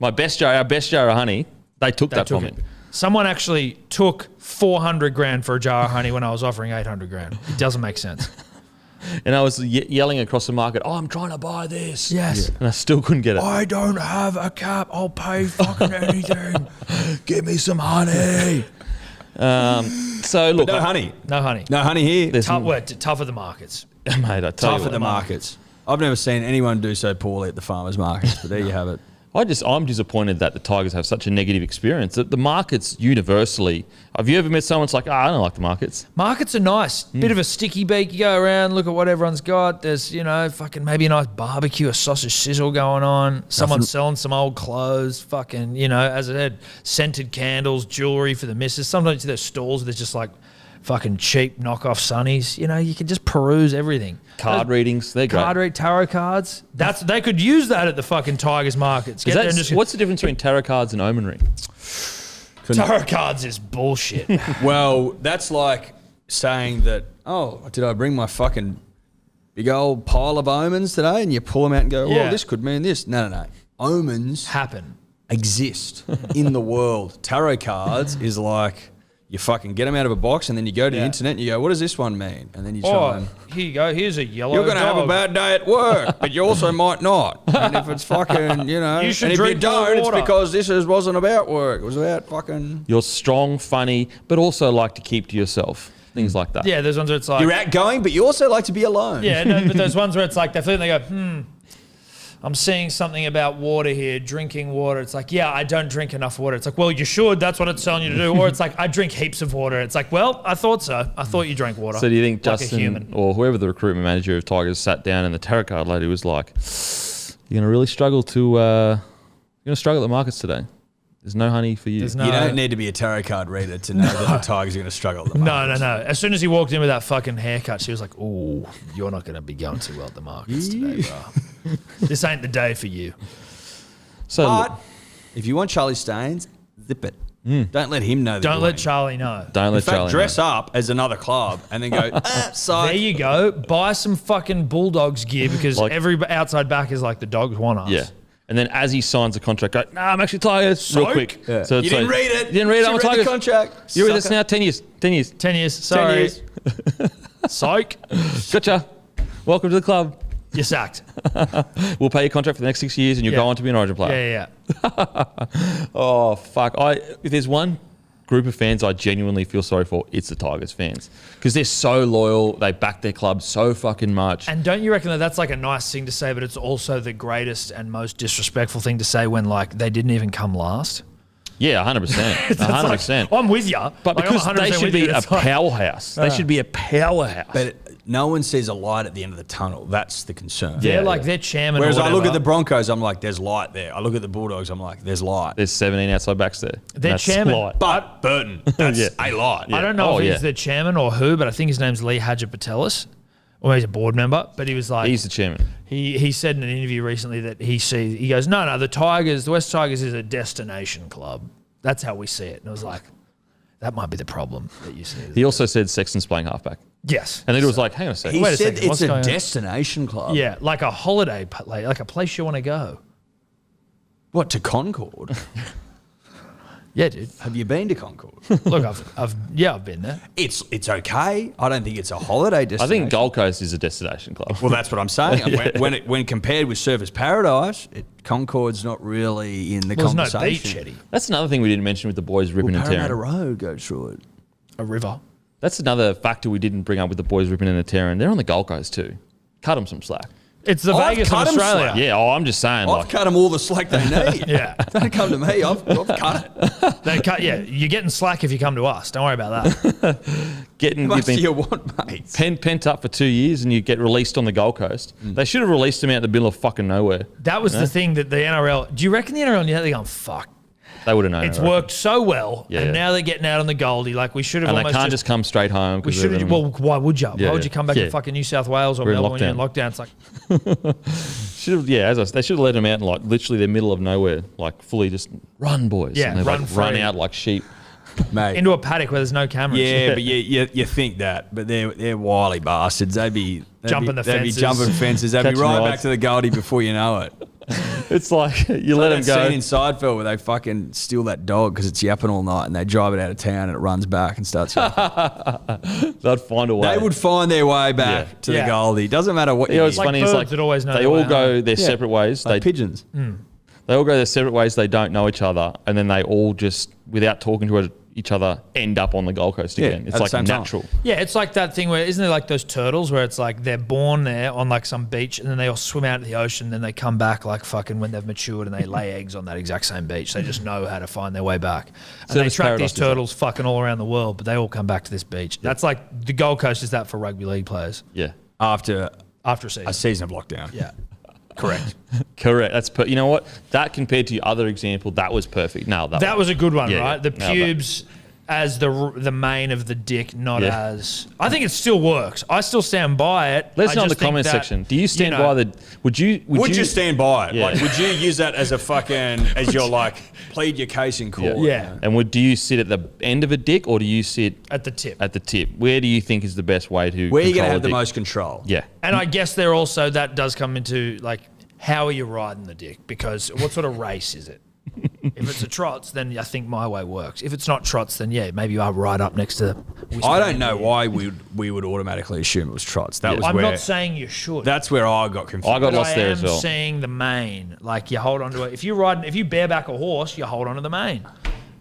Speaker 2: Our best jar of honey, they took that from me.
Speaker 4: Someone actually took 400 grand for a jar of honey when I was offering 800 grand. It doesn't make sense.
Speaker 2: And I was yelling across the market, I'm trying to buy this.
Speaker 4: Yes.
Speaker 2: And I still couldn't get it.
Speaker 4: I don't have a cap. I'll pay fucking anything.
Speaker 2: Give me some honey. So look,
Speaker 3: No honey.
Speaker 4: No honey.
Speaker 3: No honey here.
Speaker 2: There's
Speaker 4: Tough at the markets.
Speaker 2: mate, I tell
Speaker 3: Tough
Speaker 2: you
Speaker 3: at the
Speaker 2: what,
Speaker 3: markets. I've never seen anyone do so poorly at the farmers' markets, but there you have it.
Speaker 2: I'm disappointed that the Tigers have such a negative experience. That the markets universally. Have you ever met someone that's like, I don't like the markets?
Speaker 4: Markets are nice. Bit of a sticky beak. You go around, look at what everyone's got. There's, fucking maybe a nice barbecue, a sausage sizzle going on. Someone's selling some old clothes. Fucking, as I said, scented candles, jewelry for the missus. Sometimes there's stalls where there's just like fucking cheap knockoff sunnies. You can just peruse everything.
Speaker 2: Card readings, they're great.
Speaker 4: Tarot cards. They could use that at the fucking Tigers markets. Get there and just
Speaker 2: What's the difference between tarot cards and omenry?
Speaker 4: tarot cards is bullshit.
Speaker 3: Well, that's like saying that, did I bring my fucking big old pile of omens today? And you pull them out and go,
Speaker 4: Yeah.
Speaker 3: this could mean this. No. Omens
Speaker 4: Happen.
Speaker 3: exist in the world. Tarot cards is like, you fucking get them out of a box and then you go to the internet and you go, what does this one mean? And then you try and...
Speaker 4: Here you go. Here's a yellow
Speaker 3: You're going to have a
Speaker 4: dog.
Speaker 3: bad day at work, but you also might not. And if it's fucking,
Speaker 4: You should
Speaker 3: and if you
Speaker 4: drink more
Speaker 3: don't, it's
Speaker 4: water.
Speaker 3: because wasn't about work. It was about fucking...
Speaker 2: You're strong, funny, but also like to keep to yourself. Things like that.
Speaker 4: Yeah, there's ones where it's like...
Speaker 3: You're outgoing, but you also like to be alone.
Speaker 4: Yeah, no, but there's ones where it's like they flip and they go, I'm seeing something about water here, drinking water. It's like, yeah, I don't drink enough water. It's like, well, you should. That's what it's telling you to do. Or it's like, I drink heaps of water. It's like, well, I thought so. I thought you drank water.
Speaker 2: So do you think
Speaker 4: like a
Speaker 2: Justin
Speaker 4: human.
Speaker 2: or whoever the recruitment manager of Tigers sat down and the tarot card lady was like, you're going to really struggle you're going to struggle at the markets today. There's no honey for you.
Speaker 4: There's
Speaker 3: You don't need to be a tarot card reader to know that the Tigers are going to struggle at the moment.
Speaker 4: No. As soon as he walked in with that fucking haircut, she was like, "Oh, you're not going to be going too well at the markets today, bro. This ain't the day for you."
Speaker 2: So
Speaker 3: But if you want Charlie Staines, zip it. Don't let him know that
Speaker 4: Don't
Speaker 3: you're
Speaker 4: let
Speaker 3: winning.
Speaker 4: Charlie know.
Speaker 2: don't
Speaker 3: In
Speaker 2: let
Speaker 3: fact,
Speaker 2: Charlie
Speaker 3: dress
Speaker 2: know.
Speaker 3: up as another club and then go, so
Speaker 4: There you go. Buy some fucking Bulldogs gear because
Speaker 2: Like-
Speaker 4: every outside back is like the dogs want us.
Speaker 2: Yeah. And then as he signs the contract, go, nah, I'm actually Tigers. Real quick.
Speaker 3: Yeah.
Speaker 2: So
Speaker 3: You
Speaker 2: it's
Speaker 3: didn't
Speaker 2: like,
Speaker 3: read it.
Speaker 2: You didn't read it. I'm a
Speaker 3: You read the
Speaker 2: Tigers.
Speaker 3: contract.
Speaker 2: You're with us
Speaker 3: Sucker.
Speaker 2: now 10 years. 10 years.
Speaker 4: 10 years. Sorry.
Speaker 3: 10 years.
Speaker 4: Psych.
Speaker 2: Gotcha. Welcome to the club.
Speaker 4: You're sacked.
Speaker 2: We'll pay your contract for the next 6 years and you'll go on to be an Origin player.
Speaker 4: Yeah.
Speaker 2: Oh, fuck. If there's one group of fans I genuinely feel sorry for, it's the Tigers fans. Because they're so loyal. They back their club so fucking much.
Speaker 4: And don't you reckon that that's like a nice thing to say, but it's also the greatest and most disrespectful thing to say when like they didn't even come last?
Speaker 2: Yeah, 100%. 100%.
Speaker 4: I'm with you.
Speaker 2: But
Speaker 4: Like, I'm
Speaker 2: because
Speaker 4: 100%
Speaker 2: they should
Speaker 4: with you,
Speaker 2: be a
Speaker 4: it's like-
Speaker 2: powerhouse. They should be a powerhouse.
Speaker 3: But no one sees a light at the end of the tunnel. That's the concern.
Speaker 4: They're
Speaker 2: Yeah,
Speaker 4: like
Speaker 2: yeah.
Speaker 4: their chairman.
Speaker 3: Whereas
Speaker 4: or
Speaker 3: I look at
Speaker 4: whatever.
Speaker 3: the Broncos, I'm like, there's light there. I look at the Bulldogs, I'm like, there's light.
Speaker 2: There's 17 outside backs there.
Speaker 4: Their
Speaker 2: That's
Speaker 4: chairman.
Speaker 2: light.
Speaker 3: But Burton, that's
Speaker 2: Yeah.
Speaker 3: a light.
Speaker 4: I don't know
Speaker 2: Oh,
Speaker 4: if he's
Speaker 2: yeah.
Speaker 4: the chairman or who, but I think his name's Lee Hadjipatelis, or he's a board member. But he was like,
Speaker 2: He's the chairman.
Speaker 4: he said in an interview recently that he goes, no, the West Tigers is a destination club. That's how we see it. And I was like, that might be the problem that you see.
Speaker 2: He also said Sexton's playing halfback.
Speaker 4: Yes.
Speaker 2: And then it was like, hang on a second.
Speaker 3: He
Speaker 4: Wait a
Speaker 3: said
Speaker 4: second, what's
Speaker 3: it's a
Speaker 4: going on?
Speaker 3: destination club.
Speaker 4: Yeah, like a holiday, like a place you want to go.
Speaker 3: What, to Concord?
Speaker 4: Yeah, dude.
Speaker 3: Have you been to Concord?
Speaker 4: Look, I've been there.
Speaker 3: It's okay. I don't think it's a holiday
Speaker 2: I
Speaker 3: destination.
Speaker 2: think Gold Coast is a destination club.
Speaker 3: Well, that's what I'm saying. When compared with Surfers Paradise, Concord's not really in the
Speaker 4: Well, there's no
Speaker 3: conversation.
Speaker 4: beach, Eddy.
Speaker 2: That's another thing we didn't mention with the boys ripping and
Speaker 3: Parramatta
Speaker 2: tearing.
Speaker 3: Road goes through it.
Speaker 4: a river.
Speaker 2: That's another factor we didn't bring up with the boys ripping in the tearing. They're on the Gold Coast too. Cut them some slack.
Speaker 4: It's the
Speaker 3: I've
Speaker 4: Vegas of
Speaker 3: cut 'em
Speaker 4: Australia.
Speaker 3: slack.
Speaker 2: Yeah, I'm just saying.
Speaker 3: I've cut them all the slack they need.
Speaker 4: Yeah.
Speaker 3: Don't come to me. I've cut it.
Speaker 4: They cut. Yeah, you're getting slack if you come to us. Don't worry about that.
Speaker 3: How much
Speaker 2: you've
Speaker 3: do
Speaker 2: been
Speaker 3: you want, mate?
Speaker 2: pent up for 2 years and you get released on the Gold Coast. They should have released him out in the middle of fucking nowhere.
Speaker 4: That was the thing that the NRL. Do you reckon the NRL? They're going, fuck.
Speaker 2: They would have known.
Speaker 4: It's
Speaker 2: right?
Speaker 4: worked so well,
Speaker 2: Yeah.
Speaker 4: and now they're getting out on the Goldie. Like we should have
Speaker 2: And they
Speaker 4: almost
Speaker 2: can't just come straight home.
Speaker 4: We should have. Well, why would you?
Speaker 2: Yeah,
Speaker 4: Why would
Speaker 2: yeah.
Speaker 4: you come back
Speaker 2: Yeah.
Speaker 4: to fucking New South Wales or
Speaker 2: We're in
Speaker 4: Melbourne when you're in lockdown? It's like
Speaker 2: they should have let them out in like literally the middle of nowhere, like fully just run, boys.
Speaker 4: Yeah,
Speaker 2: and they
Speaker 4: run
Speaker 2: like run
Speaker 4: free.
Speaker 2: out like sheep.
Speaker 3: Mate.
Speaker 4: into a paddock where there's no cameras.
Speaker 3: Yeah, but you think that, but they're wily bastards. They'd be
Speaker 4: Jumping the
Speaker 3: they'd
Speaker 4: fences.
Speaker 3: be jumping fences. They'd be
Speaker 2: Catching
Speaker 3: right
Speaker 2: rides.
Speaker 3: back to the Goldie before you know it.
Speaker 2: It's like you
Speaker 3: Like
Speaker 2: let
Speaker 3: that
Speaker 2: them go.
Speaker 3: scene in Seinfeld where they fucking steal that dog because it's yapping all night and they drive it out of town and it runs back and starts.
Speaker 2: They'd find a way.
Speaker 3: They would find their way back
Speaker 2: Yeah.
Speaker 3: to
Speaker 4: Yeah.
Speaker 3: the Goldie. Doesn't matter what
Speaker 2: You know,
Speaker 3: you
Speaker 2: it's
Speaker 3: do.
Speaker 4: Like
Speaker 2: funny. It's
Speaker 4: birds
Speaker 2: like
Speaker 4: that always know
Speaker 2: they
Speaker 4: their way
Speaker 2: all go
Speaker 4: home.
Speaker 2: their separate ways.
Speaker 3: Like
Speaker 2: They
Speaker 3: pigeons.
Speaker 2: They all go their separate ways. They don't know each other, and then they all just, without talking to each other, end up on the Gold Coast
Speaker 3: Yeah,
Speaker 2: again.
Speaker 3: at
Speaker 2: It's
Speaker 3: the
Speaker 2: like
Speaker 3: same time.
Speaker 2: natural.
Speaker 4: Yeah, it's like that thing where, isn't it like those turtles where it's like they're born there on like some beach and then they all swim out to the ocean, then they come back like fucking when they've matured and they lay eggs on that exact same beach. They just know how to find their way back. And they
Speaker 2: Service
Speaker 4: track
Speaker 2: paradox
Speaker 4: these
Speaker 2: is that.
Speaker 4: turtles fucking all around the world, but they all come back to this beach. That's like the Gold Coast is that for rugby league players
Speaker 2: Yeah,
Speaker 3: After
Speaker 4: after a season.
Speaker 3: a season of lockdown.
Speaker 4: Yeah.
Speaker 3: Correct.
Speaker 2: correct. That's you know what? That compared to your other example, that was perfect. No,
Speaker 4: That was a good one,
Speaker 2: Yeah,
Speaker 4: right?
Speaker 2: yeah.
Speaker 4: The
Speaker 2: Nailed that.
Speaker 4: pubes as the mane of the dick, not
Speaker 2: Yeah.
Speaker 4: as. I think it still works. I still stand by it.
Speaker 2: Let us
Speaker 4: I
Speaker 2: know in the
Speaker 4: just think
Speaker 2: comment
Speaker 4: that,
Speaker 2: section. Do you stand
Speaker 4: know,
Speaker 2: by the? Would you
Speaker 3: stand by it?
Speaker 2: Yeah.
Speaker 3: Like, would you use that as a fucking as your like plead your case in court?
Speaker 4: Yeah.
Speaker 2: And do you sit at the end of a dick or do you sit
Speaker 4: at the tip?
Speaker 2: at the tip? Where do you think is the best way to?
Speaker 3: Where are you
Speaker 2: control
Speaker 3: going to have
Speaker 2: a
Speaker 3: the
Speaker 2: dick?
Speaker 3: most control?
Speaker 2: Yeah.
Speaker 4: And I guess there also that does come into like how are you riding the dick? Because what sort of race is it? If it's a trots, then I think my way works. If it's not trots, then yeah, maybe I ride up next to.
Speaker 3: I don't know why we would automatically assume it was trots. That was
Speaker 4: I'm
Speaker 3: where
Speaker 4: not saying you should.
Speaker 3: that's where I got confused.
Speaker 2: I got
Speaker 4: but
Speaker 2: lost
Speaker 4: I
Speaker 2: there
Speaker 4: am
Speaker 2: as well.
Speaker 4: seeing the mane. Like you hold on to it. If you bareback a horse, you hold on to the mane.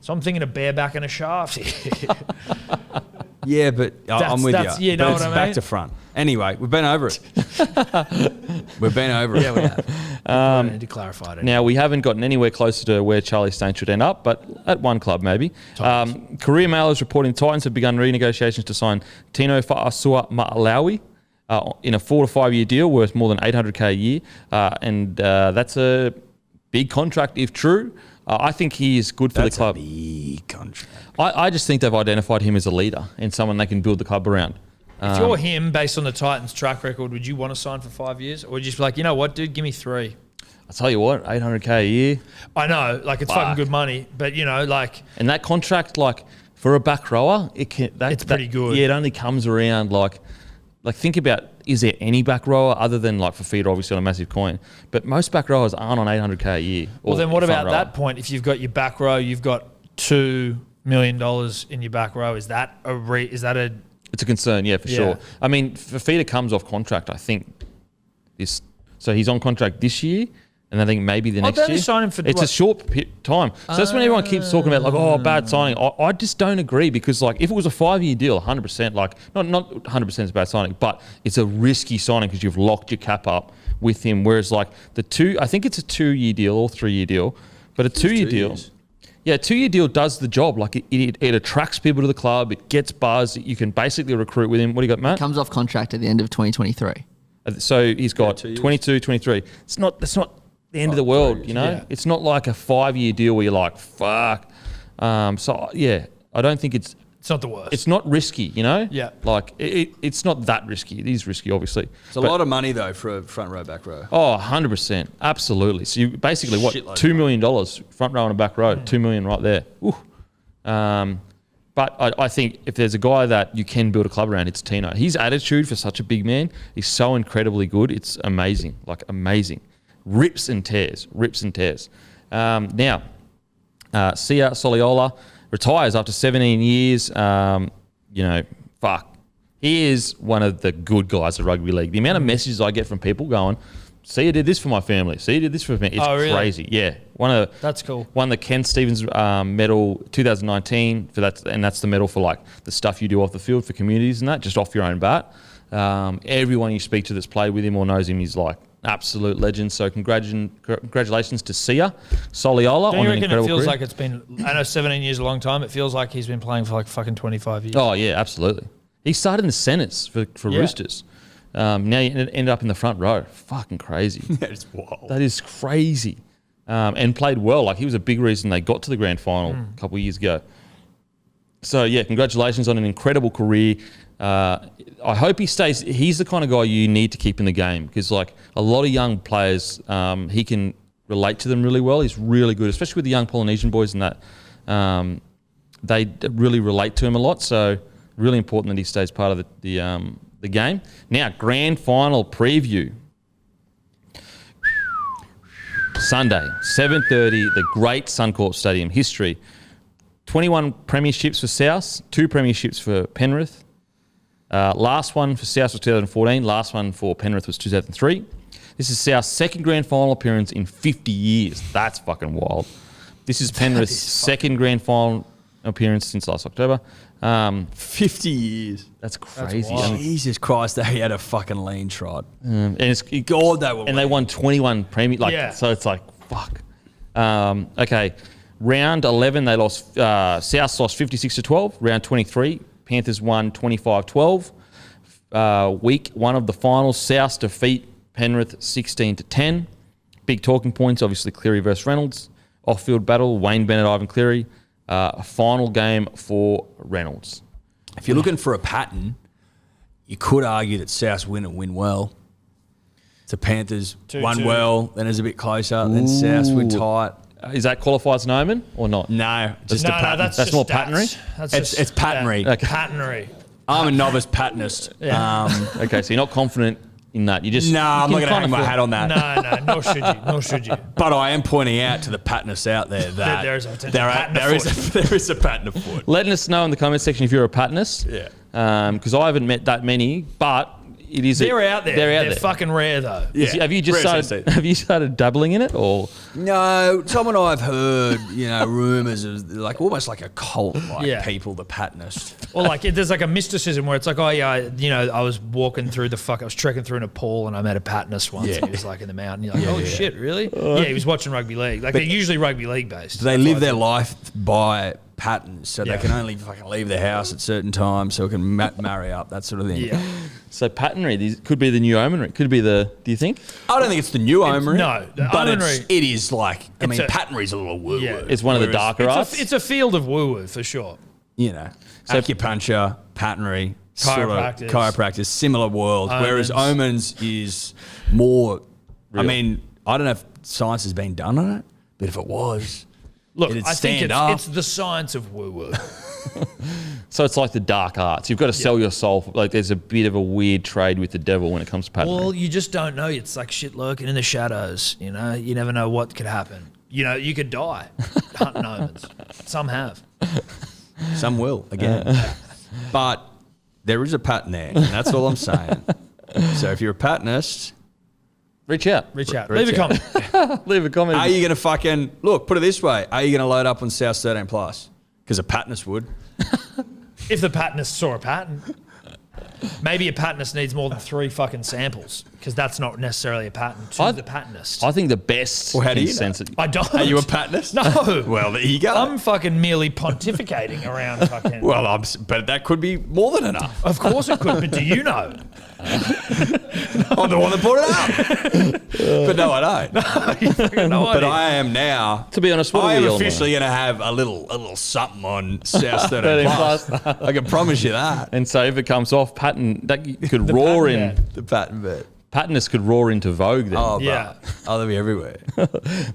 Speaker 4: So I'm thinking of bareback and a shaft.
Speaker 3: Yeah, but I'm with
Speaker 4: that's-
Speaker 3: you.
Speaker 4: you know
Speaker 3: But
Speaker 4: what
Speaker 3: it's
Speaker 4: I
Speaker 3: back
Speaker 4: mean?
Speaker 3: to front. Anyway, we've been over it. We've been over it.
Speaker 4: Yeah, we have. I need to clarify it.
Speaker 2: Now, we haven't gotten anywhere closer to where Charlie Stain should end up, but at one club maybe. Career Mail is reporting Titans have begun renegotiations to sign Tino Fa'asua Ma'alawi in a 4 to 5 year deal worth more than $800K a year. And that's a big contract if true. I think he is good for
Speaker 3: That's
Speaker 2: the club.
Speaker 3: a big contract.
Speaker 2: I just think they've identified him as a leader and someone they can build the club around.
Speaker 4: If you're him, based on the Titans' track record, would you want to sign for 5 years, or would you just be like, you know what, dude, give me 3?
Speaker 2: I'll tell you what, $800K a year.
Speaker 4: I know, like it's fucking good money, but you know, like
Speaker 2: And that contract, like for a back rower, it's
Speaker 4: pretty good.
Speaker 2: Yeah, it only comes around like think about, is there any back rower other than like Fafita obviously on a massive coin, but most back rowers aren't on $800K a year.
Speaker 4: well, then what
Speaker 2: front
Speaker 4: about
Speaker 2: rower.
Speaker 4: that point? If you've got your back row, you've got $2 million in your back row. Is that a
Speaker 2: It's a concern, yeah, for
Speaker 4: Yeah.
Speaker 2: sure. I mean, Fafita comes off contract, I think. So he's on contract this year, and I think maybe the next
Speaker 4: they only
Speaker 2: year.
Speaker 4: sign him for,
Speaker 2: it's a
Speaker 4: like-
Speaker 2: short time. So that's when everyone keeps talking about, like, oh, bad signing. I just don't agree because, like, if it was a 5 year deal, 100%, like, not 100% is a bad signing, but it's a risky signing because you've locked your cap up with him. Whereas, like, I think it's a 2 year deal or 3 year deal, but a 2 year
Speaker 3: 2
Speaker 2: deal.
Speaker 3: years.
Speaker 2: Yeah, a 2 year deal does the job. Like it attracts people to the club. It gets buzz. You can basically recruit with him. What do you got, Matt?
Speaker 1: Comes off contract at the end of 2023.
Speaker 2: So he's got
Speaker 3: 2 years.
Speaker 2: 22, 23. That's not the end of the world, you know?
Speaker 4: Yeah.
Speaker 2: It's not like a 5 year deal where you're like, fuck. So, yeah, I don't think it's
Speaker 4: not the worst.
Speaker 2: It's not risky, you know?
Speaker 4: Yeah.
Speaker 2: Like, it's not that risky. It is risky, obviously.
Speaker 3: It's a lot of money though for a front row, back row.
Speaker 2: Oh, 100%. Absolutely. So you basically, what,
Speaker 3: Shitload of
Speaker 2: $2 million front row and a back row, $2 million right there. Ooh. But I think if there's a guy that you can build a club around, it's Tino. His attitude for such a big man is so incredibly good. It's amazing, like amazing. Rips and tears. Now, Sia Soliola retires after 17 years. Fuck. He is one of the good guys of rugby league. The amount of messages I get from people going, Sia did this for my family. Sia did this for me. It's
Speaker 4: really?
Speaker 2: crazy. Yeah.
Speaker 4: That's cool.
Speaker 2: Won the Ken Stevens medal 2019 for that, and that's the medal for like the stuff you do off the field for communities and that, just off your own bat. Everyone you speak to that's played with him or knows him is like absolute legend. So congratulations to Sia Soliola
Speaker 4: Don't
Speaker 2: on
Speaker 4: you
Speaker 2: an
Speaker 4: reckon
Speaker 2: incredible
Speaker 4: it feels
Speaker 2: career.
Speaker 4: like it's been, I know 17 years is a long time. It feels like he's been playing for like fucking 25 years.
Speaker 2: Oh yeah, absolutely. He started in the Senators for Roosters. Now he ended up in the front row. Fucking crazy.
Speaker 3: That's wild.
Speaker 2: That is crazy. And played well. Like he was a big reason they got to the grand final a couple of years ago. So yeah, congratulations on an incredible career. I hope he stays. He's the kind of guy you need to keep in the game because like a lot of young players, he can relate to them really well. He's really good, especially with the young Polynesian boys and that. They really relate to him a lot. So really important that he stays part of the game. Now, grand final preview. Sunday, 7:30, the great Suncorp Stadium. History. 21 premierships for South, 2 premierships for Penrith. Last one for South was 2014. Last one for Penrith was 2003. This is South's second grand final appearance in 50 years. That's fucking wild. This is Penrith's second grand final appearance since last October.
Speaker 3: 50 years.
Speaker 2: That's crazy.
Speaker 4: wild.
Speaker 3: Jesus Christ, they had a fucking lean trot.
Speaker 2: And it's
Speaker 3: God, they were
Speaker 2: and they won 21 Premier. Like,
Speaker 4: Yeah.
Speaker 2: So it's like, fuck. Okay. Round 11, they lost. South lost 56-12. Round 23, Panthers won 25-12. Week 1 of the finals, South defeat Penrith 16-10. Big talking points, obviously Cleary versus Reynolds. Off-field battle, Wayne Bennett, Ivan Cleary. Final game for Reynolds.
Speaker 3: If you're looking for a pattern, you could argue that South win and win well. The Panthers
Speaker 4: 2-2.
Speaker 3: won well, then it's a bit closer, then South win tight.
Speaker 2: Is that qualified as an omen or not?
Speaker 3: No, just a pattern.
Speaker 4: that's
Speaker 2: That's
Speaker 4: just
Speaker 2: more
Speaker 4: stats.
Speaker 2: patternry?
Speaker 4: That's
Speaker 3: It's-
Speaker 4: just,
Speaker 3: it's patternry.
Speaker 2: Okay.
Speaker 4: Patternry.
Speaker 3: I'm a novice patternist.
Speaker 2: Okay, so you're not confident in that. You just
Speaker 3: No, I'm
Speaker 2: you
Speaker 3: not going
Speaker 2: can
Speaker 3: to hang
Speaker 2: kind
Speaker 3: my
Speaker 2: of
Speaker 3: hat on that.
Speaker 4: No, nor should you. Nor should you.
Speaker 3: But I am pointing out to the patterners out there that
Speaker 4: There is a potential
Speaker 3: there
Speaker 4: pattern
Speaker 3: there
Speaker 4: afoot.
Speaker 3: is a pattern afoot.
Speaker 2: Letting us know in the comment section if you're a patternist.
Speaker 3: Yeah.
Speaker 2: Because I haven't met that many, but it is.
Speaker 4: They're out there.
Speaker 2: They're out
Speaker 4: They're
Speaker 2: there.
Speaker 4: fucking rare though.
Speaker 3: Yeah.
Speaker 2: Have you just
Speaker 3: Rare
Speaker 2: started?
Speaker 3: sensei.
Speaker 2: Have you started dabbling in it, or
Speaker 3: No, someone I've heard, rumours of like almost like a cult, like
Speaker 4: Yeah.
Speaker 3: people, the patternist.
Speaker 4: Or like there's like a mysticism where it's like, oh yeah, I was walking through I was trekking through Nepal and I met a patternist once.
Speaker 3: Yeah.
Speaker 4: And he was like in the mountain. You're like, holy shit, really? Yeah, he was watching rugby league. Like they're usually rugby league based.
Speaker 3: They
Speaker 4: That's
Speaker 3: live
Speaker 4: why
Speaker 3: their
Speaker 4: it's-
Speaker 3: life by patterns, so
Speaker 4: Yeah.
Speaker 3: they can only fucking leave their house at certain times, so it can marry up, that sort of thing.
Speaker 4: Yeah.
Speaker 2: so patternry? These could be the new omenry. Could be the. Do you think?
Speaker 3: I don't think it's the new omenry.
Speaker 4: no, the
Speaker 3: but
Speaker 4: omenry-
Speaker 3: it is like,
Speaker 4: It's a-
Speaker 3: patternry's a little woo-woo.
Speaker 4: Yeah.
Speaker 2: It's one of the
Speaker 3: Whereas,
Speaker 2: darker arts.
Speaker 4: It's a field of woo woo for sure.
Speaker 3: acupuncture, patternry,
Speaker 4: Chiropractors.
Speaker 3: chiropractors, similar world. Whereas omens is more.
Speaker 2: Real.
Speaker 3: I mean, I don't know if science has been done on it, but if it was,
Speaker 4: Look,
Speaker 3: it'd
Speaker 4: I think
Speaker 3: stand up.
Speaker 4: it's the science of woo woo.
Speaker 2: So it's like the dark arts. You've got to sell your soul. Like there's a bit of a weird trade with the devil when it comes to patternry.
Speaker 4: Well, you just don't know. It's like shit lurking in the shadows. You never know what could happen. You could die hunting omens. Some have.
Speaker 3: Some will again, but there is a pattern there, and that's all I'm saying. So if you're a patternist,
Speaker 2: Reach out.
Speaker 4: Reach out.
Speaker 3: Reach
Speaker 4: Leave a
Speaker 3: out.
Speaker 4: comment.
Speaker 2: Leave a comment.
Speaker 3: are you going to fucking look? Put it this way: are you going to load up on South 13 Plus? Because a patternist would.
Speaker 4: If the patternist saw a pattern, maybe a patternist needs more than 3 fucking samples because that's not necessarily a pattern to the patternist.
Speaker 2: I think the best.
Speaker 3: Well, how do you know?
Speaker 2: consensus-
Speaker 4: I don't.
Speaker 3: Are you a patternist?
Speaker 4: No.
Speaker 3: Well, there you go.
Speaker 4: I'm fucking merely pontificating around fucking.
Speaker 3: well, but that could be more than enough.
Speaker 4: Of course it could, but do you know?
Speaker 3: I'm the one that brought it up. But no, I don't.
Speaker 4: No
Speaker 3: But
Speaker 4: idea.
Speaker 3: I am now.
Speaker 2: To be honest, what
Speaker 3: I
Speaker 2: do
Speaker 3: am
Speaker 2: we all know?
Speaker 3: officially going to have a little something on South 13 Plus. I can promise you that.
Speaker 2: And so if it comes off, pattern that could roar
Speaker 4: pattern
Speaker 2: in.
Speaker 4: man.
Speaker 3: The pattern bit.
Speaker 2: Patternist could roar into vogue then.
Speaker 3: Oh,
Speaker 4: Yeah.
Speaker 3: Oh, they'll be everywhere.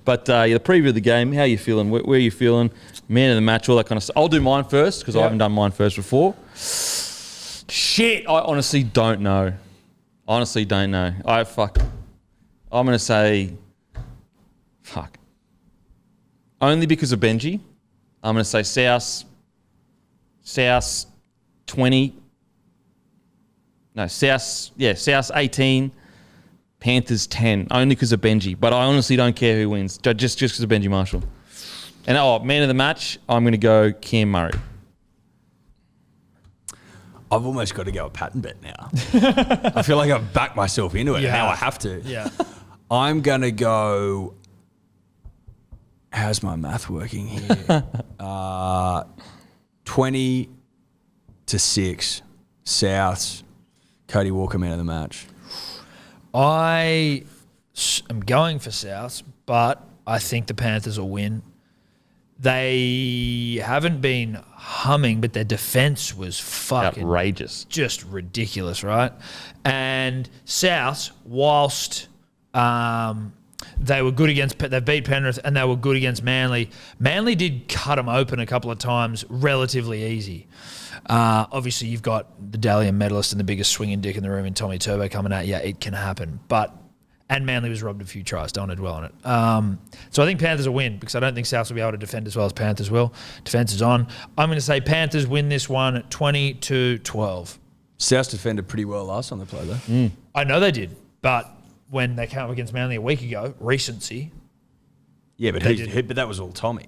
Speaker 2: But the preview of the game, how you feeling? Where are you feeling? Man of the match, all that kind of stuff. I'll do mine first because I
Speaker 4: Yep.
Speaker 2: haven't done mine first before. Shit, I honestly don't know. I'm going to say, fuck. Only because of Benji. I'm going to say South 20. No, South 18. Panthers 10, only because of Benji. But I honestly don't care who wins, just because of Benji Marshall. And man of the match, I'm going to go Cam Murray.
Speaker 3: I've almost got to go a pattern bet now. I feel like I've backed myself into it.
Speaker 4: Yeah.
Speaker 3: And now I have to.
Speaker 4: Yeah.
Speaker 3: I'm going to go... How's my math working here? 20-6, Souths. Cody Walker, man of the match.
Speaker 4: I am going for Souths, but I think the Panthers will win. They haven't been humming, but their defense was fucking
Speaker 2: outrageous,
Speaker 4: just ridiculous, right? And Souths, whilst they were good against, they beat Penrith and they were good against Manly. Manly did cut them open a couple of times, relatively easy. Obviously, you've got the Dalian medalist and the biggest swinging dick in the room in Tommy Turbo coming at you. It can happen, and Manly was robbed a few tries. Don't want to dwell on it. So I think Panthers will win because I don't think Souths will be able to defend as well as Panthers will. Defense is on. I'm going to say Panthers win this one 20-12.
Speaker 3: Souths defended pretty well last time they played, though.
Speaker 4: I know they did, but when they came up against Manly a week ago, recency.
Speaker 3: Yeah, but that was all Tommy.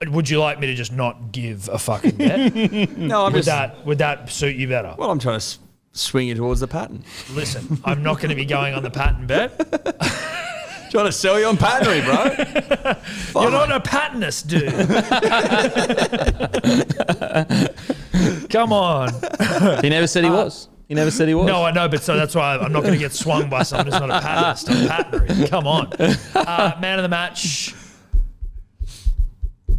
Speaker 4: Would you like me to just not give a fucking bet?
Speaker 3: No, I'm
Speaker 4: would that suit you better?
Speaker 3: Well, I'm trying to swing you towards the pattern.
Speaker 4: Listen, I'm not going to be going on the pattern bet.
Speaker 3: Trying to sell you on patternery, bro.
Speaker 4: You're not a patternist, dude. Come on.
Speaker 2: He never said he was. He never said he was.
Speaker 4: No, I know, but so that's why I'm not going to get swung by someone who's not a patternist. I'm a patternary. Come on. Man of the match.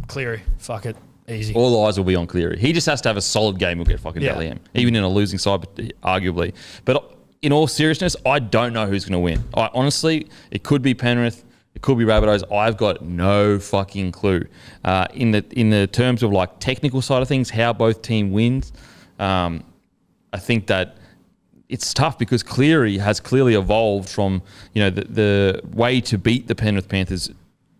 Speaker 4: Cleary. Fuck it. Easy.
Speaker 2: All eyes will be on Cleary. He just has to have a solid game. He'll get fucking Dally M, even in a losing side, arguably. But in all seriousness, I don't know who's going to win. Honestly, it could be Penrith. It could be Rabbitohs. I've got no fucking clue. In the terms of like technical side of things, how both team wins, I think that it's tough because Cleary has clearly evolved from, the way to beat the Penrith Panthers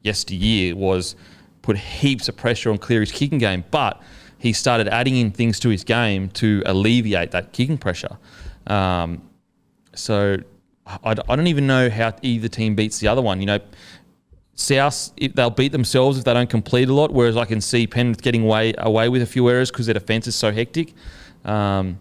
Speaker 2: yesteryear was put heaps of pressure on Cleary's kicking game, but he started adding in things to his game to alleviate that kicking pressure. So I don't even know how either team beats the other one. South, they'll beat themselves if they don't complete a lot, whereas I can see Penrith getting away with a few errors because their defence is so hectic. South,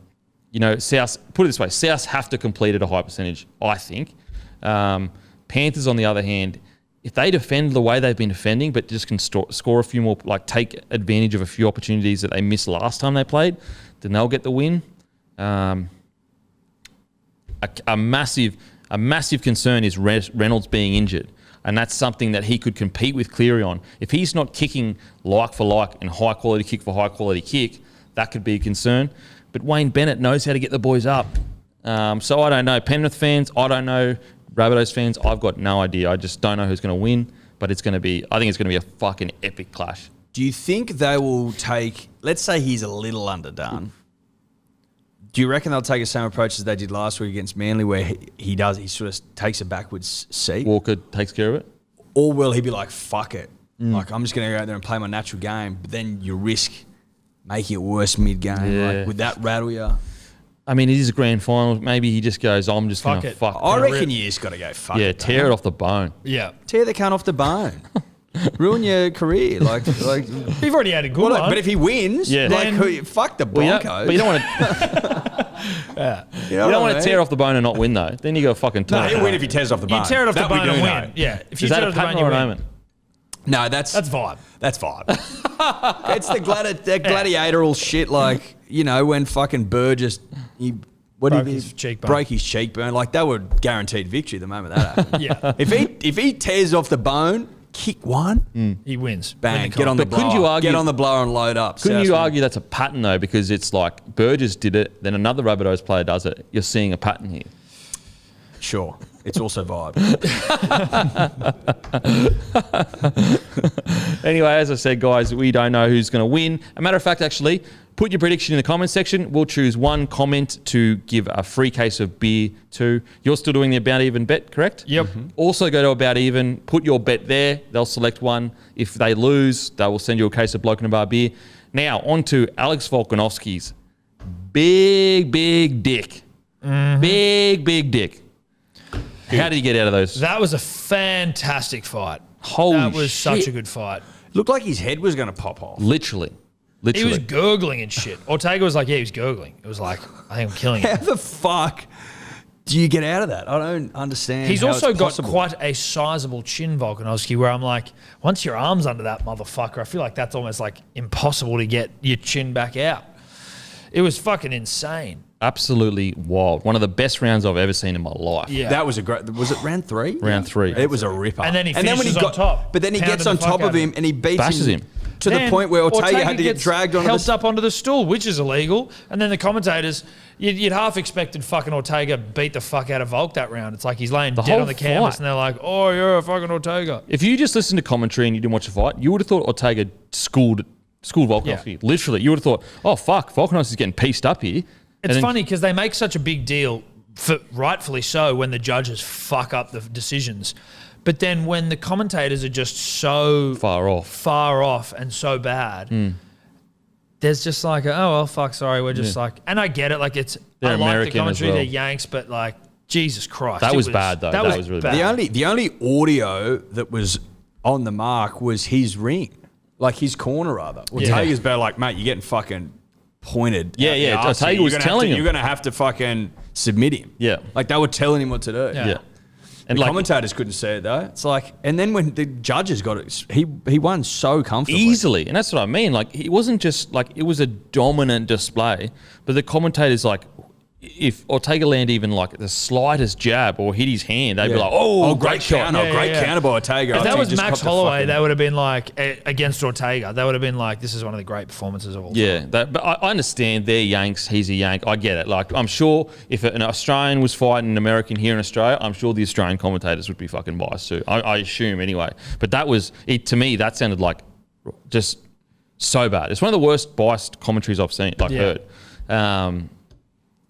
Speaker 2: put it this way, South have to complete at a high percentage, I think. Panthers, on the other hand, if they defend the way they've been defending, but just can score a few more, like take advantage of a few opportunities that they missed last time they played, then they'll get the win. A massive concern is Reynolds being injured, and that's something that he could compete with Cleary on. If he's not kicking like for like and high quality kick for high quality kick, that could be a concern. But Wayne Bennett knows how to get the boys up. So I don't know. Penrith fans, I don't know. Rabbitohs fans, I've got no idea. I just don't know who's going to win, but I think it's going to be a fucking epic clash.
Speaker 3: Do you think they will take, let's say he's a little underdone. Do you reckon they'll take the same approach as they did last week against Manly where he sort of takes a backwards seat?
Speaker 2: Walker takes care of it?
Speaker 3: Or will he be like, fuck it. Like, I'm just going to go out there and play my natural game, but then you risk making it worse mid-game.
Speaker 2: Yeah.
Speaker 3: Like, would that rattle you?
Speaker 2: I mean, it is a grand final. Maybe he just goes, I'm just going to fuck.
Speaker 3: I reckon you just got to go fuck it.
Speaker 2: Yeah, tear it off the bone.
Speaker 4: Yeah.
Speaker 3: Tear the cunt off the bone. Ruin your career. Like
Speaker 4: You've already had a good one.
Speaker 3: But if he wins, fuck the Broncos.
Speaker 2: But you don't want to. You don't want to tear off the bone and not win though. Then you go fucking.
Speaker 3: No, he'll win if he tears off the bone.
Speaker 4: You tear it off the
Speaker 3: That
Speaker 4: bone
Speaker 3: we do
Speaker 4: and
Speaker 3: know.
Speaker 4: win. Yeah. If you
Speaker 2: Is that
Speaker 4: tear
Speaker 2: a
Speaker 4: it off the bone,
Speaker 2: pattern
Speaker 4: you
Speaker 2: or an
Speaker 4: win.
Speaker 2: omen?
Speaker 3: No, that's
Speaker 4: vibe.
Speaker 3: That's vibe. It's the gladiatoral shit. Like when fucking Burgess
Speaker 4: Broke his cheekbone.
Speaker 3: broke his cheekbone. Like that would guaranteed victory the moment that happened.
Speaker 4: Yeah.
Speaker 3: If he tears off the bone, kick one,
Speaker 4: He wins.
Speaker 3: bang,
Speaker 4: Win the
Speaker 3: get on the
Speaker 2: But couldn't
Speaker 3: blower.
Speaker 2: you argue-
Speaker 3: Get on the blower and load up.
Speaker 2: Couldn't you
Speaker 3: Souths
Speaker 2: argue that's a pattern though? Because it's like Burgess did it, then another Rabbitohs player does it. You're seeing a pattern here.
Speaker 3: win. Sure, it's also vibe.
Speaker 2: Anyway, as I said, guys, we don't know who's going to win. A matter of fact, actually, put your prediction in the comment section. We'll choose one comment to give a free case of beer to. You're still doing the About Even bet, correct?
Speaker 4: Yep.
Speaker 2: Also go to About Even, put your bet there. They'll select one. If they lose, they will send you a case of Bloke and a Bar beer. Now, on to Alex Volkanovski's big dick. Big dick. How did he get out of those?
Speaker 4: That was a fantastic fight.
Speaker 2: Holy
Speaker 4: That was such
Speaker 2: shit.
Speaker 4: a good fight.
Speaker 3: Looked like his head was going to pop off.
Speaker 2: Literally.
Speaker 4: He was gurgling and shit. Ortega was like, yeah, he was gurgling. It was like, I think I'm killing
Speaker 3: How
Speaker 4: him.
Speaker 3: the fuck do you get out of that? I don't understand.
Speaker 4: He's
Speaker 3: how
Speaker 4: also
Speaker 3: it's
Speaker 4: got
Speaker 3: possible.
Speaker 4: quite a sizable chin, Volkanovski, where I'm like, once your arm's under that motherfucker, I feel like that's almost like impossible to get your chin back out. It was fucking insane.
Speaker 2: Absolutely wild. One of the best rounds I've ever seen in my life.
Speaker 4: Yeah.
Speaker 3: That was a great. Was it round 3?
Speaker 2: Round 3.
Speaker 3: It was a ripper.
Speaker 4: And then he finishes on top,
Speaker 3: But then he gets
Speaker 4: pounding
Speaker 3: on
Speaker 4: the fuck
Speaker 3: top
Speaker 4: out
Speaker 3: of
Speaker 4: of
Speaker 3: him
Speaker 4: him.
Speaker 3: and he beats
Speaker 2: Bashes him.
Speaker 3: to the
Speaker 4: Then
Speaker 3: point where Ortega had to get
Speaker 4: gets
Speaker 3: dragged onto
Speaker 4: helped
Speaker 3: the
Speaker 4: up onto the stool, which is illegal. And then the commentators, you'd half expected fucking Ortega beat the fuck out of Volk that round. It's like he's laying dead
Speaker 2: whole
Speaker 4: on the canvas,
Speaker 2: fight.
Speaker 4: and they're like, "Oh, you're a fucking Ortega."
Speaker 2: If you just listened to commentary and you didn't watch the fight, you would have thought Ortega schooled Volkanovski.
Speaker 4: Yeah.
Speaker 2: Literally. You would have thought, oh, fuck, Volkanovski's getting pieced up here.
Speaker 4: It's funny because they make such a big deal, rightfully so, when the judges fuck up the decisions. But then when the commentators are just so
Speaker 2: Far off.
Speaker 4: and so bad, there's just like, oh, well, fuck, sorry. We're just like, and I get it. Like,
Speaker 2: They're
Speaker 4: I like
Speaker 2: American
Speaker 4: the commentary,
Speaker 2: as well.
Speaker 4: they're Yanks, but like, Jesus Christ.
Speaker 2: That
Speaker 4: it
Speaker 2: was bad, though. That was really bad.
Speaker 3: The only audio that was on the mark was his ring, like his corner rather. Ortega's better. Like, mate, you're getting fucking pointed.
Speaker 2: Yeah,
Speaker 3: out the
Speaker 2: yeah,
Speaker 3: arse
Speaker 2: Ortega
Speaker 3: here.
Speaker 2: was
Speaker 3: You're gonna
Speaker 2: telling
Speaker 3: have to,
Speaker 2: him.
Speaker 3: You're going to have to fucking submit him.
Speaker 2: Yeah.
Speaker 3: Like they were telling him what to do.
Speaker 4: Yeah.
Speaker 2: Yeah. And
Speaker 3: The
Speaker 2: like,
Speaker 3: commentators couldn't see it though. It's like, and then when the judges got it, he won so comfortably.
Speaker 2: easily. And that's what I mean. Like, it wasn't just like, it was a dominant display, but the commentators, like, if Ortega landed even like the slightest jab or hit his hand, they'd be like, oh, great shot.
Speaker 3: counter, great counter by Ortega.
Speaker 4: If
Speaker 3: I
Speaker 4: that
Speaker 3: think
Speaker 4: was
Speaker 3: he just
Speaker 4: Max
Speaker 3: copped a
Speaker 4: Holloway,
Speaker 3: fucking-
Speaker 4: they would have been like, against Ortega, they would have been like, this is one of the great performances of all time.
Speaker 2: Yeah, but I understand they're Yanks, he's a Yank. I get it. Like, I'm sure if an Australian was fighting an American here in Australia, I'm sure the Australian commentators would be fucking biased too. I assume anyway. But that was, to me, that sounded like just so bad. It's one of the worst biased commentaries I've seen, heard.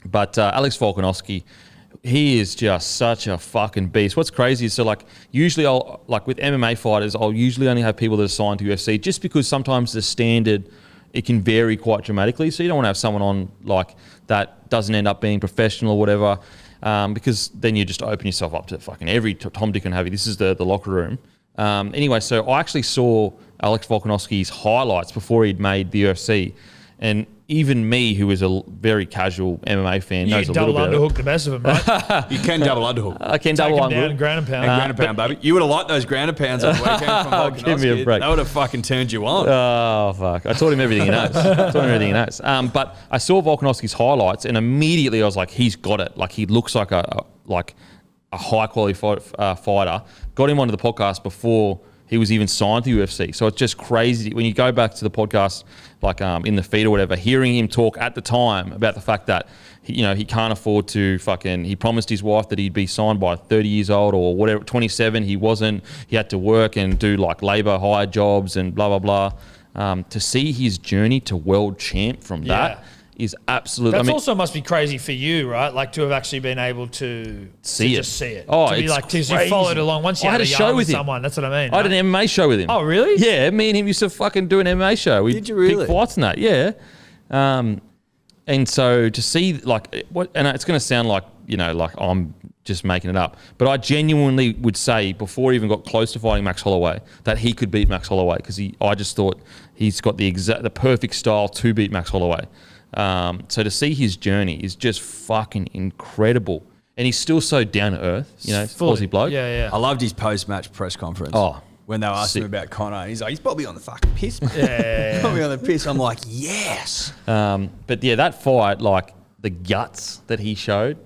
Speaker 2: But Alex Volkanovski, he is just such a fucking beast. What's crazy is, so like, usually I'll, like with MMA fighters, I'll usually only have people that are signed to UFC just because sometimes the standard, it can vary quite dramatically. So you don't want to have someone on like that doesn't end up being professional or whatever, because then you just open yourself up to fucking every Tom, Dick and Harry. This is the locker room. Anyway, so I actually saw Alex Volkanovski's highlights before he'd made the UFC. And even me, who is a very casual MMA fan,
Speaker 4: You
Speaker 2: knows
Speaker 4: can
Speaker 2: a little
Speaker 4: double
Speaker 2: bit.
Speaker 4: underhook the best of them, right?
Speaker 3: You can double underhook.
Speaker 2: I can
Speaker 4: Take
Speaker 2: double
Speaker 4: him down
Speaker 2: underhook.
Speaker 4: ground and pound.
Speaker 3: Ground and pound, baby. You would have liked those ground and pounds on the weekend from Volkanovski.
Speaker 2: Give me a break.
Speaker 3: That would have fucking turned you on.
Speaker 2: Oh, fuck. I taught him everything he knows. But I saw Volkanovski's highlights and immediately I was like, he's got it. Like, he looks like a high-quality fighter. Got him onto the podcast before he was even signed to UFC. So it's just crazy. When you go back to the podcast, like in the feed or whatever, hearing him talk at the time about the fact that he can't afford to he promised his wife that he'd be signed by 30 years old or whatever, 27. He wasn't. He had to work and do like labor hire jobs and blah, blah, blah. To see his journey to world champ from that is absolutely...
Speaker 4: That's also must be crazy for you, right? Like to have actually been able to
Speaker 2: See
Speaker 4: just see it.
Speaker 2: Oh,
Speaker 4: to be
Speaker 2: it's
Speaker 4: like, because you
Speaker 2: crazy.
Speaker 4: followed along. Once you
Speaker 2: I
Speaker 4: had
Speaker 2: had
Speaker 4: a
Speaker 2: a show
Speaker 4: yarn with
Speaker 2: with him.
Speaker 4: someone, that's what I mean.
Speaker 2: I had an MMA show with him.
Speaker 4: Oh, really?
Speaker 2: Yeah, me and him used to fucking do an MMA show. We
Speaker 3: Did you really?
Speaker 2: pick fights and that, yeah. And so to see like what, and it's going to sound like like I'm just making it up, but I genuinely would say before he even got close to fighting Max Holloway that he could beat Max Holloway because I just thought he's got the perfect style to beat Max Holloway. So to see his journey is just fucking incredible, and he's still so down to earth. Aussie bloke.
Speaker 4: Yeah.
Speaker 3: I loved his post-match press conference.
Speaker 2: Oh,
Speaker 3: when they were asking him about Connor, he's like, he's probably on the fucking piss, man. He's probably on the piss. I'm like, yes.
Speaker 2: But yeah, that fight, like the guts that he showed,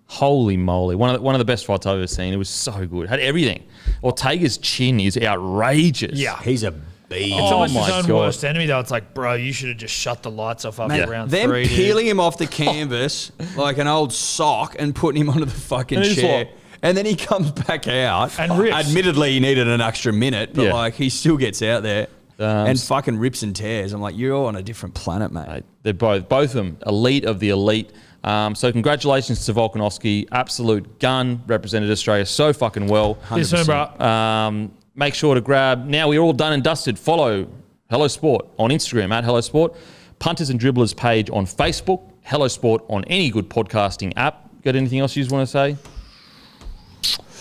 Speaker 2: holy moly! One of the best fights I've ever seen. It was so good. Had everything. Ortega's chin is outrageous.
Speaker 4: Yeah.
Speaker 3: He's a beast.
Speaker 4: It's
Speaker 2: Oh
Speaker 4: almost
Speaker 2: my
Speaker 4: his own
Speaker 2: God.
Speaker 4: worst enemy, though. It's like, bro, you should have just shut the lights off after round
Speaker 3: Them
Speaker 4: 3.
Speaker 3: peeling him off the canvas like an old sock and putting him onto the fucking
Speaker 2: And he's
Speaker 3: chair.
Speaker 2: like-
Speaker 3: And then he comes back out.
Speaker 4: And rips.
Speaker 3: Admittedly, he needed an extra minute, but
Speaker 2: Yeah.
Speaker 3: like he still gets out there and fucking rips and tears. I'm like, you're all on a different planet, mate.
Speaker 2: Mate, they're both of them elite of the elite. So congratulations to Volkanovski, absolute gun, represented Australia so fucking well.
Speaker 4: Yes, sir, bro.
Speaker 2: Make sure to grab, now we're all done and dusted, follow Hello Sport on Instagram at Hello Sport, Punters and Dribblers page on Facebook, Hello Sport on any good podcasting app. Got anything else you just want to say?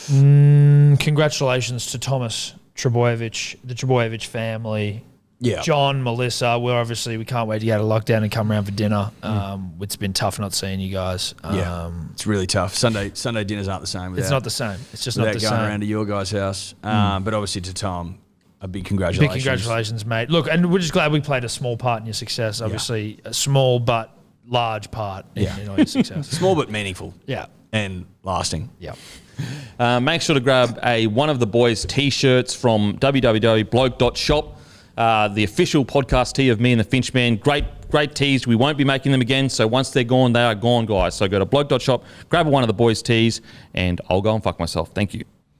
Speaker 4: Congratulations to Thomas Trebojevic, the Trebojevic family.
Speaker 3: Yeah.
Speaker 4: John, Melissa, we can't wait to get out of lockdown and come around for dinner. It's been tough not seeing you guys.
Speaker 3: It's really tough. Sunday dinners aren't the same.
Speaker 4: It's not the same. It's just not the same.
Speaker 3: Going around to your guys' house. But obviously to Tom, a big congratulations.
Speaker 4: Big congratulations, mate. Look, and we're just glad we played a small part in your success. Obviously, a small but large part in all your success.
Speaker 3: Small but meaningful.
Speaker 4: Yeah.
Speaker 3: And lasting.
Speaker 4: Yeah.
Speaker 2: Make sure to grab one of the boys' T-shirts from www.bloke.shop. The official podcast tee of me and the Finchman. Great tees. We won't be making them again. So once they're gone, they are gone, guys. So go to bloke.shop, grab one of the boys' tees, and I'll go and fuck myself. Thank you.